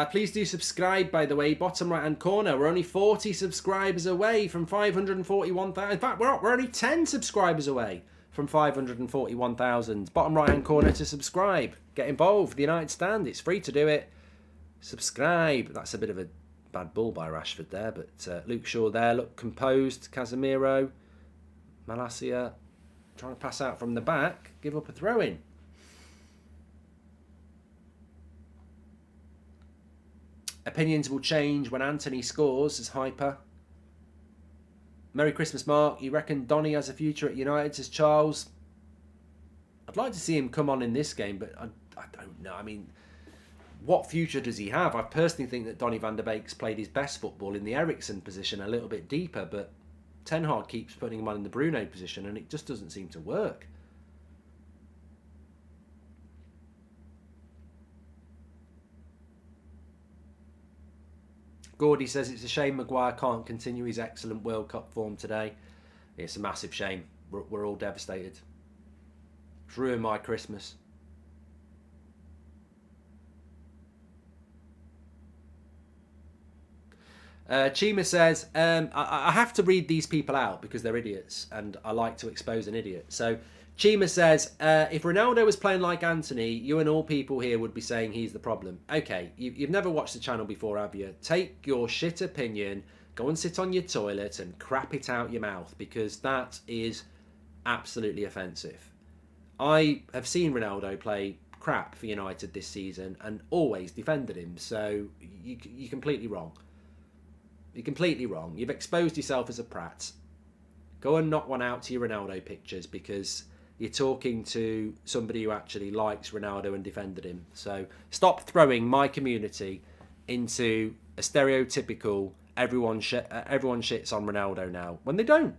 Please do subscribe, by the way. Bottom right-hand corner. We're only 40 subscribers away from 541,000. In fact, we're only 10 subscribers away from 541,000. Bottom right-hand corner to subscribe. Get involved. The United Stand. It's free to do it. Subscribe. That's a bit of a bad ball by Rashford there, but Luke Shaw there. Look composed. Casemiro. Malacia trying to pass out from the back. Give up a throw-in. Opinions will change when Anthony scores, says Hyper. Merry Christmas, Mark. You reckon Donny has a future at United, says Charles? I'd like to see him come on in this game, but I don't know. I mean, what future does he have? I personally think that Donny van der Beek's played his best football in the Eriksen position a little bit deeper, but Ten Hag keeps putting him on in the Bruno position, and it just doesn't seem to work. Gordy says it's a shame Maguire can't continue his excellent World Cup form today. It's a massive shame. We're all devastated. It's ruined my Christmas. Chima says, I have to read these people out because they're idiots and I like to expose an idiot. So Chima says, if Ronaldo was playing like Anthony, you and all people here would be saying he's the problem. Okay, you've never watched the channel before, have you? Take your shit opinion, go and sit on your toilet and crap it out your mouth, because that is absolutely offensive. I have seen Ronaldo play crap for United this season and always defended him. So you're completely wrong. You're completely wrong. You've exposed yourself as a prat. Go and knock one out to your Ronaldo pictures, because you're talking to somebody who actually likes Ronaldo and defended him. So stop throwing my community into a stereotypical everyone shits on Ronaldo now, when they don't.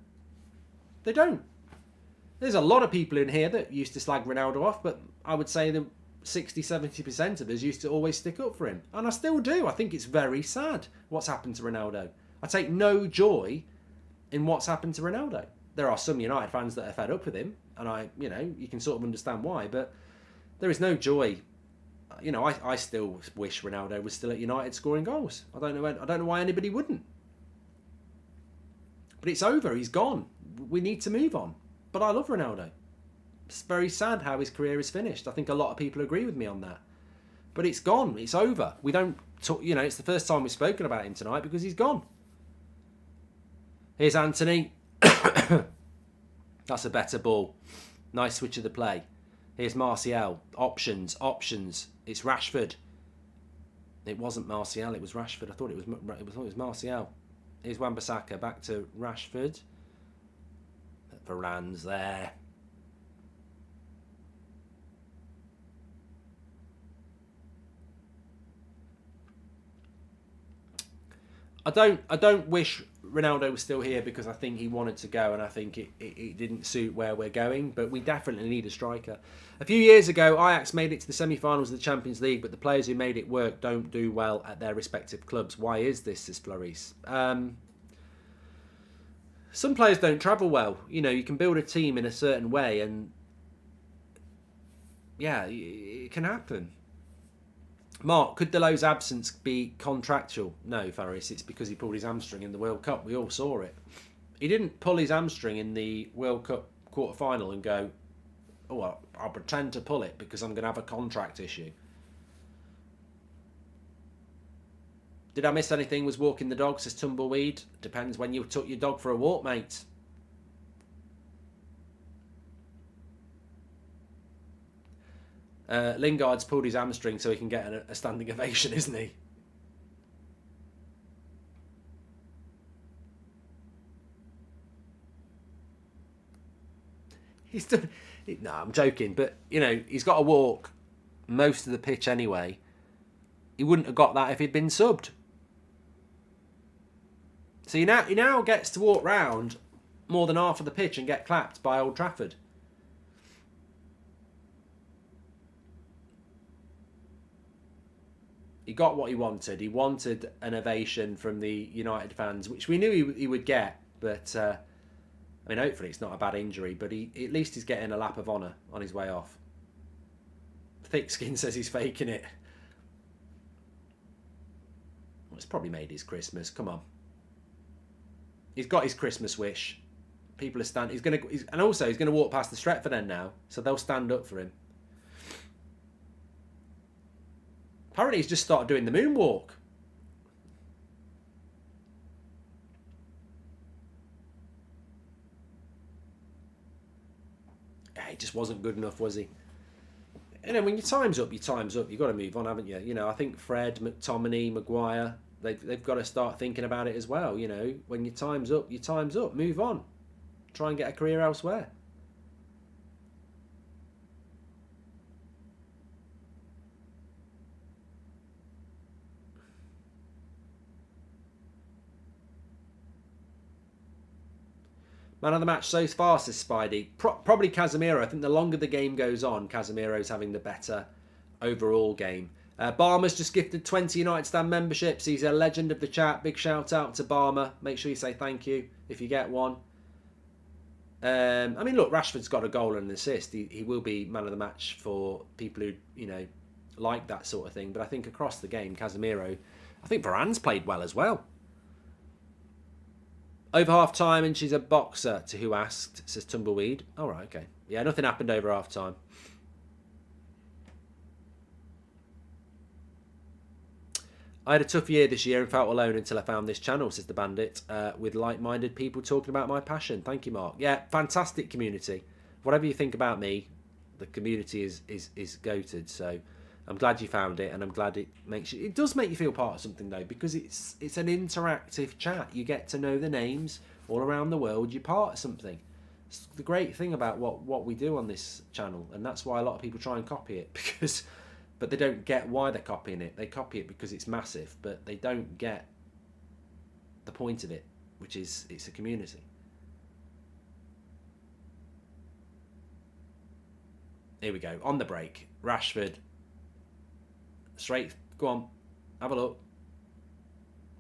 They don't. There's a lot of people in here that used to slag Ronaldo off, but I would say that 60-70% of us used to always stick up for him. And I still do. I think it's very sad what's happened to Ronaldo. I take no joy in what's happened to Ronaldo. There are some United fans that are fed up with him, and you can sort of understand why, but there is no joy. I still wish Ronaldo was still at United scoring goals. I don't know why anybody wouldn't. But it's over. He's gone. We need to move on. But I love Ronaldo. It's very sad how his career is finished. I think a lot of people agree with me on that. But it's gone. It's over. We don't talk, it's the first time we've spoken about him tonight because he's gone. Here's Anthony. That's a better ball. Nice switch of the play. Here's Martial. Options. It's Rashford. It wasn't Martial. It was Rashford. I thought it was Martial. Here's Wan-Bissaka. Back to Rashford. Varane's there. I don't wish Ronaldo was still here, because I think he wanted to go and I think it didn't suit where we're going, but we definitely need a striker. A few years ago, Ajax made it to the semi-finals of the Champions League, but the players who made it work don't do well at their respective clubs. Why is this, says Floris? Some players don't travel well. You can build a team in a certain way, and yeah, it can happen. Mark, could Delo's absence be contractual? No, Faris, it's because he pulled his hamstring in the World Cup. We all saw it. He didn't pull his hamstring in the World Cup quarter-final and go, oh, I'll pretend to pull it because I'm going to have a contract issue. Did I miss anything? Was walking the dog, says Tumbleweed. Depends when you took your dog for a walk, mate. Lingard's pulled his hamstring so he can get a standing ovation, isn't he? No, I'm joking, but he's got to walk most of the pitch anyway. He wouldn't have got that if he'd been subbed. So he now gets to walk round more than half of the pitch and get clapped by Old Trafford. He got what he wanted. He wanted an ovation from the United fans, which we knew he would get. But, hopefully it's not a bad injury, but at least he's getting a lap of honour on his way off. Thickskin says he's faking it. Well, it's probably made his Christmas. Come on. He's got his Christmas wish. People are standing. And also he's going to walk past the Stretford end now, so they'll stand up for him. Apparently he's just started doing the moonwalk. Yeah, he just wasn't good enough, was he? When your time's up, your time's up. You've got to move on, haven't you? I think Fred, McTominay, Maguire, they've got to start thinking about it as well. When your time's up, your time's up. Move on. Try and get a career elsewhere. Man of the match so far, says Spidey. Probably Casemiro. I think the longer the game goes on, Casemiro's having the better overall game. Barmer's just gifted 20 United Stand memberships. He's a legend of the chat. Big shout out to Barmer. Make sure you say thank you if you get one. Look, Rashford's got a goal and an assist. He will be man of the match for people who, like that sort of thing. But I think across the game, Casemiro, I think Varane's played well as well. Over half time, and she's a boxer, to who asked, says Tumbleweed. All right, okay. Yeah, nothing happened over half time. I had a tough year this year and felt alone until I found this channel, says the Bandit, with like-minded people talking about my passion. Thank you, Mark. Yeah, fantastic community. Whatever you think about me, the community is goated. So I'm glad you found it, and I'm glad it does make you feel part of something, though, because it's an interactive chat. You get to know the names all around the world. You're part of something. It's the great thing about what we do on this channel, and that's why a lot of people try and copy it, but they don't get why they're copying it. They copy it because it's massive, but they don't get the point of it, which is it's a community. Here we go. On the break, Rashford. Straight. Go on. Have a look.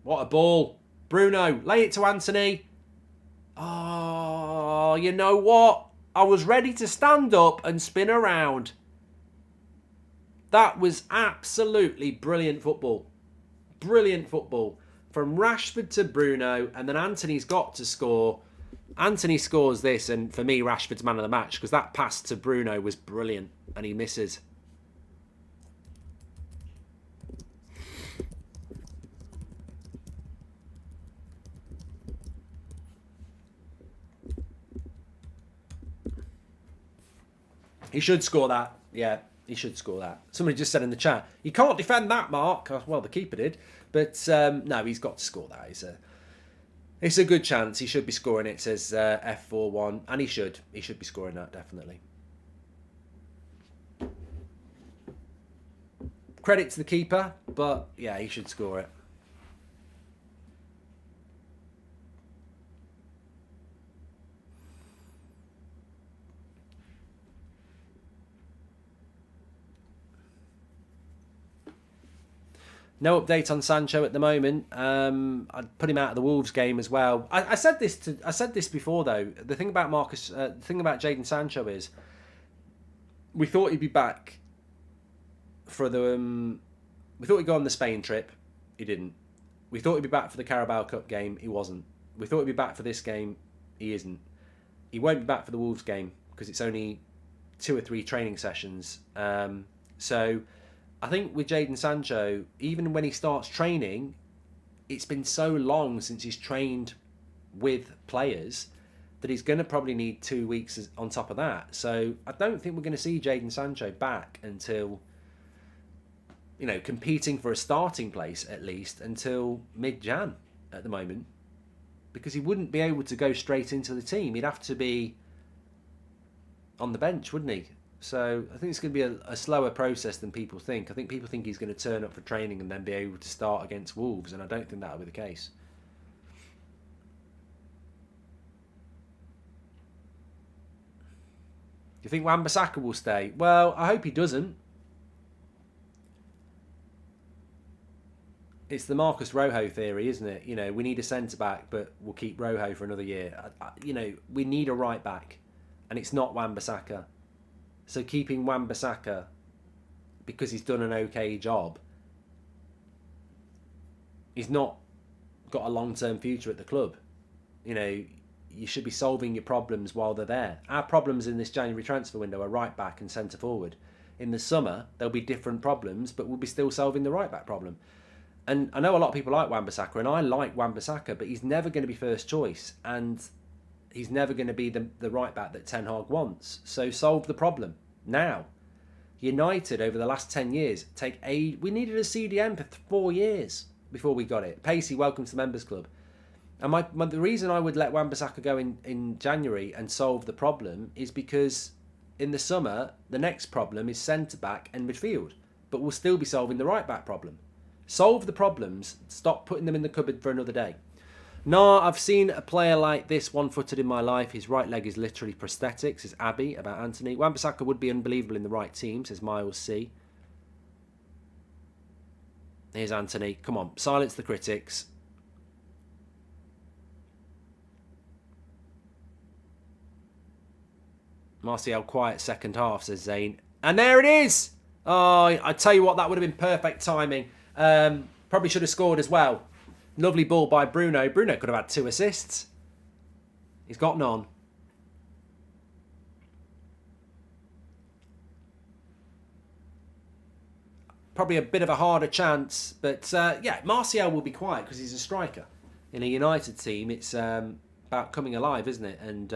What a ball. Bruno, lay it to Anthony. Oh, you know what? I was ready to stand up and spin around. That was absolutely brilliant football. Brilliant football. From Rashford to Bruno, and then Anthony's got to score. Anthony scores this, and for me, Rashford's man of the match, because that pass to Bruno was brilliant, and he misses. He should score that. Yeah, he should score that. Somebody just said in the chat, you can't defend that, Mark. Well, the keeper did. But no, he's got to score that. It's a good chance. He should be scoring it, says F41. And he should. He should be scoring that, definitely. Credit to the keeper, but yeah, he should score it. No update on Sancho at the moment. I'd put him out of the Wolves game as well. I said this before though. The thing about the thing about Jadon Sancho is, we thought he'd be back for the. We thought he'd go on the Spain trip. He didn't. We thought he'd be back for the Carabao Cup game. He wasn't. We thought he'd be back for this game. He isn't. He won't be back for the Wolves game because it's only 2 or 3 training sessions. So. I think with Jadon Sancho, even when he starts training, it's been so long since he's trained with players that he's going to probably need 2 weeks on top of that. So I don't think we're going to see Jadon Sancho back until, competing for a starting place at least until mid-Jan at the moment. Because he wouldn't be able to go straight into the team. He'd have to be on the bench, wouldn't he? So I think it's going to be a slower process than people think. I think people think he's going to turn up for training and then be able to start against Wolves, and I don't think that'll be the case. Do you think Wan-Bissaka will stay? Well, I hope he doesn't. It's the Marcus Rojo theory, isn't it? We need a centre-back, but we'll keep Rojo for another year. We need a right-back, and it's not Wan-Bissaka. So keeping Wan-Bissaka because he's done an okay job, he's not got a long-term future at the club. You should be solving your problems while they're there. Our problems in this January transfer window are right back and centre forward. In the summer, there'll be different problems, but we'll be still solving the right back problem. And I know a lot of people like Wan-Bissaka, and I like Wan-Bissaka, but he's never going to be first choice, and he's never going to be the right back that Ten Hag wants. So solve the problem now. United over the last 10 years we needed a CDM for 4 years before we got it. Pacey, welcome to the members club. And the reason I would let Wan-Bissaka go in January and solve the problem is because in the summer the next problem is centre back and midfield, but we'll still be solving the right back problem. Solve the problems. Stop putting them in the cupboard for another day. No, I've seen a player like this one-footed in my life. His right leg is literally prosthetic, says Abby about Anthony. Wan-Bissaka would be unbelievable in the right team, says Miles C. Here's Anthony. Come on, silence the critics. Martial quiet second half, says Zane. And there it is! Oh, I tell you what, that would have been perfect timing. Probably should have scored as well. Lovely ball by Bruno. Bruno could have had 2 assists. He's got none. probably a bit of a harder chance. But yeah, Martial will be quiet because he's a striker. In a United team, it's about coming alive, isn't it? And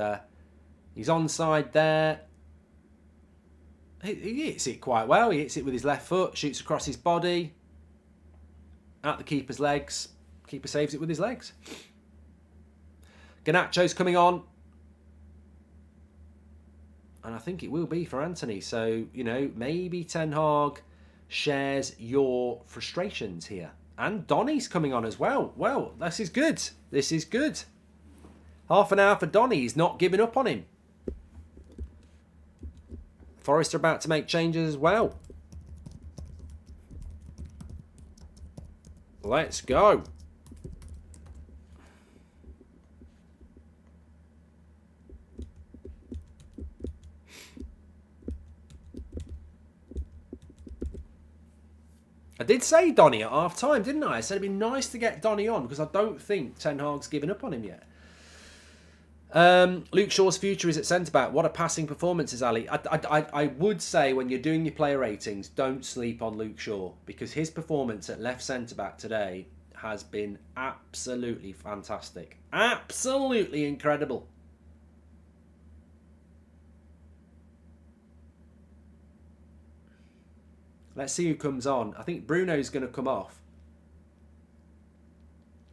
he's onside there. He hits it quite well. He hits it with his left foot, shoots across his body, at the keeper's legs. Keeper saves it with his legs. Garnacho's coming on. And I think it will be for Anthony. So, you know, maybe Ten Hag shares your frustrations here. And Donny's coming on as well. Well, this is good. This is good. Half an hour for Donny. He's not giving up on him. Forest are about to make changes as well. Let's go. I did say Donny at half time, didn't I? I said it'd be nice to get Donny on because I don't think Ten Hag's given up on him yet. Luke Shaw's future is at centre-back. What a passing performance is Ali. I would say when you're doing your player ratings, don't sleep on Luke Shaw because his performance at left centre-back today has been absolutely fantastic. Absolutely incredible. Let's see who comes on. I think Bruno's going to come off.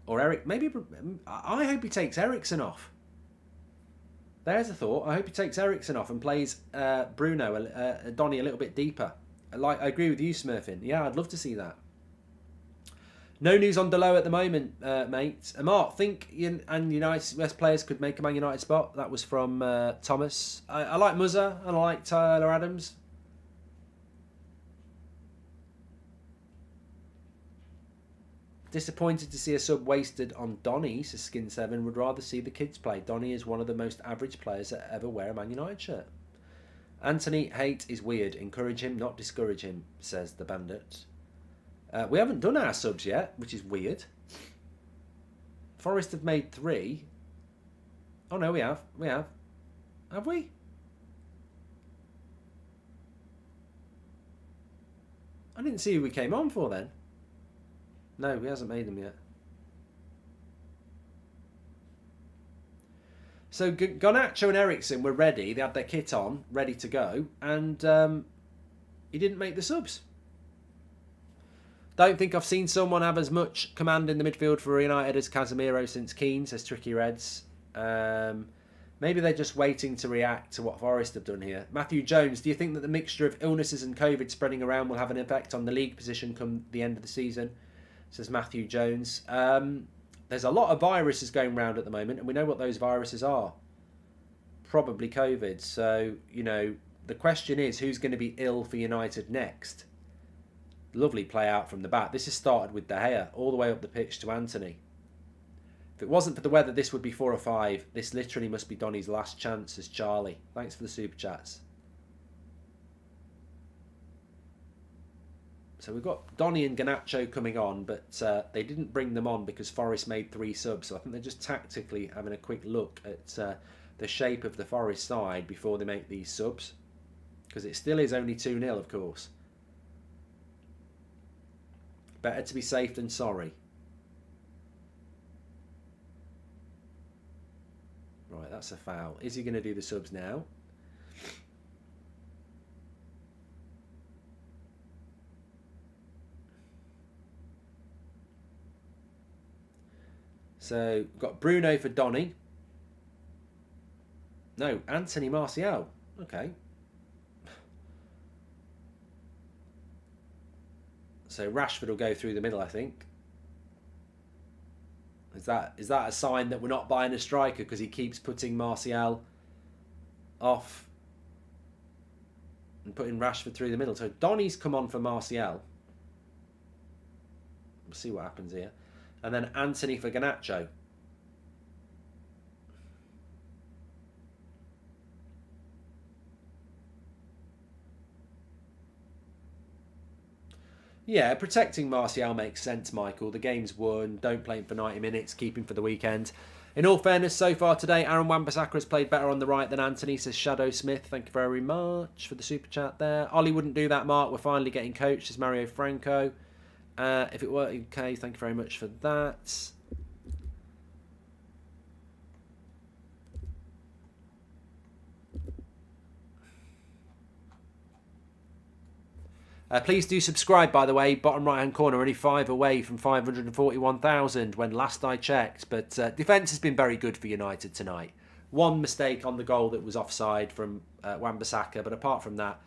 Or Eric. Maybe. I hope he takes Eriksen off. There's a thought. I hope he takes Eriksen off and plays Bruno, Donny a little bit deeper. I agree with you, Smurfing. Yeah, I'd love to see that. No news on Delo at the moment, mate. Mark, think United West players could make a Man United spot? That was from Thomas. I like Muzza and I like Tyler Adams. Disappointed to see a sub wasted on Donny, says Skin7. Would rather see the kids play. Donny is one of the most average players that ever wear a Man United shirt. Anthony hate is weird. Encourage him, not discourage him, says the Bandit. We haven't done our subs yet, which is weird. Forest have made 3. Oh no, we have. We have. Have we? I didn't see who we came on for then. No, he hasn't made them yet. So Garnacho and Eriksen were ready. They had their kit on, ready to go. And he didn't make the subs. Don't think I've seen someone have as much command in the midfield for United as Casemiro since Keane, says Tricky Reds. Maybe they're just waiting to react to what Forest have done here. Matthew Jones, do you think that the mixture of illnesses and COVID spreading around will have an effect on the league position come the end of the season? Says Matthew Jones. There's a lot of viruses going around at the moment, and we know what those viruses are. Probably COVID. So, you know, the question is, who's going to be ill for United next? Lovely play out from the back. This has started with De Gea, all the way up the pitch to Anthony. If it wasn't for the weather, this would be 4 or 5. This literally must be Donny's last chance, says Charlie. Thanks for the super chats. So we've got Donny and Garnacho coming on, but they didn't bring them on because Forest made 3 subs. So I think they're just tactically having a quick look at the shape of the Forest side before they make these subs. Because it still is only 2-0, of course. Better to be safe than sorry. Right, that's a foul. Is he going to do the subs now? So, got Bruno for Donny. No, Anthony Martial. Okay. So Rashford will go through the middle, I think. Is that a sign that we're not buying a striker because he keeps putting Martial off and putting Rashford through the middle? So Donny's come on for Martial. We'll see what happens here. And then Anthony for Garnacho. Yeah, protecting Martial makes sense, Michael. The game's won. Don't play him for 90 minutes. Keep him for the weekend. In all fairness, so far today, Aaron Wan-Bissaka has played better on the right than Anthony, says Shadow Smith. Thank you very much for the super chat there. Ollie wouldn't do that, Mark. We're finally getting coached, says Mario Franco. If it were okay, thank you very much for that. Please do subscribe, by the way. Bottom right-hand corner, only 5 away from 541,000 when last I checked. But defence has been very good for United tonight. One mistake on the goal that was offside from Wan-Bissaka, but apart from that,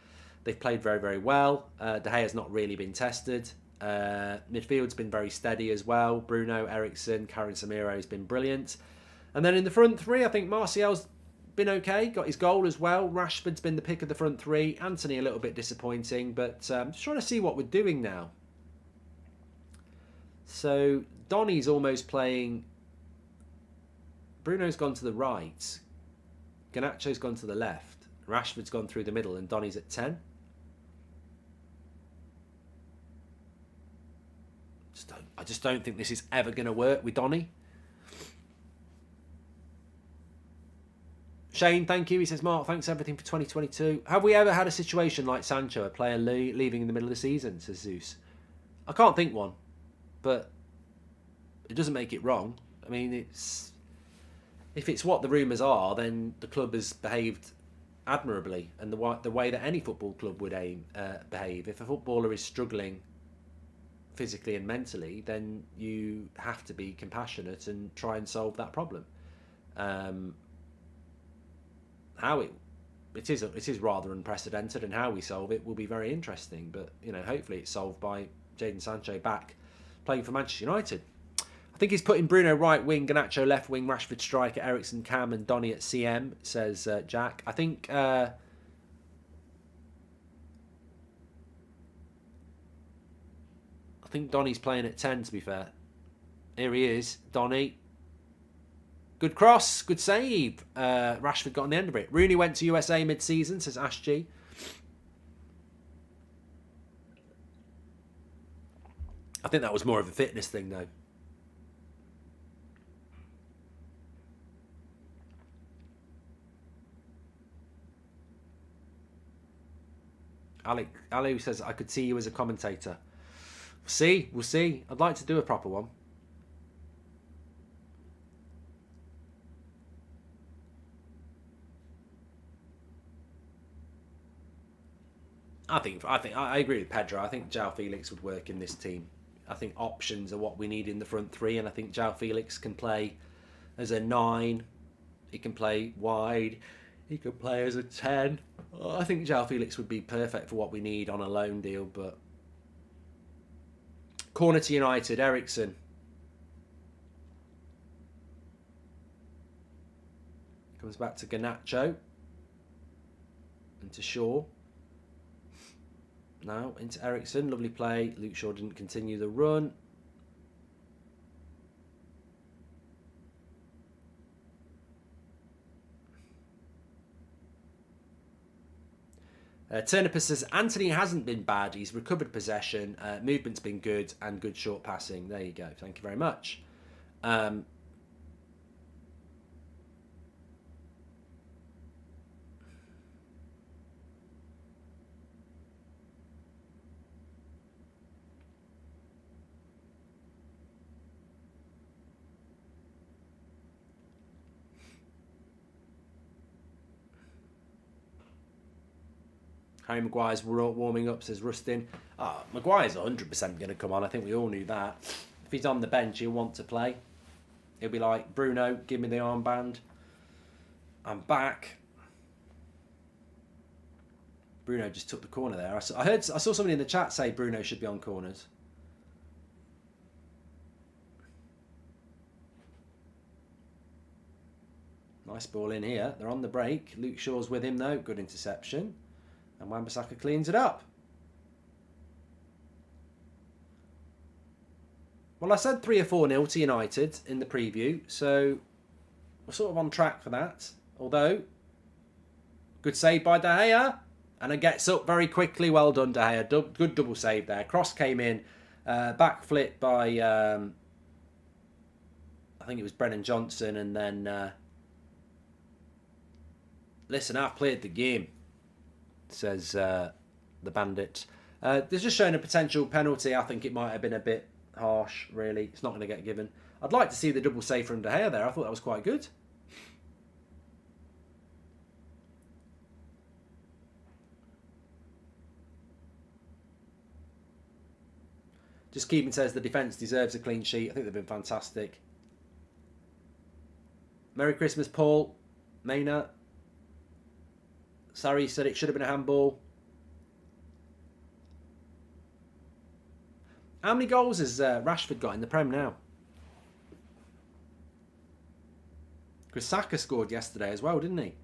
they've played very, very well. De Gea's not really been tested. Midfield's been very steady as well. Bruno, Eriksen, Karen Samiro has been brilliant. And then in the front three, I think Martial's been okay, got his goal as well. Rashford's been the pick of the front three. Anthony a little bit disappointing, but just trying to see what we're doing now. So Donny's almost playing. Bruno's gone to the right. Garnacho's gone to the left. Rashford's gone through the middle, and Donny's at 10. I just don't think this is ever going to work with Donny. Shane, thank you. He says, Mark, thanks for everything for 2022. Have we ever had a situation like Sancho, a player leaving in the middle of the season, says Zeus? I can't think one, but it doesn't make it wrong. I mean, if it's what the rumours are, then the club has behaved admirably, and the way that any football club would behave. If a footballer is struggling physically and mentally, then you have to be compassionate and try and solve that problem. How it is rather unprecedented, and how we solve it will be very interesting. But hopefully it's solved by Jadon Sancho back playing for Manchester United. I think he's putting Bruno right wing, Garnacho left wing, Rashford striker, Eriksen cam, and Donny at CM, says Jack. I think Donny's playing at 10, to be fair. Here he is, Donny. Good cross, good save. Rashford got on the end of it. Rooney went to USA mid-season, says Ash G. I think that was more of a fitness thing, though. Ali says, I could see you as a commentator. We'll see. I'd like to do a proper one. I agree with Pedro. I think João Felix would work in this team. I think options are what we need in the front three, and I think João Felix can play as a 9. He can play wide. He could play as a 10. I think João Felix would be perfect for what we need on a loan deal, but corner to United, Eriksen. Comes back to Garnacho. And to Shaw. Now into Eriksen, lovely play. Luke Shaw didn't continue the run. Turnipus says, Anthony hasn't been bad. He's recovered possession. Movement's been good and good short passing. There you go. Thank you very much. Harry Maguire's warming up, says Rustin. Maguire's 100% going to come on. I think we all knew that. If he's on the bench, he'll want to play. He'll be like, Bruno, give me the armband. I'm back. Bruno just took the corner there. I saw somebody in the chat say Bruno should be on corners. Nice ball in here. They're on the break. Luke Shaw's with him though. Good interception. And Wan-Bissaka cleans it up. Well, I said 3 or 4-0 to United in the preview, so we're sort of on track for that. Although, good save by De Gea. And it gets up very quickly. Well done, De Gea. Good double save there. Cross came in. Back flip by I think it was Brennan Johnson, and then listen, I've played the game, says the Bandit. They're just showing a potential penalty. I think it might have been a bit harsh, really. It's not going to get given. I'd like to see the double save from De Gea there. I thought that was quite good. Just Keeping says the defence deserves a clean sheet. I think they've been fantastic. Merry Christmas, Paul. Mayna. Sorry, said it should have been a handball. How many goals has Rashford got in the Prem now? Because Saka scored yesterday as well, didn't he?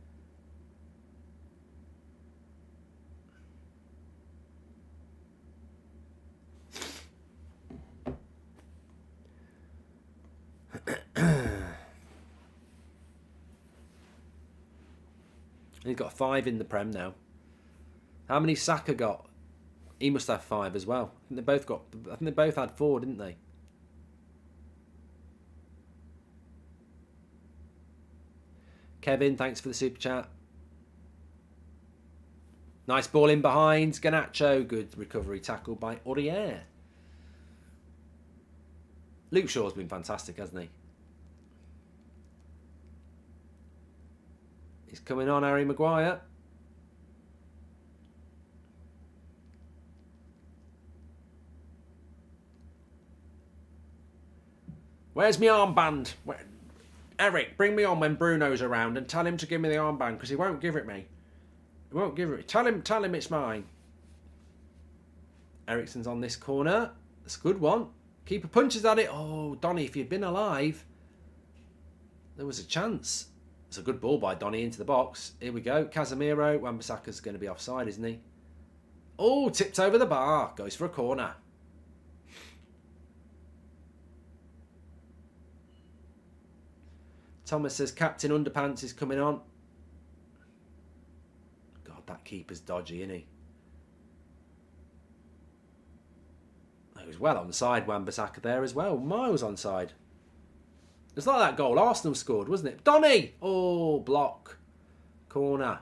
He's got 5 in the Prem now. How many Saka got? He must have 5 as well. I think they both had 4, didn't they? Kevin, thanks for the super chat. Nice ball in behind. Garnacho, good recovery tackle by Aurier. Luke Shaw's been fantastic, hasn't he? He's coming on, Harry Maguire. Where's my armband? Eric, bring me on when Bruno's around and tell him to give me the armband because he won't give it me. He won't give it. Tell him it's mine. Ericsson's on this corner. That's a good one. Keeper punches at it. Oh, Donny, if you'd been alive, there was a chance. It's a good ball by Donny into the box. Here we go. Casemiro. Wan-Bissaka's going to be offside, isn't he? Oh, tipped over the bar. Goes for a corner. Thomas says Captain Underpants is coming on. God, that keeper's dodgy, isn't he? He was well onside, Wan-Bissaka there as well. Miles onside. It's like that goal Arsenal scored, wasn't it? Donny! Oh, block. Corner.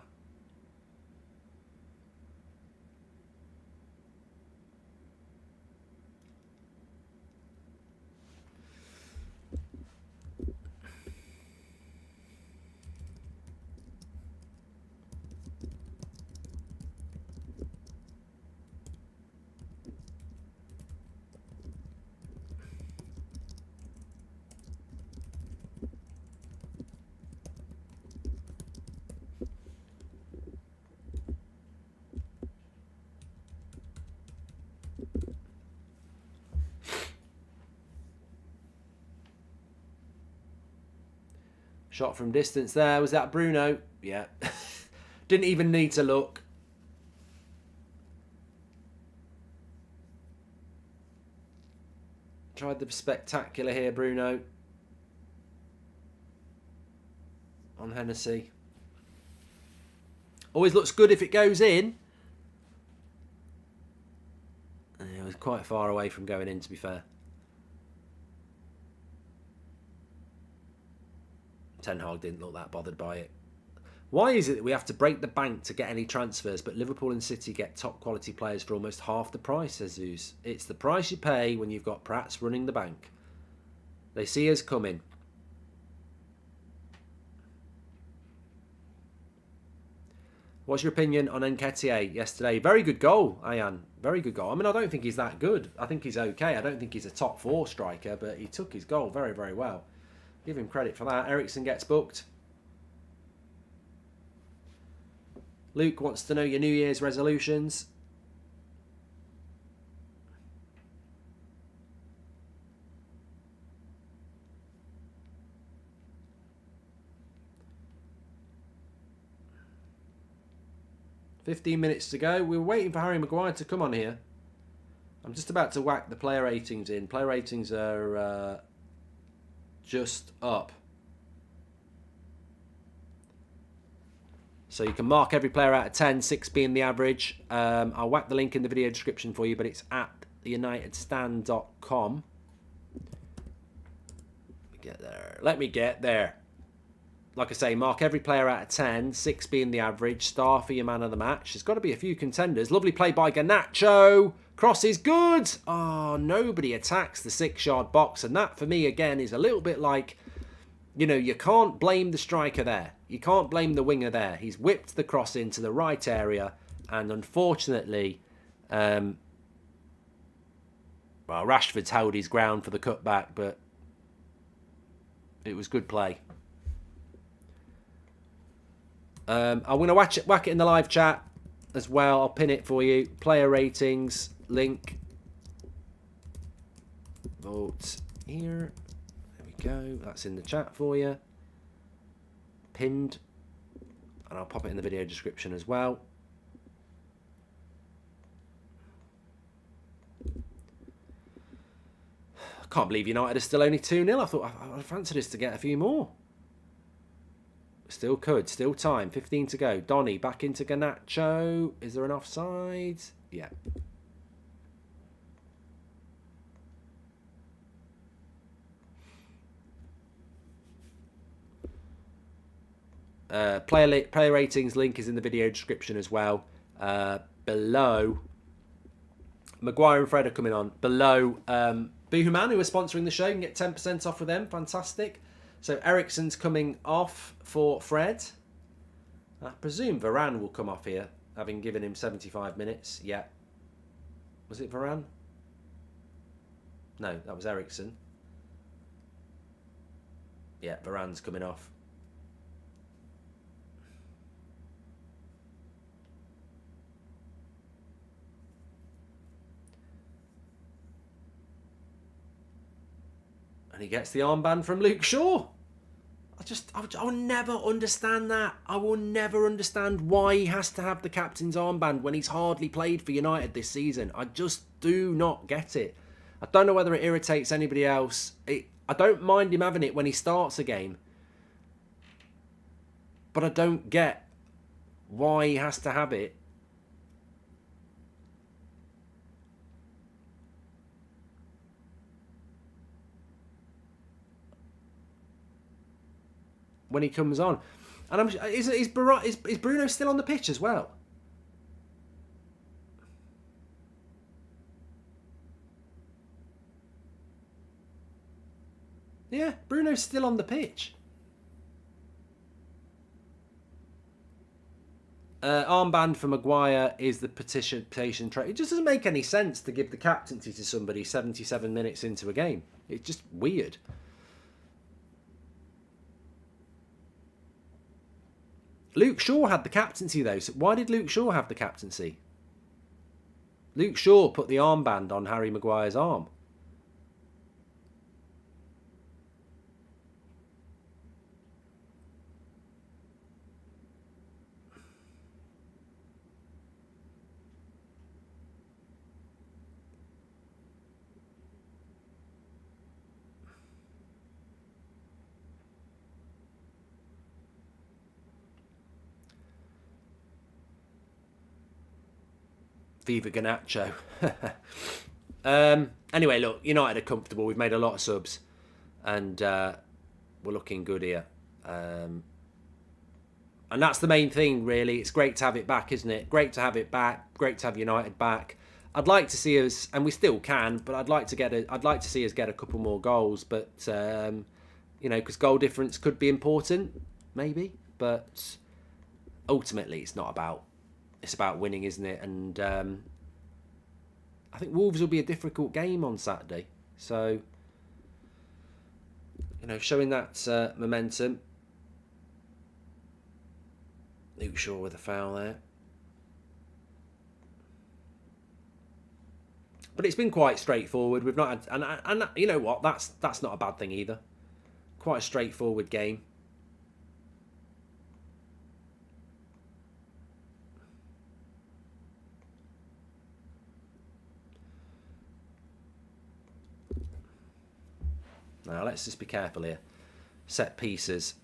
Shot from distance there. Was that Bruno? Yeah. Didn't even need to look. Tried the spectacular here, Bruno. On Hennessy. Always looks good if it goes in. It was quite far away from going in, to be fair. Ten Hag didn't look that bothered by it. Why is it that we have to break the bank to get any transfers, but Liverpool and City get top quality players for almost half the price, says Zeus? It's the price you pay when you've got Prats running the bank. They see us coming. What's your opinion on Nketiah yesterday? Very good goal, Ayan. Very good goal. I mean, I don't think he's that good. I think he's okay. I don't think he's a top 4 striker, but he took his goal very, very well. Give him credit for that. Ericsson gets booked. Luke wants to know your New Year's resolutions. $15 minutes to go. We were waiting for Harry Maguire to come on here. I'm just about to whack the player ratings in. Player ratings are just up. So you can mark every player out of 10, 6 being the average. I'll whack the link in the video description for you, but it's at theunitedstand.com. Get there. Let me get there. Like I say, mark every player out of 10, 6 being the average. Star for your man of the match. There's got to be a few contenders. Lovely play by Garnacho. Cross is good. Oh, nobody attacks the 6-yard box. And that, for me, again, is a little bit like, you know, you can't blame the striker there. You can't blame the winger there. He's whipped the cross into the right area. And unfortunately, well, Rashford's held his ground for the cutback, but it was good play. I'm going to whack it in the live chat as well. I'll pin it for you. Player ratings, link. Vote here. There we go. That's in the chat for you. Pinned. And I'll pop it in the video description as well. I can't believe United are still only 2-0. I thought I fancied us to get a few more. Still could. Still time. 15 to go. Donny back into Garnacho. Is there an offside? Yeah. Player ratings link is in the video description as well. Below, Maguire and Fred are coming on. Below, Boohooman, who are sponsoring the show, you can get 10% off with them. Fantastic. So Eriksen's coming off for Fred. I presume Varane will come off here, having given him 75 minutes. Yeah. Was it Varane? No, that was Eriksen. Yeah, Varane's coming off. And he gets the armband from Luke Shaw. I will never understand that. I will never understand why he has to have the captain's armband when he's hardly played for United this season. I just do not get it. I don't know whether it irritates anybody else. I don't mind him having it when he starts a game. But I don't get why he has to have it when he comes on. And is Bruno still on the pitch as well? Yeah, Bruno's still on the pitch. Armband for Maguire is the participation trait. It just doesn't make any sense to give the captaincy to somebody 77 minutes into a game. It's just weird. Luke Shaw had the captaincy though. So why did Luke Shaw have the captaincy? Luke Shaw put the armband on Harry Maguire's arm. Viva Garnacho. Anyway, look, United are comfortable. We've made a lot of subs. And we're looking good here. And that's the main thing, really. It's great to have it back, isn't it? Great to have it back. Great to have United back. I'd like to see us, and we still can, but I'd like to see us get a couple more goals. But you know, because goal difference could be important, maybe. But ultimately, it's not about. It's about winning, isn't it? And I think Wolves will be a difficult game on Saturday. So, you know, showing that momentum. Luke Shaw with a foul there. But it's been quite straightforward. We've not had, and you know what? That's not a bad thing either. Quite a straightforward game. Now, let's just be careful here. Set pieces.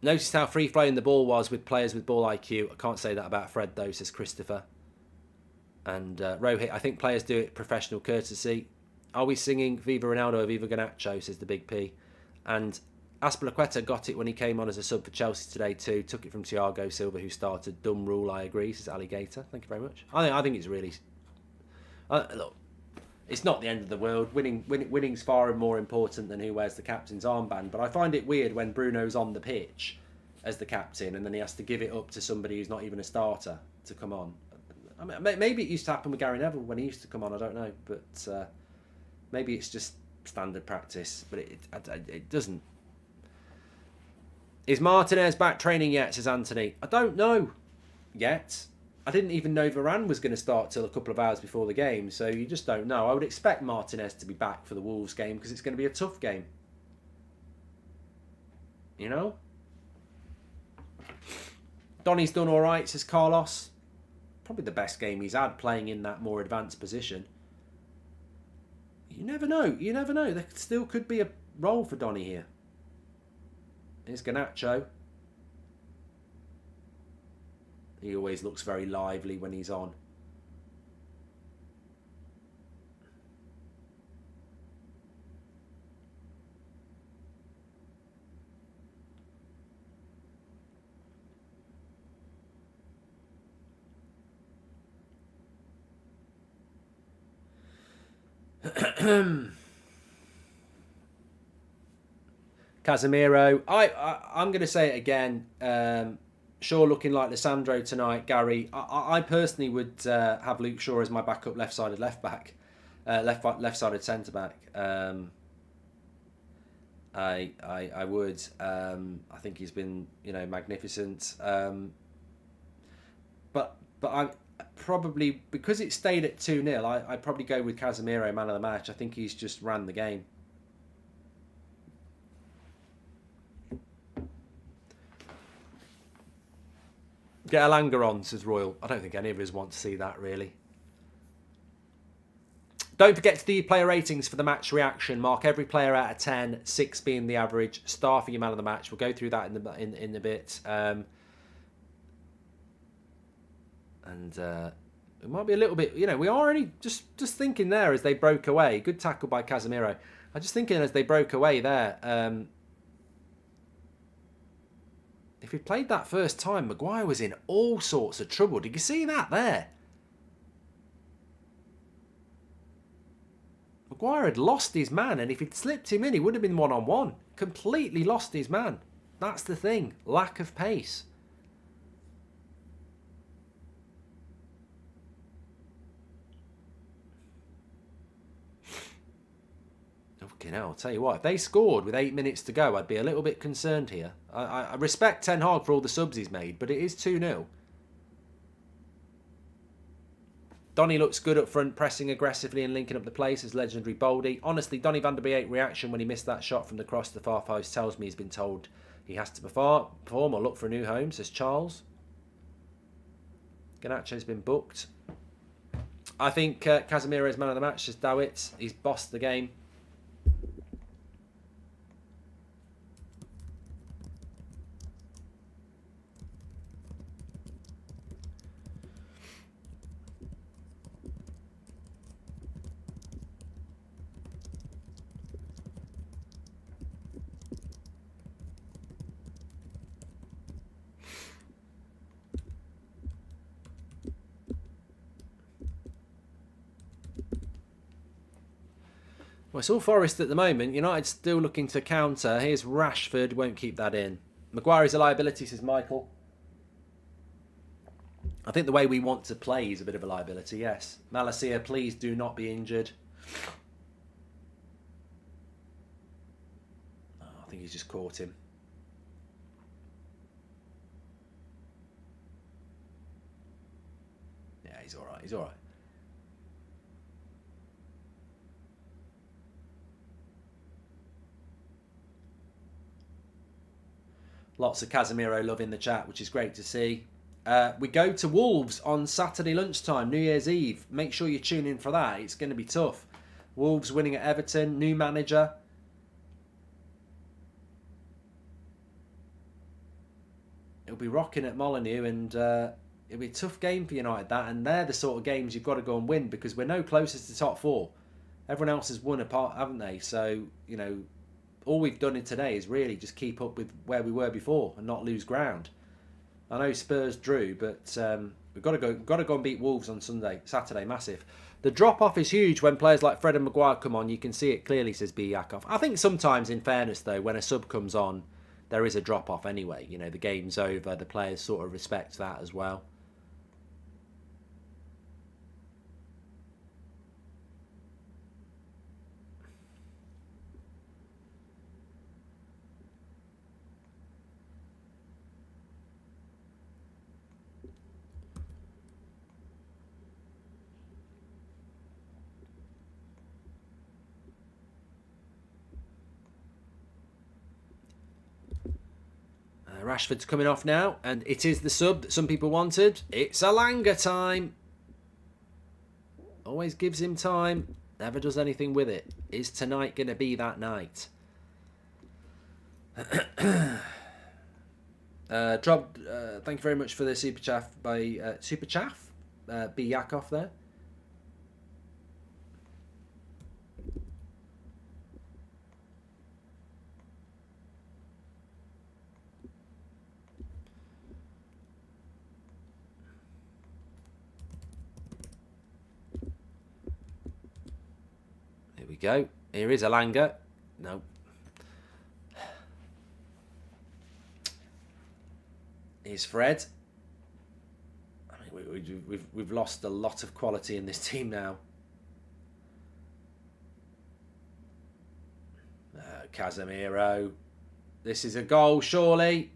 Noticed how free-flowing the ball was with players with ball IQ. I can't say that about Fred, though, says Christopher. And Rohit, I think players do it professional courtesy. Are we singing Viva Ronaldo or Viva Ganacho, says the Big P. And Aspilicueta got it when he came on as a sub for Chelsea today too. Took it from Thiago Silva, who started. Dumb rule, I agree, says Alligator. Thank you very much. I think it's really... look, it's not the end of the world. Winning's far more important than who wears the captain's armband. But I find it weird when Bruno's on the pitch as the captain and then he has to give it up to somebody who's not even a starter to come on. I mean, maybe it used to happen with Gary Neville when he used to come on. I don't know, but maybe it's just standard practice. But it doesn't. Is Martinez back training yet, says Anthony. I don't know yet. I didn't even know Varane was going to start till a couple of hours before the game, so you just don't know. I would expect Martinez to be back for the Wolves game because it's going to be a tough game. You know? Donny's done all right, says Carlos. Probably the best game he's had playing in that more advanced position. You never know. You never know. There still could be a role for Donny here. Here's Garnacho. He always looks very lively when he's on. Casemiro. I'm going to say it again. Shaw looking like Lissandro tonight, Gary. I personally would have Luke Shaw as my backup left-sided left-back. Left-sided centre-back. I would. I think he's been, magnificent. But I probably, because it stayed at 2-0, I'd probably go with Casemiro, man of the match. I think he's just ran the game. Get Elanga on, says Royal. I don't think any of us want to see that, really. Don't forget to do your player ratings for the match reaction. Mark every player out of 10, 6 being the average. Star for your man of the match. We'll go through that in a bit. It might be a little bit, we are only just thinking there as they broke away. Good tackle by Casemiro. I'm just thinking as they broke away there. If he played that first time, Maguire was in all sorts of trouble. Did you see that there? Maguire had lost his man, and if he'd slipped him in, he would have been one-on-one. Completely lost his man. That's the thing. Lack of pace. Fucking hell, I'll tell you what, if they scored with 8 minutes to go, I'd be a little bit concerned here. I respect Ten Hag for all the subs he's made, but it is 2-0. Donny looks good up front, pressing aggressively and linking up the play, says legendary Boldy. Honestly, Donny van der Beek reaction when he missed that shot from the cross to the far post tells me he's been told he has to perform or look for a new home, says Charles. Garnacho's been booked. I think Casemiro's man of the match, says Dawit. He's bossed the game. Well, it's all Forest at the moment. United still looking to counter. Here's Rashford. Won't keep that in. Maguire is a liability, says Michael. I think the way we want to play is a bit of a liability, yes. Malacia, please do not be injured. Oh, I think he's just caught him. Yeah, he's all right. He's all right. Lots of Casemiro love in the chat, which is great to see. We go to Wolves on Saturday lunchtime, New Year's Eve. Make sure you tune in for that. It's going to be tough. Wolves winning at Everton, new manager. it'll be rocking at Molineux, and it'll be a tough game for United, that, and they're the sort of games you've got to go and win, because we're no closer to top 4. Everyone else has won apart, haven't they? So, you know, all we've done in today is really just keep up with where we were before and not lose ground. I know Spurs drew, but we've got to go and beat Wolves on Saturday, massive. The drop-off is huge when players like Fred and Maguire come on. You can see it clearly, says B. Yakov. I think sometimes, in fairness, though, when a sub comes on, there is a drop-off anyway. You know, the game's over. The players sort of respect that as well. Rashford's coming off now, and it is the sub that some people wanted. It's Alanga time. Always gives him time, never does anything with it. Is tonight going to be that night? Thank you very much for the super chaff by super chaff. B Yakov there. Go. Here is Alanga. No. Here's Fred. I mean, we've lost a lot of quality in this team now. Casemiro. This is a goal, surely.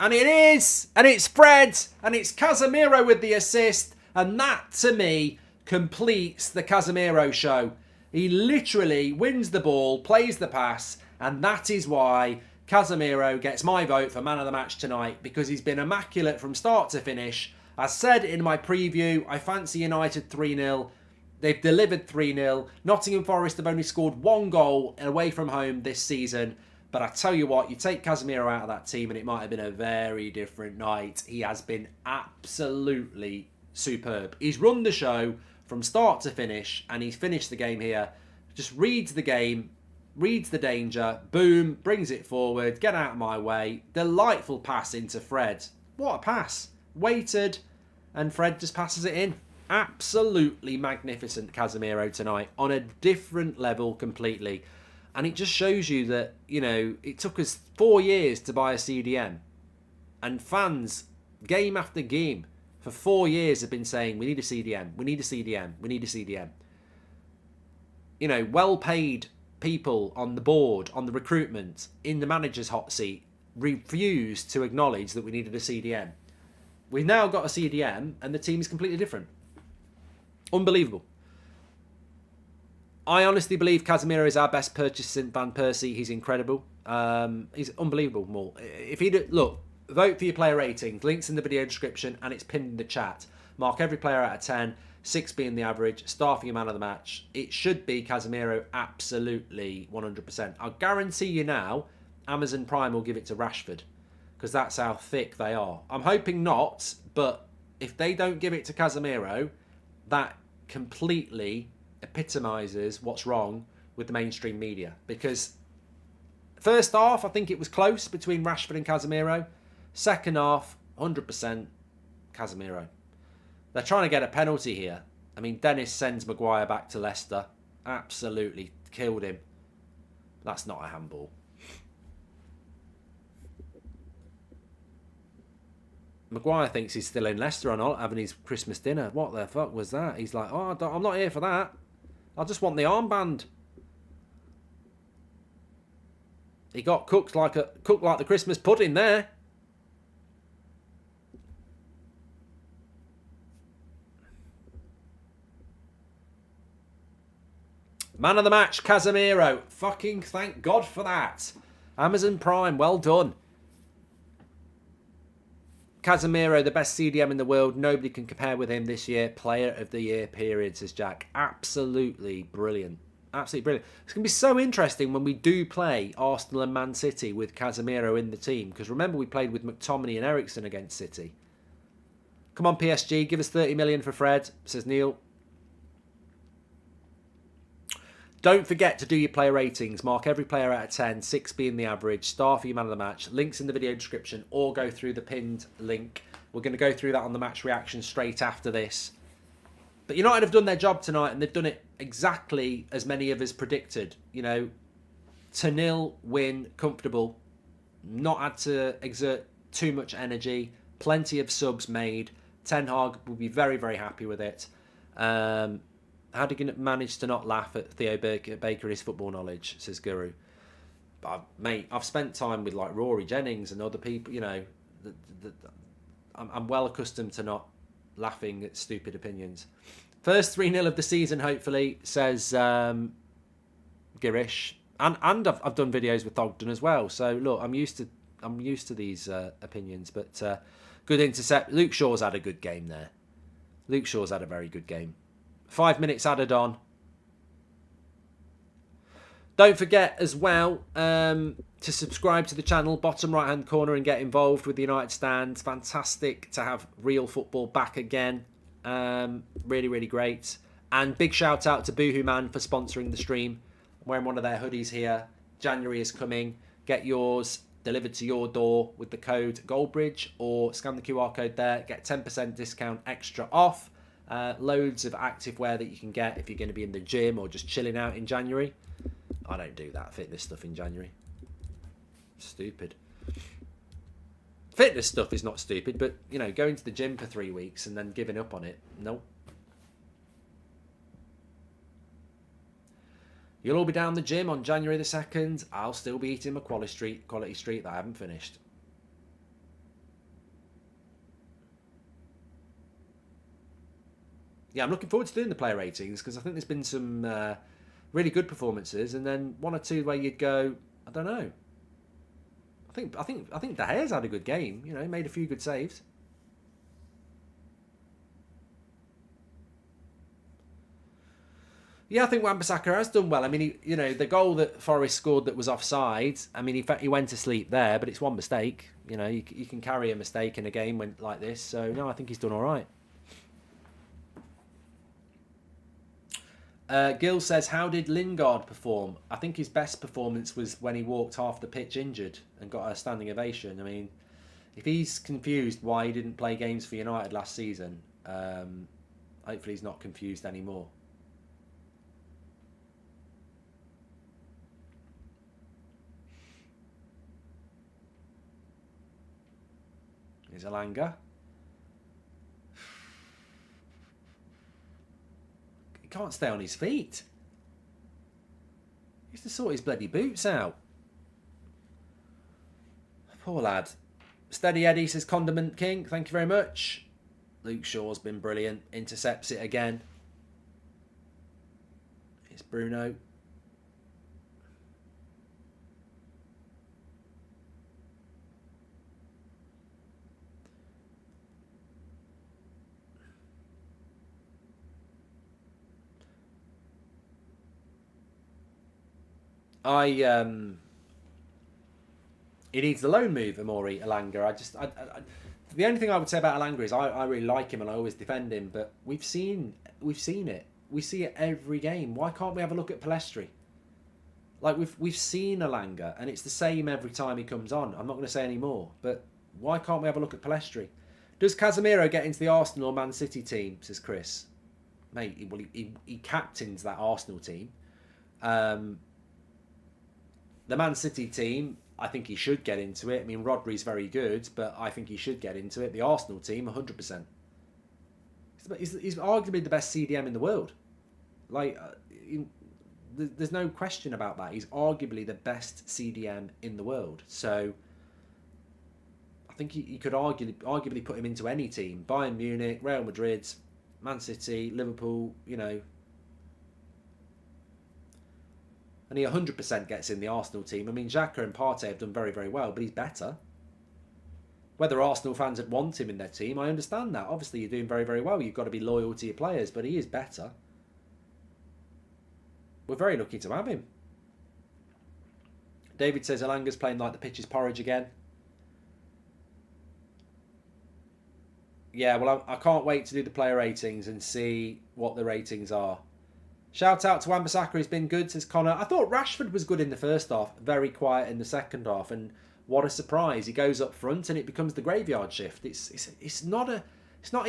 And it is! And it's Fred! And it's Casemiro with the assist. And that, to me, completes the Casemiro show. He literally wins the ball, plays the pass, and that is why Casemiro gets my vote for man of the match tonight, because he's been immaculate from start to finish. As said in my preview, I fancy United 3-0. They've delivered 3-0. Nottingham Forest have only scored 1 goal away from home this season. But I tell you what, you take Casemiro out of that team and it might have been a very different night. He has been absolutely superb. He's run the show from start to finish, and he's finished the game here. Just reads the game, reads the danger, boom, brings it forward, get out of my way. Delightful pass into Fred. What a pass. Waited, and Fred just passes it in. Absolutely magnificent Casemiro tonight, on a different level completely. And it just shows you that, you know, it took us 4 years to buy a CDM. And fans, game after game, for 4 years have been saying, we need a CDM, we need a CDM, we need a CDM. You know, well-paid people on the board, on the recruitment, in the manager's hot seat, refused to acknowledge that we needed a CDM. We've now got a CDM, and the team is completely different. Unbelievable. I honestly believe Casemiro is our best purchase since Van Persie. He's incredible. He's unbelievable. More. If he'd look, vote for your player ratings. Links in the video description, and it's pinned in the chat. Mark every player out of 10, 6 being the average. Star for your man of the match. It should be Casemiro, absolutely 100%. I'll guarantee you now, Amazon Prime will give it to Rashford, because that's how thick they are. I'm hoping not, but if they don't give it to Casemiro, that completely epitomises what's wrong with the mainstream media. Because first half, I think it was close between Rashford and Casemiro. Second half, 100% Casemiro. They're trying to get a penalty here. I mean, Dennis sends Maguire back to Leicester. Absolutely killed him. That's not a handball. Maguire thinks he's still in Leicester or not, having his Christmas dinner. What the fuck was that? He's like, oh, I'm not here for that. I just want the armband. He got cooked like the Christmas pudding there. Man of the match, Casemiro. Fucking thank God for that. Amazon Prime, well done. Casemiro, the best CDM in the world. Nobody can compare with him this year. Player of the year, period, says Jack. Absolutely brilliant. Absolutely brilliant. It's going to be so interesting when we do play Arsenal and Man City with Casemiro in the team. Because remember, we played with McTominay and Eriksen against City. Come on, PSG, give us 30 million for Fred, says Neil. Don't forget to do your player ratings. Mark every player out of 10, 6 being the average. Star for your man of the match. Links in the video description, or go through the pinned link. We're going to go through that on the match reaction straight after this. But United have done their job tonight, and they've done it exactly as many of us predicted. You know, 2-0 win, comfortable. Not had to exert too much energy. Plenty of subs made. Ten Hag will be very, very happy with it. How did you manage to not laugh at Theo Baker and his football knowledge, says Guru. But, mate, I've spent time with like Rory Jennings and other people, you know. I'm well accustomed to not laughing at stupid opinions. First 3-0 of the season, hopefully, says Girish. And I've done videos with Ogden as well. So, look, I'm used to these opinions. But good intercept. Luke Shaw's had a good game there. Luke Shaw's had a very good game. 5 minutes added on. Don't forget as well to subscribe to the channel, bottom right hand corner, and get involved with the United Stand. Fantastic to have real football back again. Really, really great. And big shout out to Boohoo Man for sponsoring the stream. I'm wearing one of their hoodies here. January is coming. Get yours delivered to your door with the code Goldbridge, or scan the QR code there. Get 10% discount extra off. Loads of active wear that you can get if you're going to be in the gym or just chilling out in January. I don't do that fitness stuff in January. Stupid. Fitness stuff is not stupid, but, you know, going to the gym for 3 weeks and then giving up on it, no. You'll all be down the gym on January the 2nd. I'll still be eating my quality street that I haven't finished. Yeah, I'm looking forward to doing the player ratings because I think there's been some really good performances, and then one or two where you'd go, I don't know. I think De Gea's had a good game. You know, he made a few good saves. Yeah, I think Wan-Bissaka has done well. I mean, you know, the goal that Forest scored that was offside. I mean, in fact, he went to sleep there, but it's one mistake. You know, you can carry a mistake in a game like this. So no, I think he's done all right. Gil says, how did Lingard perform? I think his best performance was when he walked half the pitch injured and got a standing ovation. I mean, if he's confused why he didn't play games for United last season, hopefully he's not confused anymore. Here's Alanga. He can't stay on his feet. He used to sort his bloody boots out. Poor lad. Steady Eddie says Condiment King. Thank you very much. Luke Shaw's been brilliant. Intercepts it again. It's Bruno. He needs the loan move, Amori Alanga. The only thing I would say about Alanga is I really like him and I always defend him, but we've seen it. We see it every game. Why can't we have a look at Palestri? Like we've seen Alanga and it's the same every time he comes on. I'm not going to say any more, but why can't we have a look at Palestri? Does Casemiro get into the Arsenal or Man City team? Says Chris. Mate, well, he captains that Arsenal team. The Man City team, I think he should get into it. I mean, Rodri's very good, but I think he should get into it. The Arsenal team, 100%. He's arguably the best CDM in the world. Like, there's no question about that. He's arguably the best CDM in the world. So, I think you could arguably put him into any team. Bayern Munich, Real Madrid, Man City, Liverpool, you know. And he 100% gets in the Arsenal team. I mean, Xhaka and Partey have done very, very well, but he's better. Whether Arsenal fans would want him in their team, I understand that. Obviously, you're doing very, very well. You've got to be loyal to your players, but he is better. we're very lucky to have him. David says Elanga's playing like the pitch is porridge again. Yeah, well, I can't wait to do the player ratings and see what the ratings are. Shout out to Wan-Bissaka, he's been good, says Connor. I thought Rashford was good in the first half, very quiet in the second half, and what a surprise. He goes up front and it becomes the graveyard shift. It's not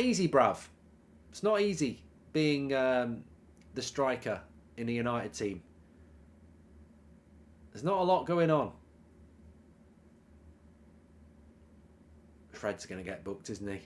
easy, bruv. It's not easy being the striker in a United team. There's not a lot going on. Fred's going to get booked, isn't he?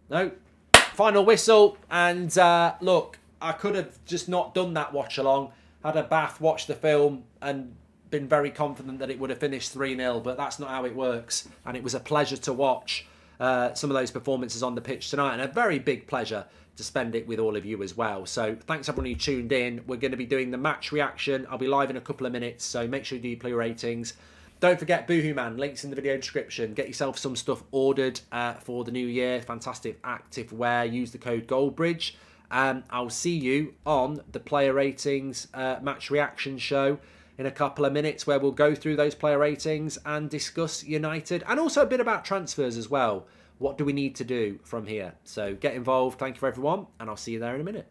No. Final whistle. And look, I could have just not done that watch along. Had a bath, watched the film and been very confident that it would have finished 3-0. But that's not how it works. And it was a pleasure to watch some of those performances on the pitch tonight. And a very big pleasure to spend it with all of you as well. So thanks everyone who tuned in. We're going to be doing the match reaction. I'll be live in a couple of minutes. So make sure you do your player ratings. Don't forget Boohoo Man, links in the video description. Get yourself some stuff ordered for the new year. Fantastic active wear. Use the code Goldbridge. I'll see you on the player ratings match reaction show in a couple of minutes where we'll go through those player ratings and discuss United and also a bit about transfers as well. What do we need to do from here? So get involved. Thank you for everyone and I'll see you there in a minute.